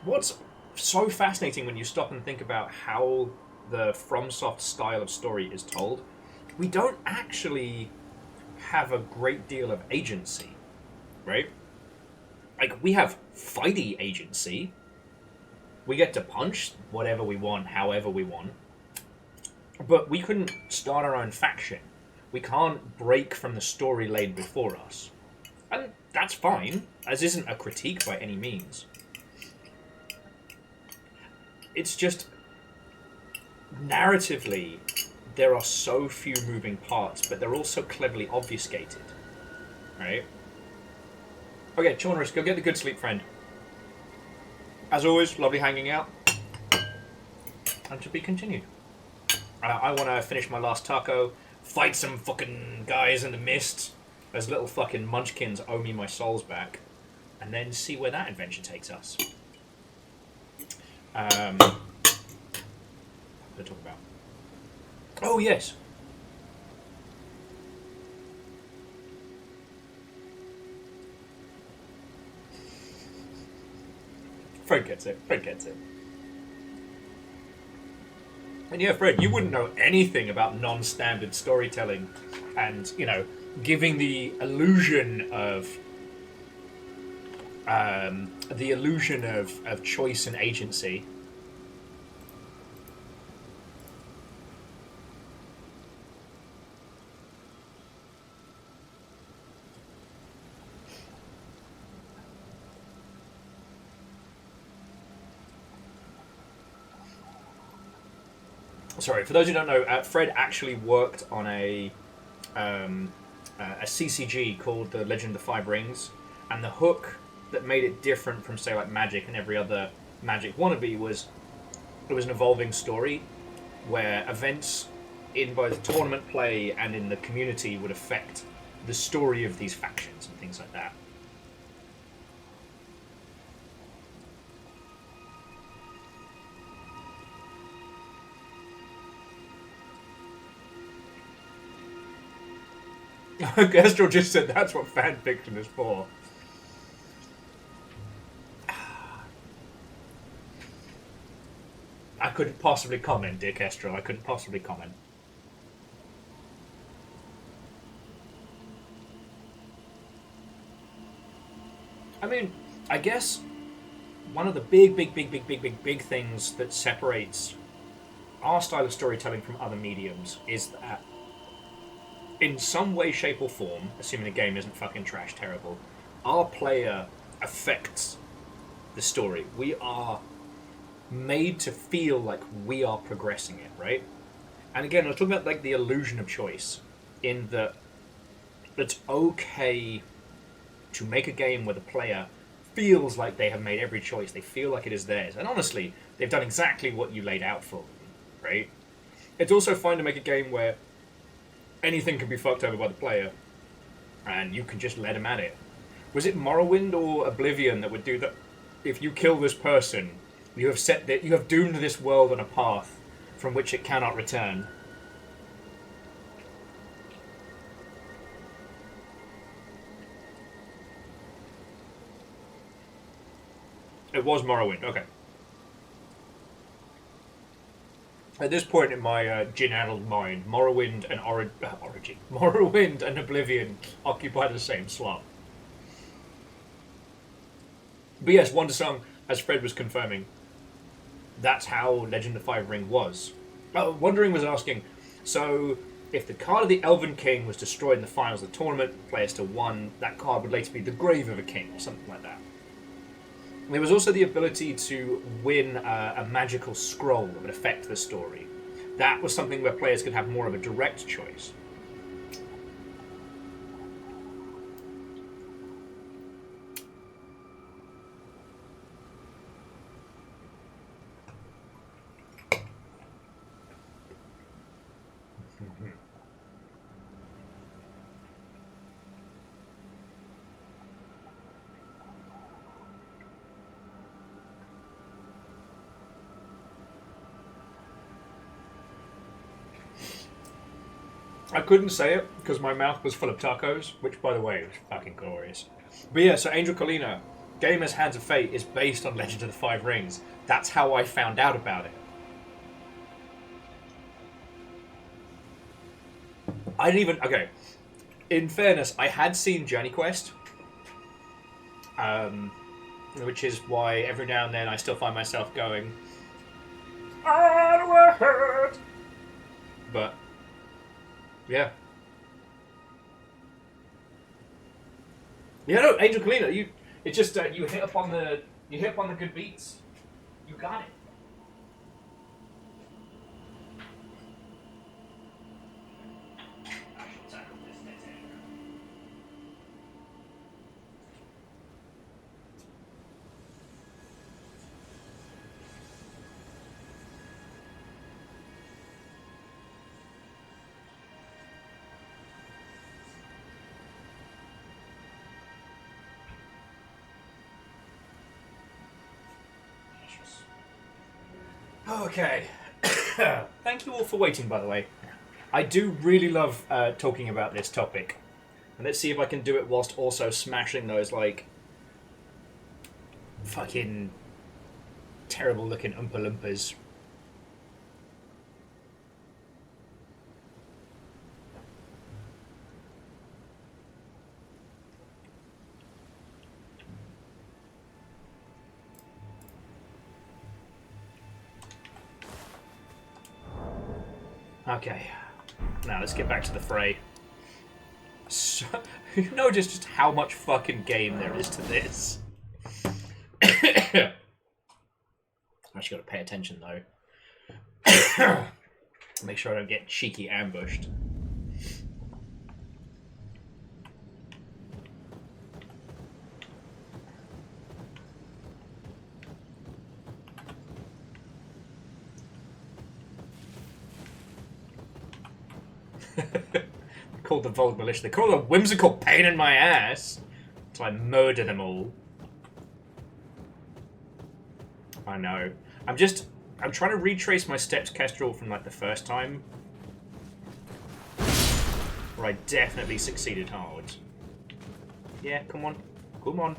What's so fascinating when you stop and think about how the FromSoft style of story is told, we don't actually have a great deal of agency, right? Like, we have fighty agency. We get to punch whatever we want, however we want. But we couldn't start our own faction. We can't break from the story laid before us. And that's fine, as isn't a critique by any means. It's just, narratively, there are so few moving parts, but they're also cleverly obfuscated. Right? Okay, Chaunerus, go get the good sleep, friend. As always, lovely hanging out. And to be continued. I want to finish my last taco, fight some fucking guys in the mist. Those little fucking munchkins owe me my souls back. And then see where that adventure takes us. What did I talk about? Oh, yes. Fred gets it. Fred gets it. And yeah, Fred, you wouldn't know anything about non-standard storytelling and, you know, giving the illusion of choice and agency. Sorry, for those who don't know, Fred actually worked on a CCG called The Legend of the Five Rings, and the hook that made it different from, say, like Magic and every other Magic wannabe was it was an evolving story where events in both tournament play and in the community would affect the story of these factions and things like that. Kestrel just said that's what fan fiction is for. I couldn't possibly comment, dear Kestrel. I couldn't possibly comment. I mean, I guess one of the big things that separates our style of storytelling from other mediums is that in some way, shape, or form, assuming the game isn't fucking trash terrible, our player affects the story. We are made to feel like we are progressing it, right? And again, I was talking about like the illusion of choice, in that it's okay to make a game where the player feels like they have made every choice. They feel like it is theirs. And honestly, they've done exactly what you laid out for them, right? It's also fine to make a game where anything can be fucked over by the player, and you can just let them at it. Was it Morrowind or Oblivion that would do that? If you kill this person, you have doomed this world on a path from which it cannot return. It was Morrowind, okay. At this point in my gin-addled mind, Morrowind and Morrowind and Oblivion occupy the same slot. But yes, Wondersong, as Fred was confirming, that's how Legend of Five Ring was. Wondering was asking, so if the card of the Elven King was destroyed in the finals of the tournament, player still won, that card would later be the Grave of a King, or something like that. There was also the ability to win a magical scroll that would affect the story. That was something where players could have more of a direct choice. I couldn't say it because my mouth was full of tacos, which, by the way, was fucking glorious. But yeah, so Angel Colina, Gamers Hands of Fate is based on Legend of the Five Rings. That's how I found out about it. I didn't even... Okay. In fairness, I had seen Journey Quest. Which is why every now and then I still find myself going... Onward! But... yeah. Yeah, no, Angel Colina, you hit upon the good beats. You got it. Okay. Thank you all for waiting, by the way. I do really love talking about this topic. And let's see if I can do it whilst also smashing those, like, fucking terrible looking Oompa Loompas. Okay, now let's get back to the fray. So, you know just how much fucking game there is to this. I actually gotta pay attention though. Make sure I don't get cheeky ambushed. Called the Vogue Militia. They call it a whimsical pain in my ass. So I murder them all. I know. I'm trying to retrace my steps, Kestrel, from like the first time. Where I definitely succeeded hard. Yeah, come on. Come on.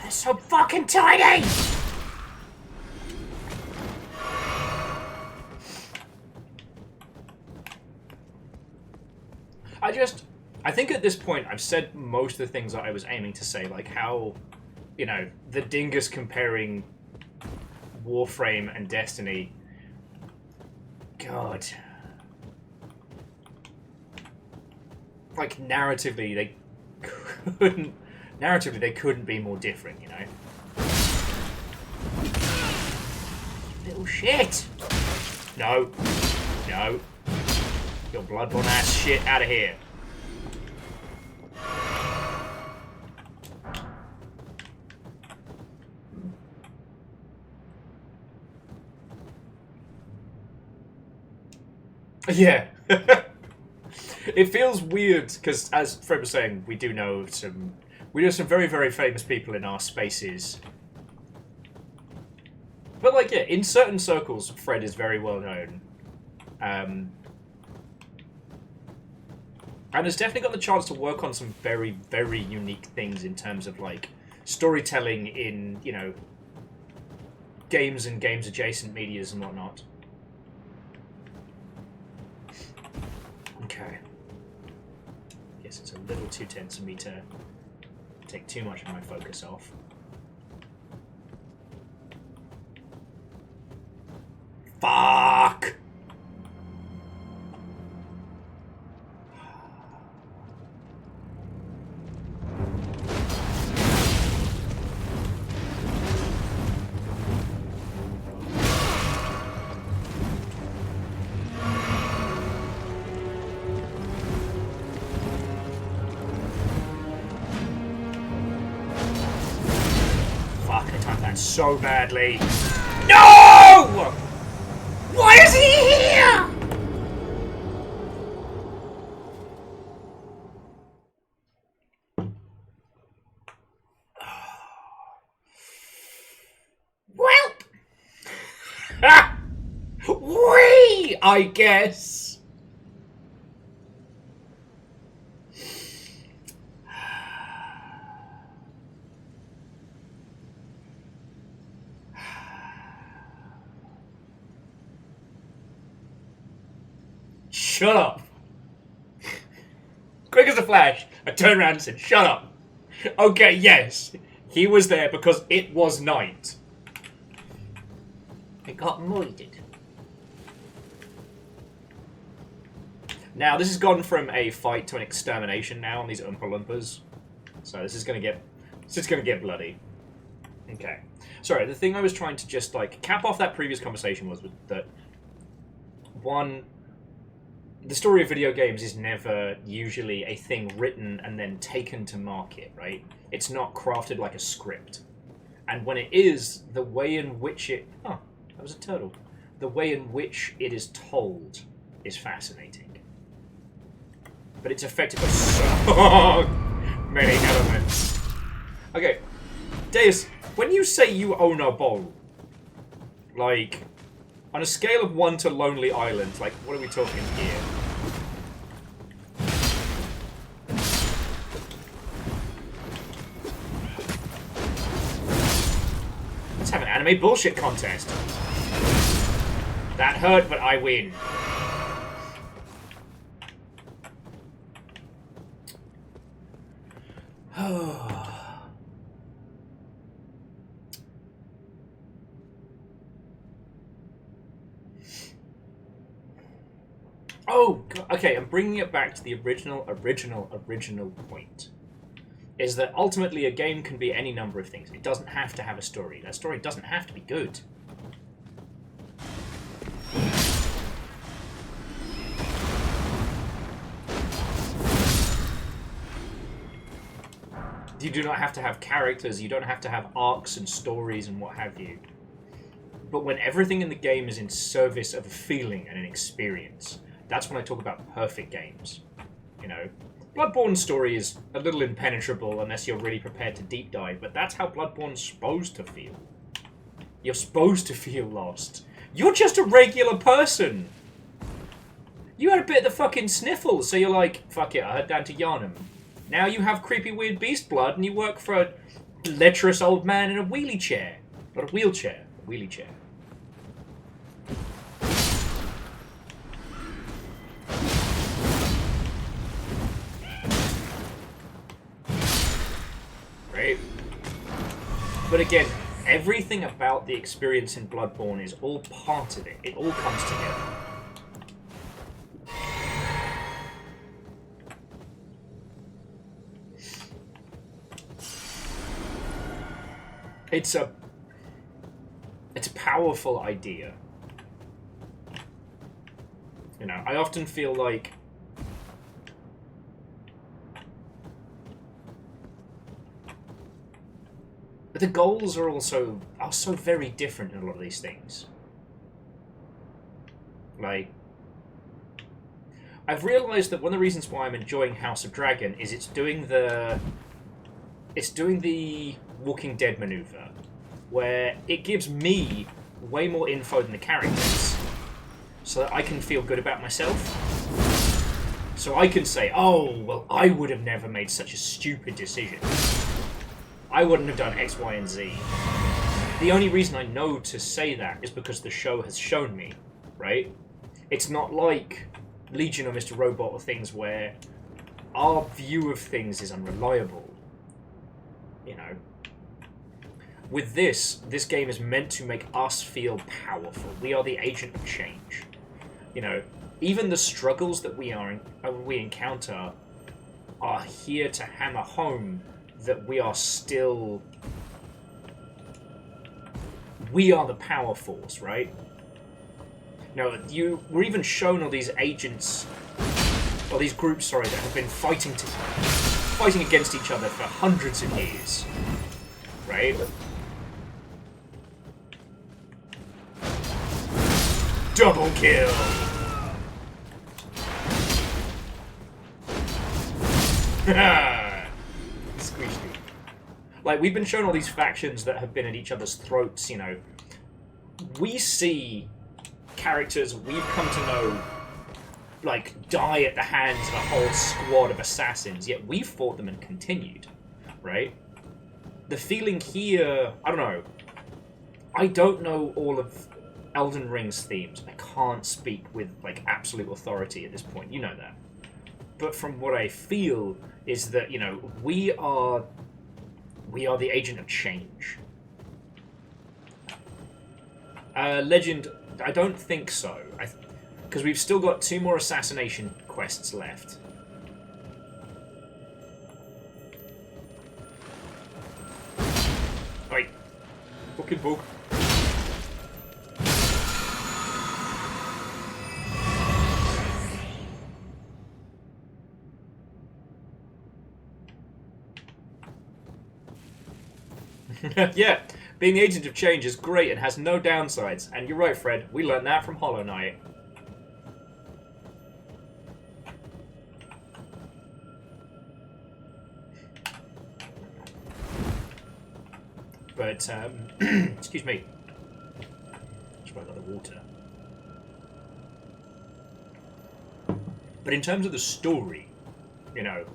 So fucking tiny! I think at this point I've said most of the things that I was aiming to say, like how, you know, the dingus comparing Warframe and Destiny. God. like, narratively, they couldn't be more different, you know? Little shit! No. No. Your bloodborne ass shit out of here. Yeah. It feels weird because, as Fred was saying, we know some very, very famous people in our spaces. But like, yeah, in certain circles, Fred is very well known, and has definitely got the chance to work on some very, very unique things in terms of like storytelling in, you know, games and games adjacent medias and whatnot. Okay. Guess it's a little too tense for me to take too much of my focus off. Fuck! So badly. No! Why is he here? Well, I guess. Shut up! Quick as a flash, I turned around and said, shut up! Okay, yes, he was there because it was night. It got moided. Now, this has gone from a fight to an extermination now on these Oompa Loompas. So this is gonna get bloody. Okay. Sorry, the thing I was trying to just, like, cap off that previous conversation was that, one, the story of video games is never usually a thing written and then taken to market, right? It's not crafted like a script. And when it is, the way in which it... Oh, that was a turtle. The way in which it is told is fascinating. But it's affected by so many elements. Okay, Deus, when you say you own a bowl, like... on a scale of 1 to Lonely Island, like, what are we talking here? Let's have an anime bullshit contest. That hurt, but I win. Oh, okay, I'm bringing it back to the original point. Is that ultimately a game can be any number of things. It doesn't have to have a story. That story doesn't have to be good. You do not have to have characters, you don't have to have arcs and stories and what have you. But when everything in the game is in service of a feeling and an experience, that's when I talk about perfect games. You know, Bloodborne's story is a little impenetrable unless you're really prepared to deep dive, but that's how Bloodborne's supposed to feel. You're supposed to feel lost. You're just a regular person. You had a bit of the fucking sniffles, so you're like, fuck it, I head down to Yharnam. Now you have creepy weird beast blood and you work for a lecherous old man in a wheelie chair. Not a wheelchair, a wheelie chair. Right? But again, everything about the experience in Bloodborne is all part of it. It all comes together. It's a powerful idea. You know, I often feel like the goals are so very different in a lot of these things. Like, I've realised that one of the reasons why I'm enjoying House of Dragon is it's doing the Walking Dead maneuver, where it gives me way more info than the characters, so that I can feel good about myself. So I can say, oh, well, I would have never made such a stupid decision. I wouldn't have done X, Y, and Z. The only reason I know to say that is because the show has shown me, right? It's not like Legion or Mr. Robot or things where our view of things is unreliable. You know? With this game is meant to make us feel powerful. We are the agent of change. You know, even the struggles that we encounter are here to hammer home that we are the power force, right? Now, we're even shown all these agents, or these groups, sorry, that have been fighting against each other for hundreds of years, right? Double kill! Squishy. Like, we've been shown all these factions that have been at each other's throats, you know. We see characters we've come to know, like, die at the hands of a whole squad of assassins, yet we've fought them and continued, right? The feeling here, I don't know. I don't know all of Elden Ring's themes. I can't speak with, like, absolute authority at this point. You know that. But from what I feel is that, you know, we are the agent of change. Legend, I don't think so. Because we've still got 2 more assassination quests left. Oi. Fucking bug. Yeah, being the agent of change is great and has no downsides. And you're right, Fred. We learned that from Hollow Knight. But, excuse me. Just run out of water. But in terms of the story, you know,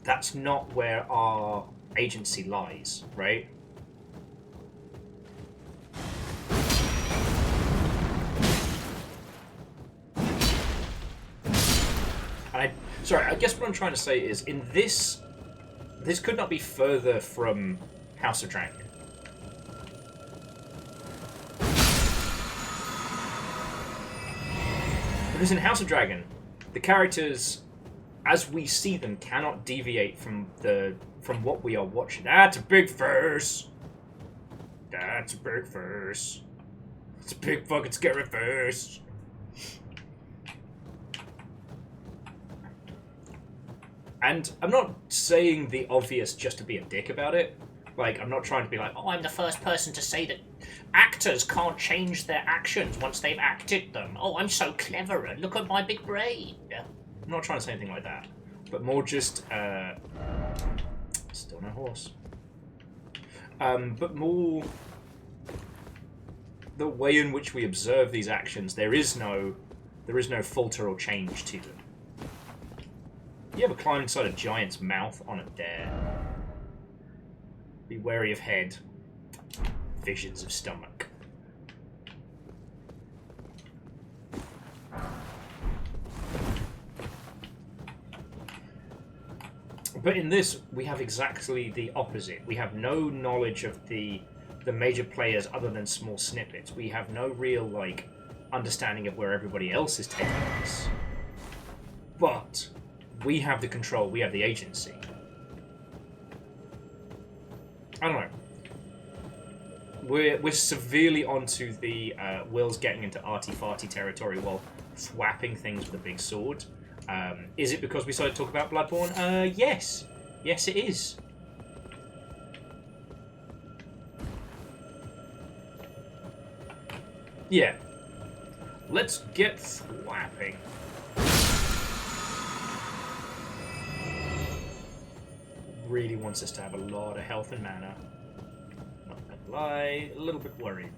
that's not where our agency lies, right? And sorry, I guess what I'm trying to say is, in this could not be further from House of Dragon. Because in House of Dragon, the characters, as we see them, cannot deviate from what we are watching. That's a big verse. That's a big verse. It's a big fucking scary verse. And I'm not saying the obvious just to be a dick about it. Like, I'm not trying to be like, oh, I'm the first person to say that actors can't change their actions once they've acted them. Oh, I'm so clever, and look at my big brain. I'm not trying to say anything like that. But more just, still no horse. But more the way in which we observe these actions. There is no falter or change to them. You ever climb inside a giant's mouth on a dare? Be wary of head. Visions of stomach. But in this, we have exactly the opposite. We have no knowledge of the major players other than small snippets. We have no real, like, understanding of where everybody else is taking us. But we have the control, we have the agency. I don't know. We're severely onto the Will's getting into arty-farty territory while thwapping things with a big sword. Is it because we started to talk about Bloodborne? Yes. Yes, it is. Yeah. Let's get thwapping. Really wants us to have a lot of health and mana. Not gonna lie, a little bit worried.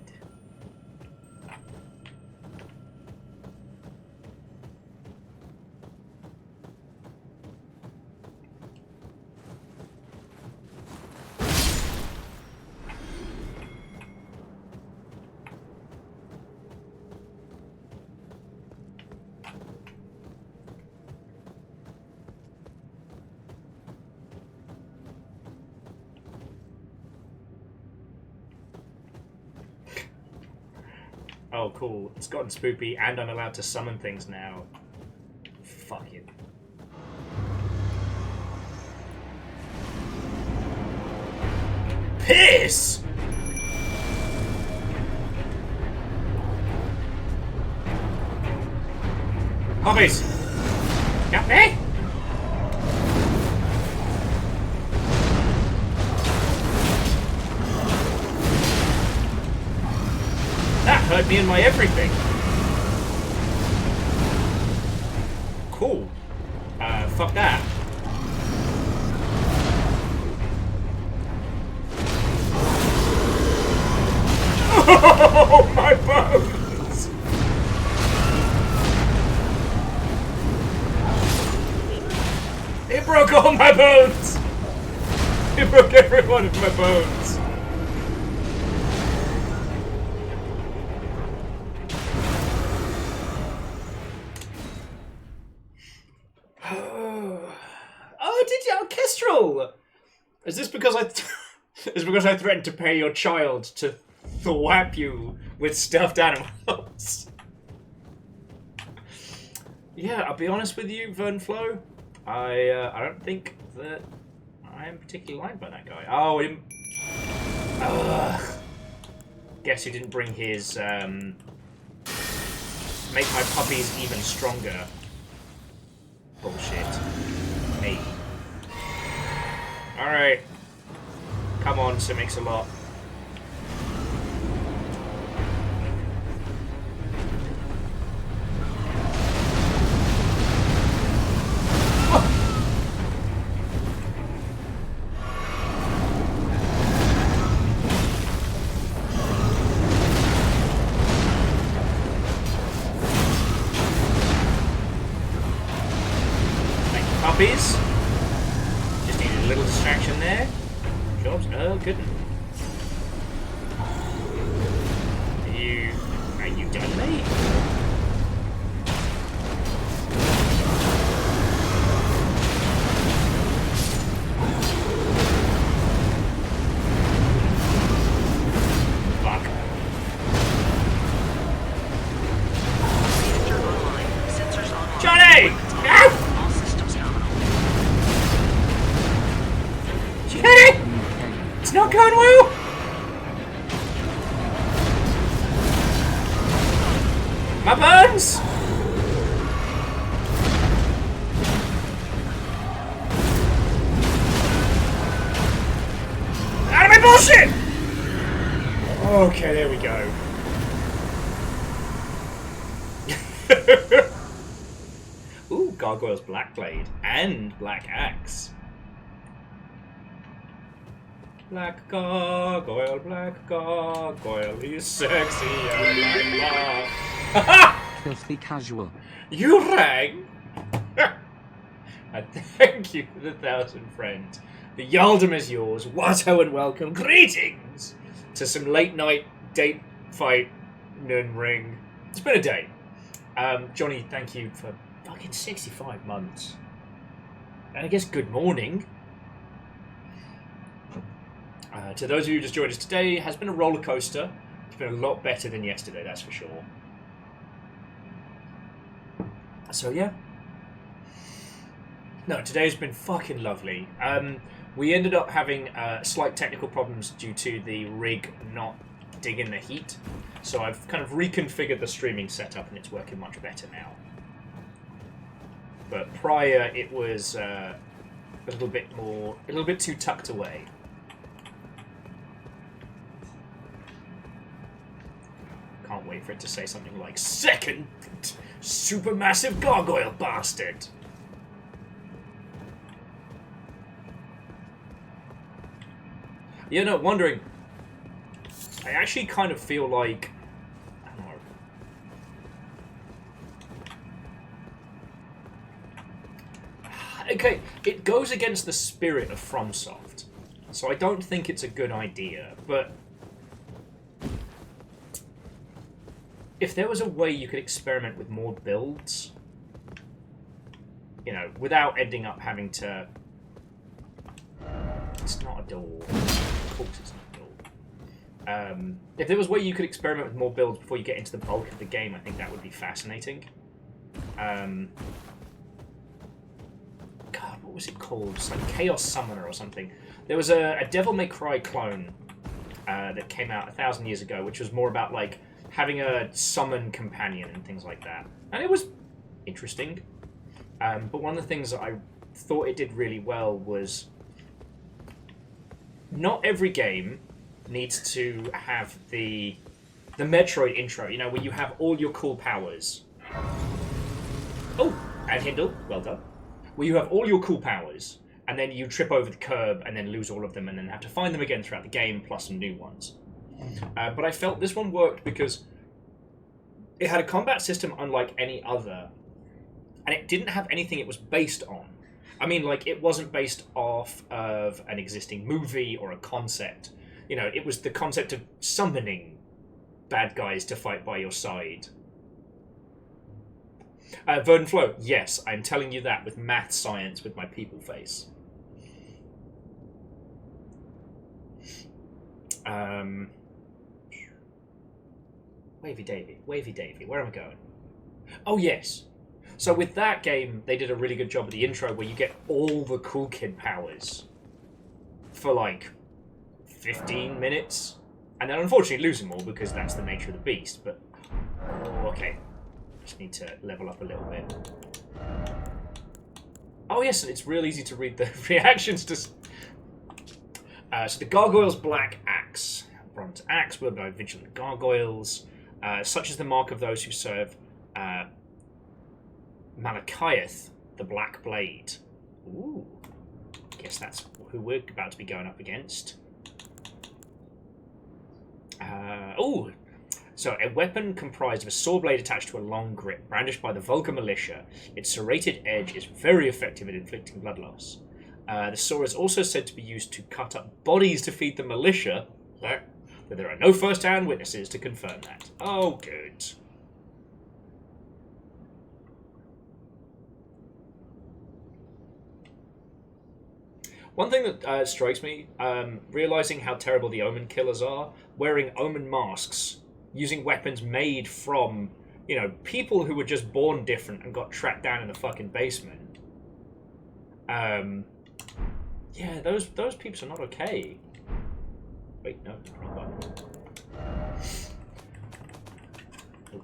Oh, cool. It's gotten spoopy, and I'm allowed to summon things now. Fuck it. Piss! Hobbies! Got me? That hurt me in my everything. Cool. Fuck that. Oh, my bones! It broke all my bones! It broke every one of my bones. Oh, did you? Oh, Kestrel! Is this because is because I threatened to pay your child to thwap you with stuffed animals? Yeah, I'll be honest with you, Vernflo. I don't think that I am particularly liked by that guy. Oh, him. Guess who didn't bring his make my puppies even stronger bullshit. Hey. Alright. Come on, Sir Mix-a-Lot. Puppies. Just needed a little distraction there. Jobs. Oh, good. Are you done, mate? Fuck. Sensors online. Johnny! Ah! It's not going well! My bones! Out of my bullshit! Okay, there we go. Ooh, Gargoyle's Black Blade and Black Axe. Black gargoyle, he's sexy and like love. Filthy casual. You rang? And thank you for the 1,000 friends. The Yaldum is yours. Watto and welcome. Greetings to some late night date fight ring. It's been a day. Johnny, thank you for fucking 65 months. And I guess good morning. To those of you who just joined us today, has been a roller coaster. It's been a lot better than yesterday, that's for sure. So yeah. No, today's been fucking lovely. We ended up having slight technical problems due to the rig not digging the heat. So I've kind of reconfigured the streaming setup and it's working much better now. But prior it was a little bit too tucked away. Can't wait for it to say something like, "Second supermassive gargoyle bastard!" You know, wondering, I actually kind of feel like, I don't know. Okay, it goes against the spirit of FromSoft, so I don't think it's a good idea, but if there was a way you could experiment with more builds, you know, without ending up having to... It's not a door. Of course it's not a door. If there was a way you could experiment with more builds before you get into the bulk of the game, I think that would be fascinating. God, what was it called? It's like Chaos Summoner or something. There was a Devil May Cry clone that came out 1,000 years ago, which was more about like having a summon companion and things like that. And it was interesting. But one of the things that I thought it did really well was not every game needs to have the Metroid intro, you know, where you have all your cool powers. Oh, and Hindle, well done. Where you have all your cool powers, and then you trip over the curb and then lose all of them and then have to find them again throughout the game, plus some new ones. But I felt this one worked because it had a combat system unlike any other, and it didn't have anything it was based on. I mean, like, it wasn't based off of an existing movie or a concept. You know, it was the concept of summoning bad guys to fight by your side. Verdant Flow, yes, I'm telling you that with math science with my people face. Wavy Davy, where am I going? Oh, yes. So with that game, they did a really good job of the intro where you get all the cool kid powers for like 15 minutes. And then unfortunately lose them all because that's the nature of the beast. But, oh, okay. Just need to level up a little bit. Oh yes, and it's real easy to read the reactions to... so the Gargoyle's Black Axe. Bronze Axe, wielded by vigilant gargoyles. Such is the mark of those who serve... Malachiath, the Black Blade. Ooh. Guess that's who we're about to be going up against. Ooh. So, a weapon comprised of a saw blade attached to a long grip, brandished by the Vulgar Militia. Its serrated edge is very effective at inflicting blood loss. The saw is also said to be used to cut up bodies to feed the militia, though there are no first-hand witnesses to confirm that. Oh, good. One thing that strikes me, realizing how terrible the Omen killers are, wearing Omen masks, using weapons made from, you know, people who were just born different and got trapped down in the fucking basement. Yeah, those peeps are not okay. Wait, no, wrong button. Oh.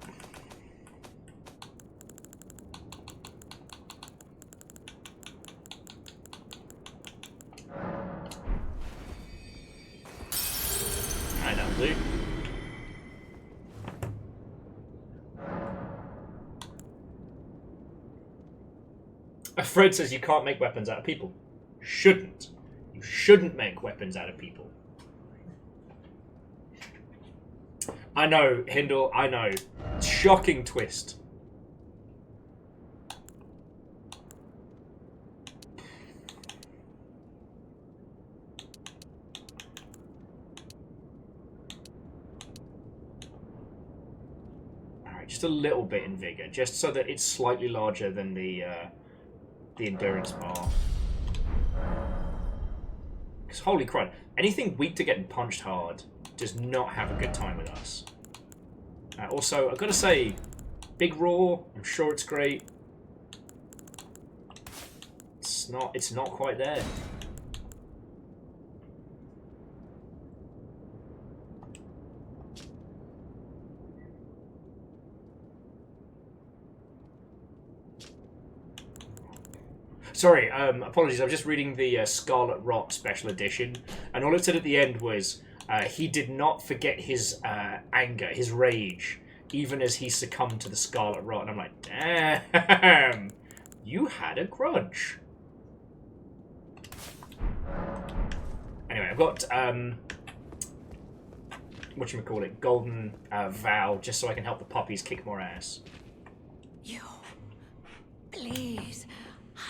I know, dude. Fred says you can't make weapons out of people. Shouldn't. You shouldn't make weapons out of people. I know, Hindle, I know. Shocking twist. Alright, just a little bit in vigor, just so that it's slightly larger than the endurance bar. Because holy crap, anything weak to getting punched hard does not have a good time with us. Also, I've got to say, Big Roar, I'm sure it's great. It's not quite there. Sorry, apologies. I was just reading the Scarlet Rock Special Edition, and all it said at the end was he did not forget his anger, his rage, even as he succumbed to the Scarlet Rot. And I'm like, damn, you had a grudge. Anyway, I've got whatchamacallit, Golden Vow, just so I can help the puppies kick more ass. You, please,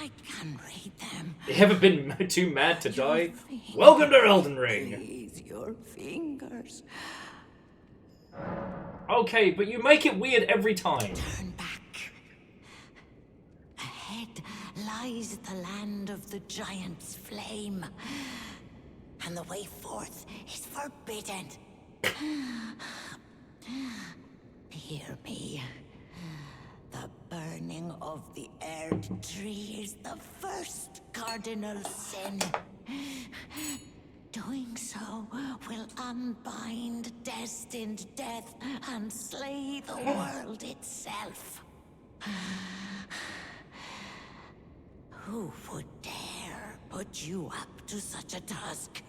I can read them. You ever been too mad to die? Welcome to Elden Ring! Please, your fingers. Okay, but you make it weird every time. Turn back. Ahead lies the land of the giant's flame. And the way forth is forbidden. Hear me. The burning of the Erd tree is the first cardinal sin. Doing so will unbind destined death and slay the world itself. Who would dare put you up to such a task?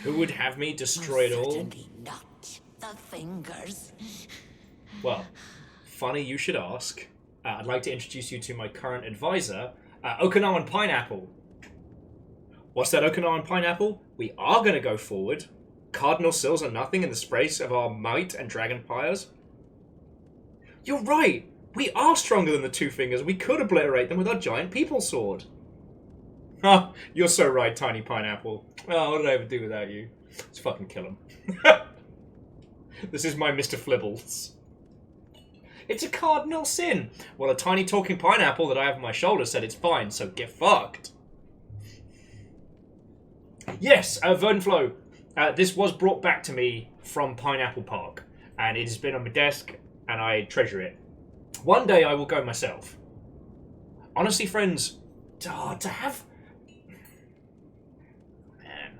Who would have me destroy it all? Certainly not the fingers. Well, funny you should ask. I'd like to introduce you to my current advisor, Okinawan Pineapple. What's that, Okinawan Pineapple? We are going to go forward. Cardinal Sills are nothing in the space of our might and dragon pyres. You're right! We are stronger than the Two Fingers. We could obliterate them with our giant people sword. Ha! You're so right, Tiny Pineapple. Oh, what did I ever do without you? Let's fucking kill him. This is my Mr. Flibbles. It's a cardinal sin. Well, a tiny talking pineapple that I have on my shoulder said it's fine, so get fucked. Yes, Vernflow. This was brought back to me from Pineapple Park, and it has been on my desk, and I treasure it. One day I will go myself. Honestly, friends, to have... Man.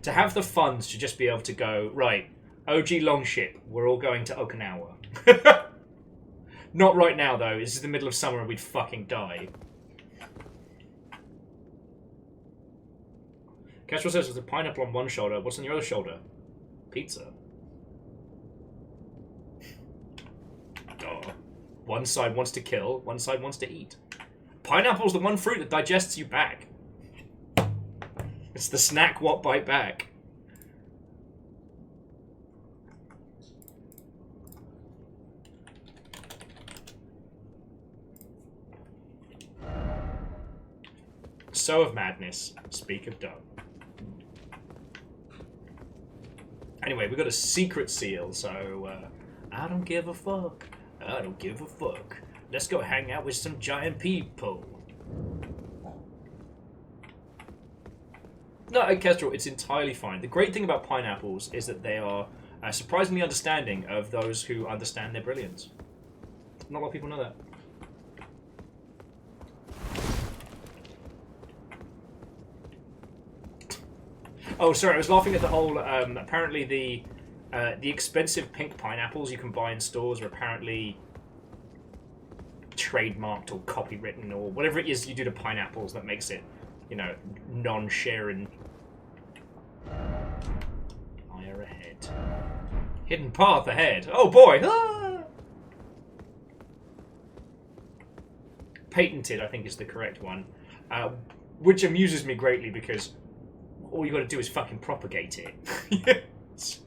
To have the funds to just be able to go, right, OG Longship, we're all going to Okinawa. Not right now, though. This is the middle of summer and we'd fucking die. Castro says, with a pineapple on one shoulder, what's on your other shoulder? Pizza. Oh. One side wants to kill, one side wants to eat. Pineapple's the one fruit that digests you back. It's the snack what bite back. So of madness, speak of dumb. Anyway, we got a secret seal, so I don't give a fuck. I don't give a fuck. Let's go hang out with some giant people. No, Kestrel, it's entirely fine. The great thing about pineapples is that they are surprisingly understanding of those who understand their brilliance. Not a lot of people know that. Oh, sorry, I was laughing at the whole, apparently the expensive pink pineapples you can buy in stores are apparently trademarked or copywritten or whatever it is you do to pineapples that makes it, you know, non-sharing. Fire ahead. Hidden path ahead. Oh boy! Ah! Patented, I think, is the correct one. Which amuses me greatly because all you got to do is fucking propagate it. Yes.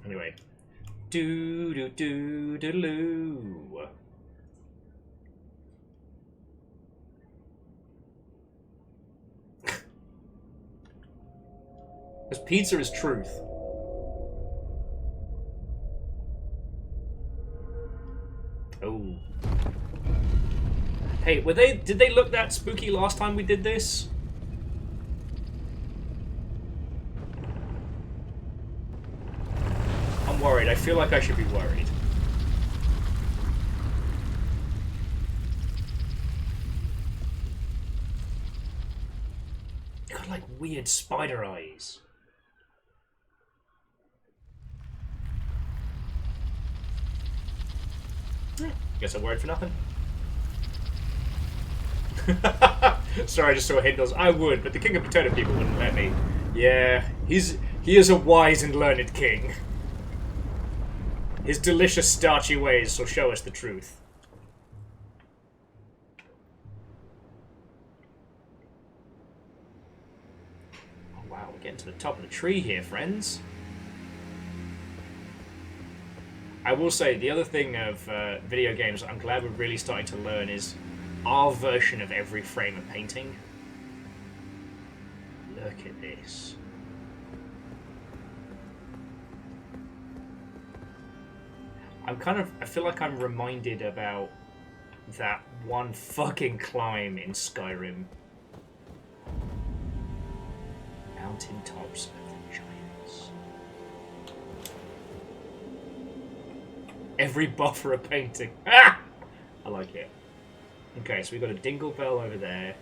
Anyway. Do-do-do-do-loo. Because pizza is truth. Oh. Hey, did they look that spooky last time we did this? I'm worried. I feel like I should be worried. Got like weird spider eyes. Guess I'm worried for nothing. Sorry, I just saw Hindles. I would, but the King of Potato People wouldn't let me. Yeah, he is a wise and learned king. His delicious starchy ways will show us the truth. Oh wow, we're getting to the top of the tree here, friends. I will say, the other thing of video games I'm glad we're really starting to learn is our version of every frame of painting. Look at this. I feel like I'm reminded about that one fucking climb in Skyrim. Mountain tops of the giants. Every buffer of painting. Ah! I like it. Okay, so we've got a dingle bell over there.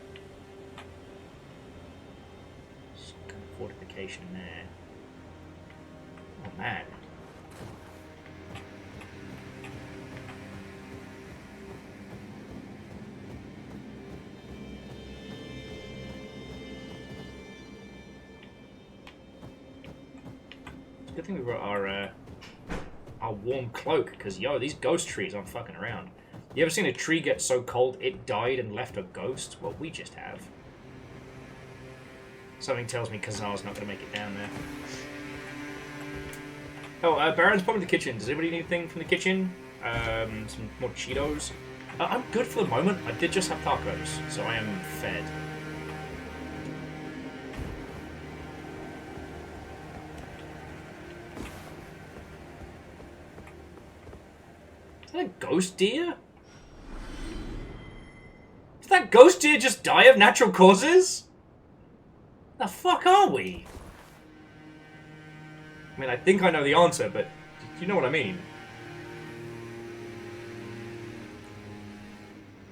Some kind of fortification there. Oh man. Good thing we brought our warm cloak, because yo, these ghost trees aren't fucking around. You ever seen a tree get so cold it died and left a ghost? Well, we just have. Something tells me Kazar's not going to make it down there. Oh, Baron's probably in the kitchen. Does anybody need anything from the kitchen? Some more Cheetos? I'm good for the moment. I did just have tacos, so I am fed. Is that a ghost deer? Did that ghost deer just die of natural causes? The fuck are we? I mean, I think I know the answer, but you know what I mean.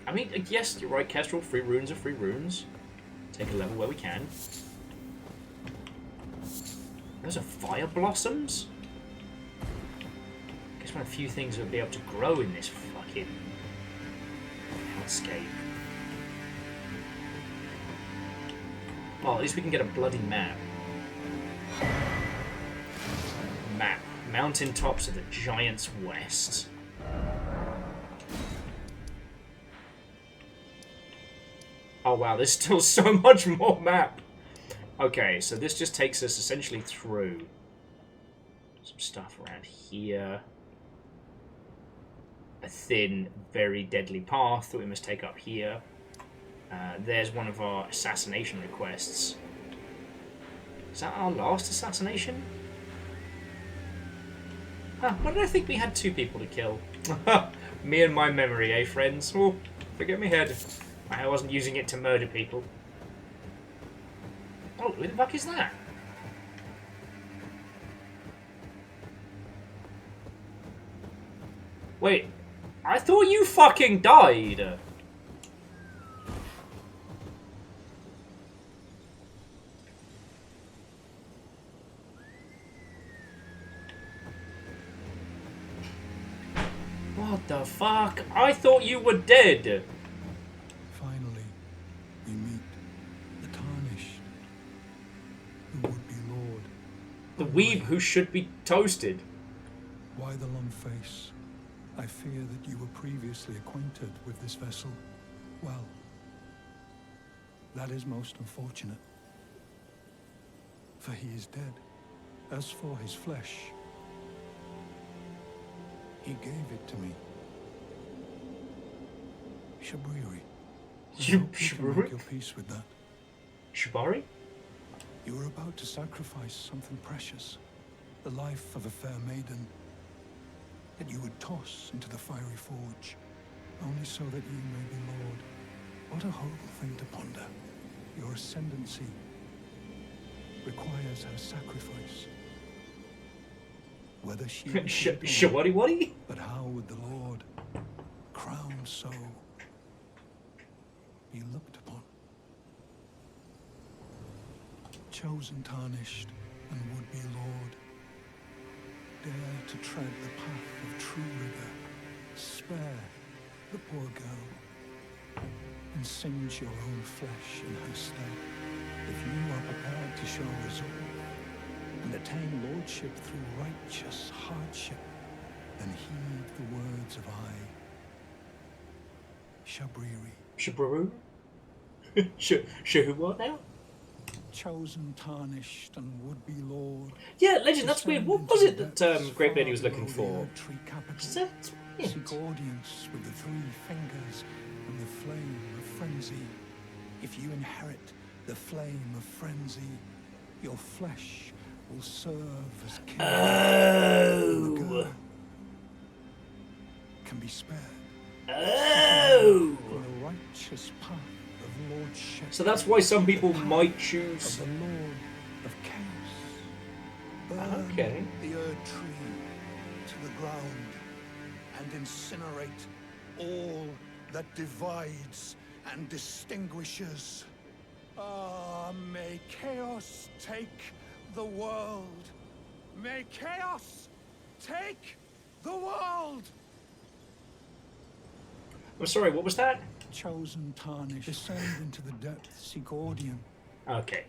I mean, yes, you're right, Kestrel. Free runes are free runes. Take a level where we can. Those are fire blossoms? I guess one of the few things that will be able to grow in this fucking hellscape. Well, at least we can get a bloody map. Map. Mountain tops of the Giants West. Oh wow, there's still so much more map. Okay, so this just takes us essentially through some stuff around here. A thin, very deadly path that we must take up here. There's one of our assassination requests. Is that our last assassination? Huh, why did I think we had 2 people to kill? Me and my memory, eh, friends? Oh, forget me head. I wasn't using it to murder people. Oh, who the fuck is that? Wait, I thought you fucking died. What the fuck? I thought you were dead. Finally, we meet the Tarnished, the would-be lord. The weeb who should be toasted. Why the long face? I fear that you were previously acquainted with this vessel. Well, that is most unfortunate. For he is dead. As for his flesh, he gave it to me. Shabriri. I hope you can make your peace with that. Shibari? You were about to sacrifice something precious. The life of a fair maiden that you would toss into the fiery forge, only so that you may be lord. What a horrible thing to ponder. Your ascendancy requires her sacrifice. Whether she Shawari-wari? but how would the Lord, crowned so, be looked upon? Chosen, tarnished, and would-be Lord, dare to tread the path of true rigor. Spare the poor girl. and singe your own flesh in her stead, if you are prepared to show resolve and attain lordship through righteous hardship, then heed the words of I, Shabriri. Shabruru? Who what now? Chosen, tarnished, and would-be lord. Yeah, legend, that's weird. What was it that Great Lady was looking for? Seek audience with the 3 fingers and the flame of frenzy. If you inherit the flame of frenzy, your flesh will serve as king. Oh! Can be spared. Oh! From the righteous path of lordship. So that's why some people might choose. Of the Lord of Chaos. Burn Okay. the Erd tree to the ground and incinerate all that divides and distinguishes. Ah, may chaos take the world. May chaos take the world. I'm sorry, what was that? Chosen, tarnished, descend into the depths, seek audience. Okay.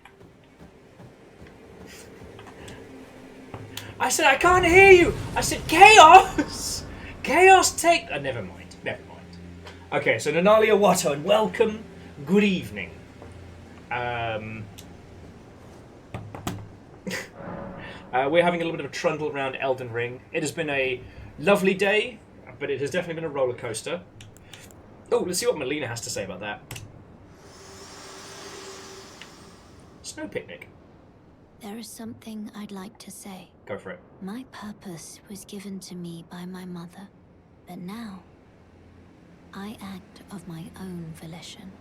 I said I can't hear you. I said chaos. Chaos take. Never mind. Never mind. Okay, so Nanalia Watto, and welcome. Good evening. We're having a little bit of a trundle around Elden Ring. It has been a lovely day, but it has definitely been a roller coaster. Oh, let's see what Melina has to say about that. Snow picnic. There is something I'd like to say. Go for it. My purpose was given to me by my mother, but now I act of my own volition.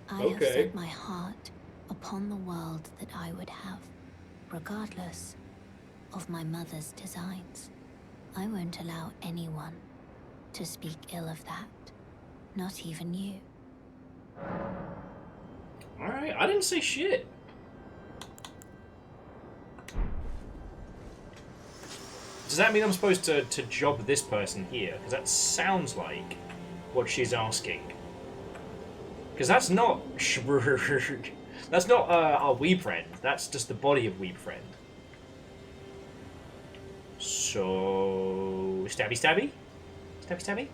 I have set my heart upon the world that I would have, regardless of my mother's designs. I won't allow anyone to speak ill of that, not even you. Alright, I didn't say shit. Does that mean I'm supposed to job this person here? Because that sounds like what she's asking. Because that's not... That's not our weeb friend. That's just the body of weeb friend. So... Stabby stabby? Stabby stabby?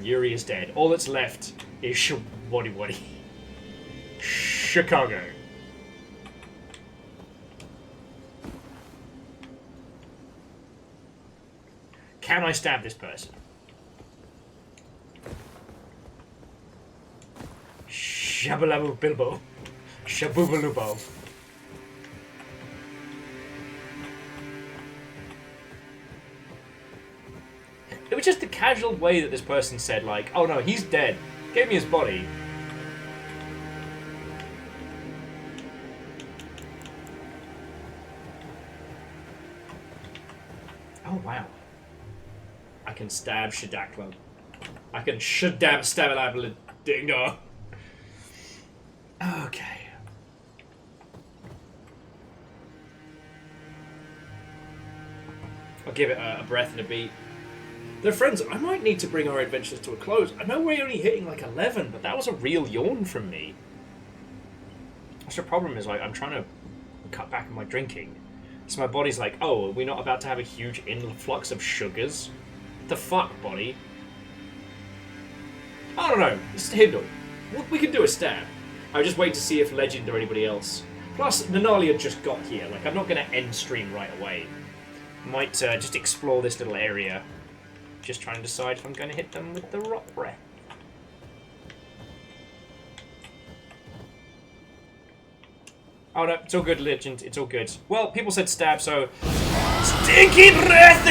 Yuri is dead. All that's left is Waddy Waddy. Chicago. Can I stab this person? Shabalabu Bilbo. Shabubalubo. It was just the casual way that this person said, like, oh no, he's dead. Gave me his body. Oh wow. I can stab Shadakla. I can stab a dingo. Okay. I'll give it a breath and a beat. They're friends. I might need to bring our adventures to a close. I know we're only hitting like 11, but that was a real yawn from me. That's the problem is, like, I'm trying to cut back on my drinking. So my body's like, oh, are we not about to have a huge influx of sugars? The fuck, body? I don't know. It's Hindle. We can do a stab. I was just waiting to see if Legend or anybody else. Plus, Nanalia just got here. Like, I'm not going to end stream right away. Might just explore this little area. Just trying to decide if I'm going to hit them with the rock breath. Oh no, it's all good, Legend. It's all good. Well, people said stab, so... Stinky breath!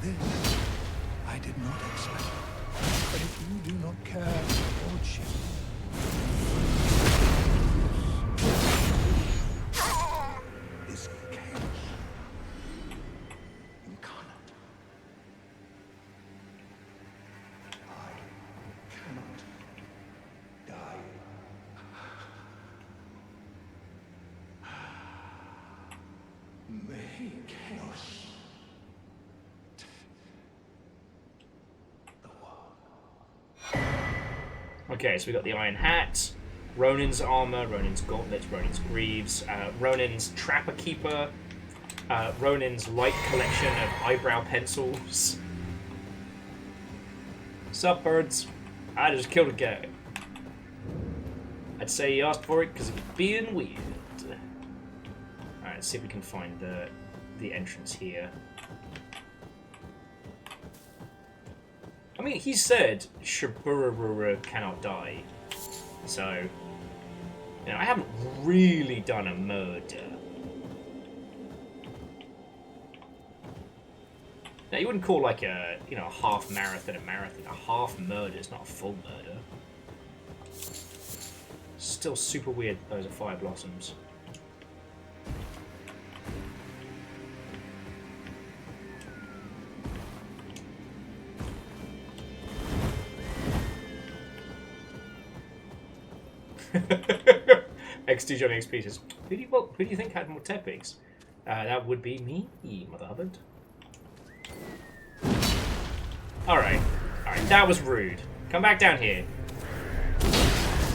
This I did not expect. But if you do not care for lordship, is chaos incarnate. I cannot die. Okay, so we got the iron hat, Ronin's armor, Ronin's gauntlets, Ronin's greaves, Ronin's trapper keeper, Ronin's light collection of eyebrow pencils. Sup, birds? I just killed a guy. I'd say he asked for it because he was being weird. Alright, let's see if we can find the entrance here. I mean, he said Shiburururu cannot die. So, you know, I haven't really done a murder. Now, you wouldn't call like a, you know, a half marathon a marathon. A half murder is not a full murder. Still super weird those are fire blossoms. XD Johnny XP says, who do you think had more tepics? That would be me, Mother Hubbard. Alright, that was rude. Come back down here.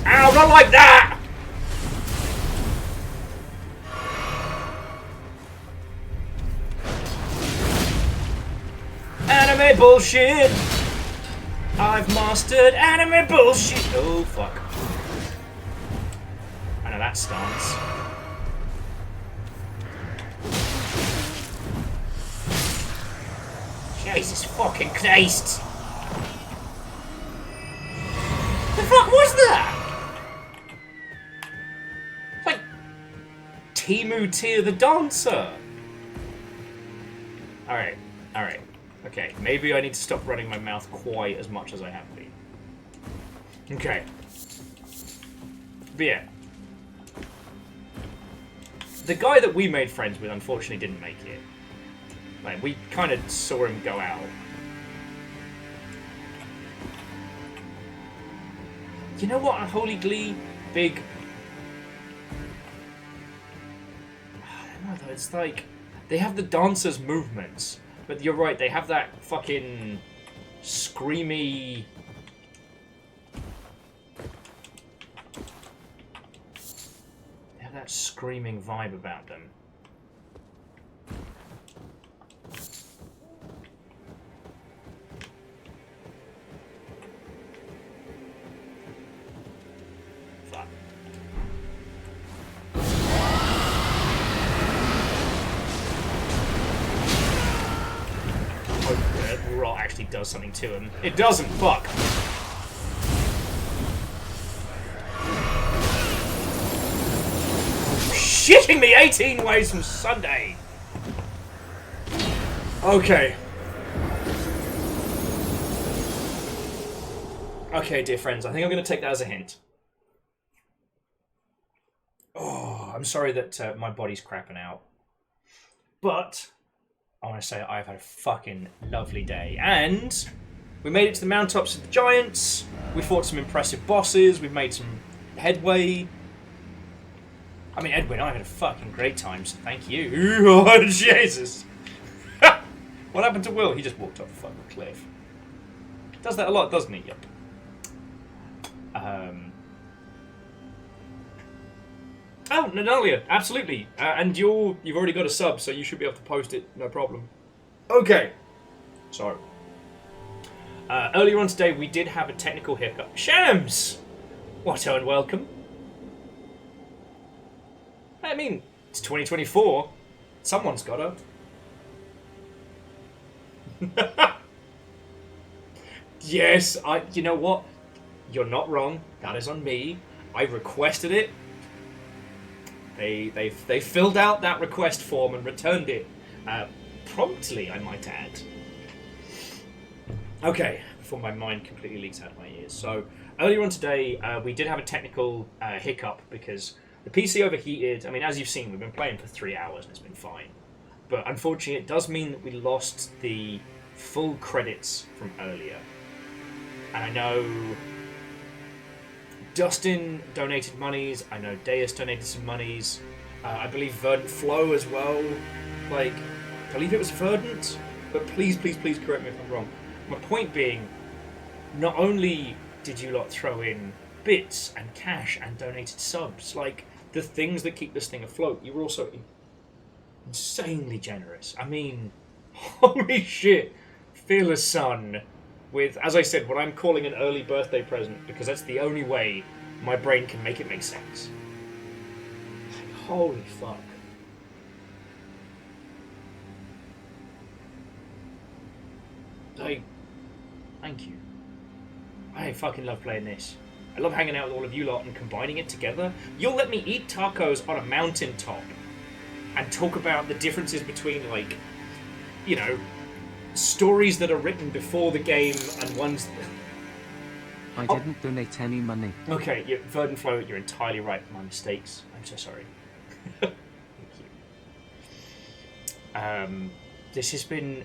Ow, not like that! Anime bullshit! I've mastered anime bullshit! Oh, fuck. I know that stance. Jesus fucking Christ! The fuck was that? Like Timu Tia the dancer. Alright. Okay, maybe I need to stop running my mouth quite as much as I have been. Okay. But yeah. The guy that we made friends with unfortunately didn't make it. Like, we kind of saw him go out. You know what? Holy Glee, big... I don't know though, it's like... They have the dancers' movements. But you're right, they have that fucking... screamy... They have that screaming vibe about them. Rot actually does something to him. It doesn't, fuck! Shitting me 18 ways from Sunday! Okay. Okay, dear friends, I think I'm going to take that as a hint. Oh, I'm sorry that my body's crapping out. But... I want to say I've had a fucking lovely day. And we made it to the mountaintops of the giants. We fought some impressive bosses. We've made some headway. I mean, Edwin, I had a fucking great time, so thank you. Oh, Jesus. What happened to Will? He just walked off the fucking cliff. Does that a lot, doesn't he? Yep. Oh, Nanalia, absolutely. And you've already got a sub, so you should be able to post it, no problem. Okay. So, earlier on today, we did have a technical hiccup. Shams! What and welcome. I mean, it's 2024. Someone's got to. Yes, you know what? You're not wrong. That is on me. I requested it. They filled out that request form and returned it promptly, I might add. Okay, before my mind completely leaks out of my ears. So, earlier on today, we did have a technical hiccup because the PC overheated. I mean, as you've seen, we've been playing for 3 hours and it's been fine. But unfortunately, it does mean that we lost the full credits from earlier. And I know Dustin donated monies. I know Deus donated some monies. I believe Verdant Flow as well. Like, I believe it was Verdant. But please, please, please correct me if I'm wrong. My point being, not only did you lot throw in bits and cash and donated subs? Like, the things that keep this thing afloat. You were also insanely generous. I mean, holy shit. Fearless Son with, as I said, what I'm calling an early birthday present, because that's the only way my brain can make it make sense. Like, holy fuck. Thank you. I fucking love playing this. I love hanging out with all of you lot and combining it together. You'll let me eat tacos on a mountaintop and talk about the differences between, like, you know, stories that are written before the game and ones... I didn't donate any money. Okay, Verdenflow, you're entirely right. My mistakes. I'm so sorry. Thank you. This has been,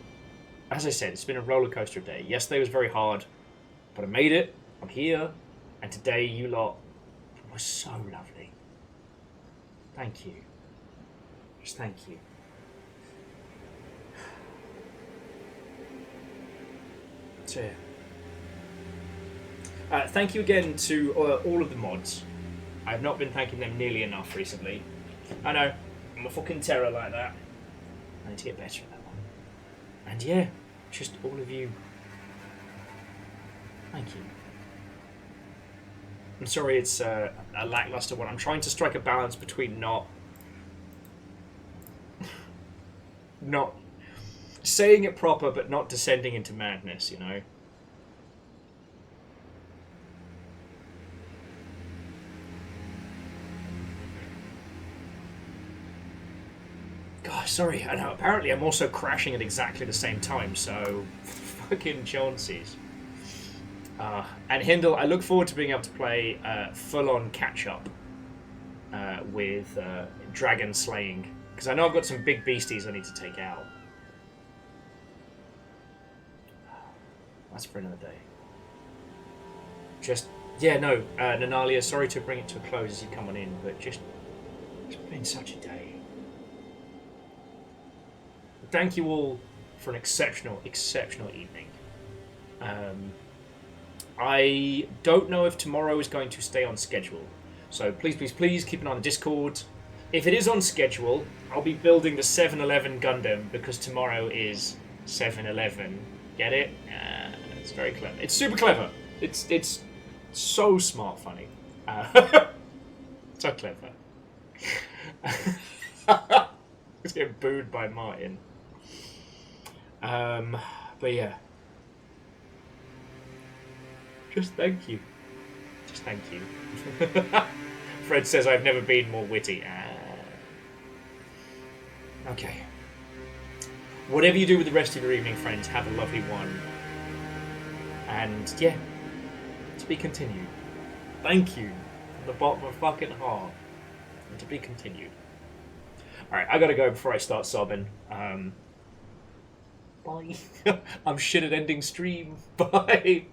as I said, it's been a roller coaster day. Yesterday was very hard, but I made it. I'm here. And today, you lot were so lovely. Thank you. Just thank you. So, thank you again to all of the mods. I've not been thanking them nearly enough recently. I know, I'm a fucking terror like that. I need to get better at that one. And yeah, just all of you. Thank you. I'm sorry it's a lackluster one. I'm trying to strike a balance between not saying it proper, but not descending into madness, you know? God, sorry, I know, apparently I'm also crashing at exactly the same time, so fucking Chauncy's. And Hindle, I look forward to being able to play full-on catch-up with dragon slaying, because I know I've got some big beasties I need to take out. That's for another day. Just, yeah, no, Nanalia, sorry to bring it to a close as you come on in, but just, it's been such a day. Thank you all for an exceptional, exceptional evening. I don't know if tomorrow is going to stay on schedule, so please, please, please keep an eye on the Discord. If it is on schedule, I'll be building the 7-Eleven Gundam, because tomorrow is 7-Eleven. Get it? It's very clever. It's super clever. It's so smart funny. So clever. It's getting booed by Martin. But yeah. Just thank you. Just thank you. Fred says I've never been more witty. Okay. Whatever you do with the rest of your evening, friends, have a lovely one. And yeah, to be continued. Thank you from the bottom of my fucking heart. And to be continued. Alright, I gotta go before I start sobbing. Bye. I'm shit at ending stream. Bye.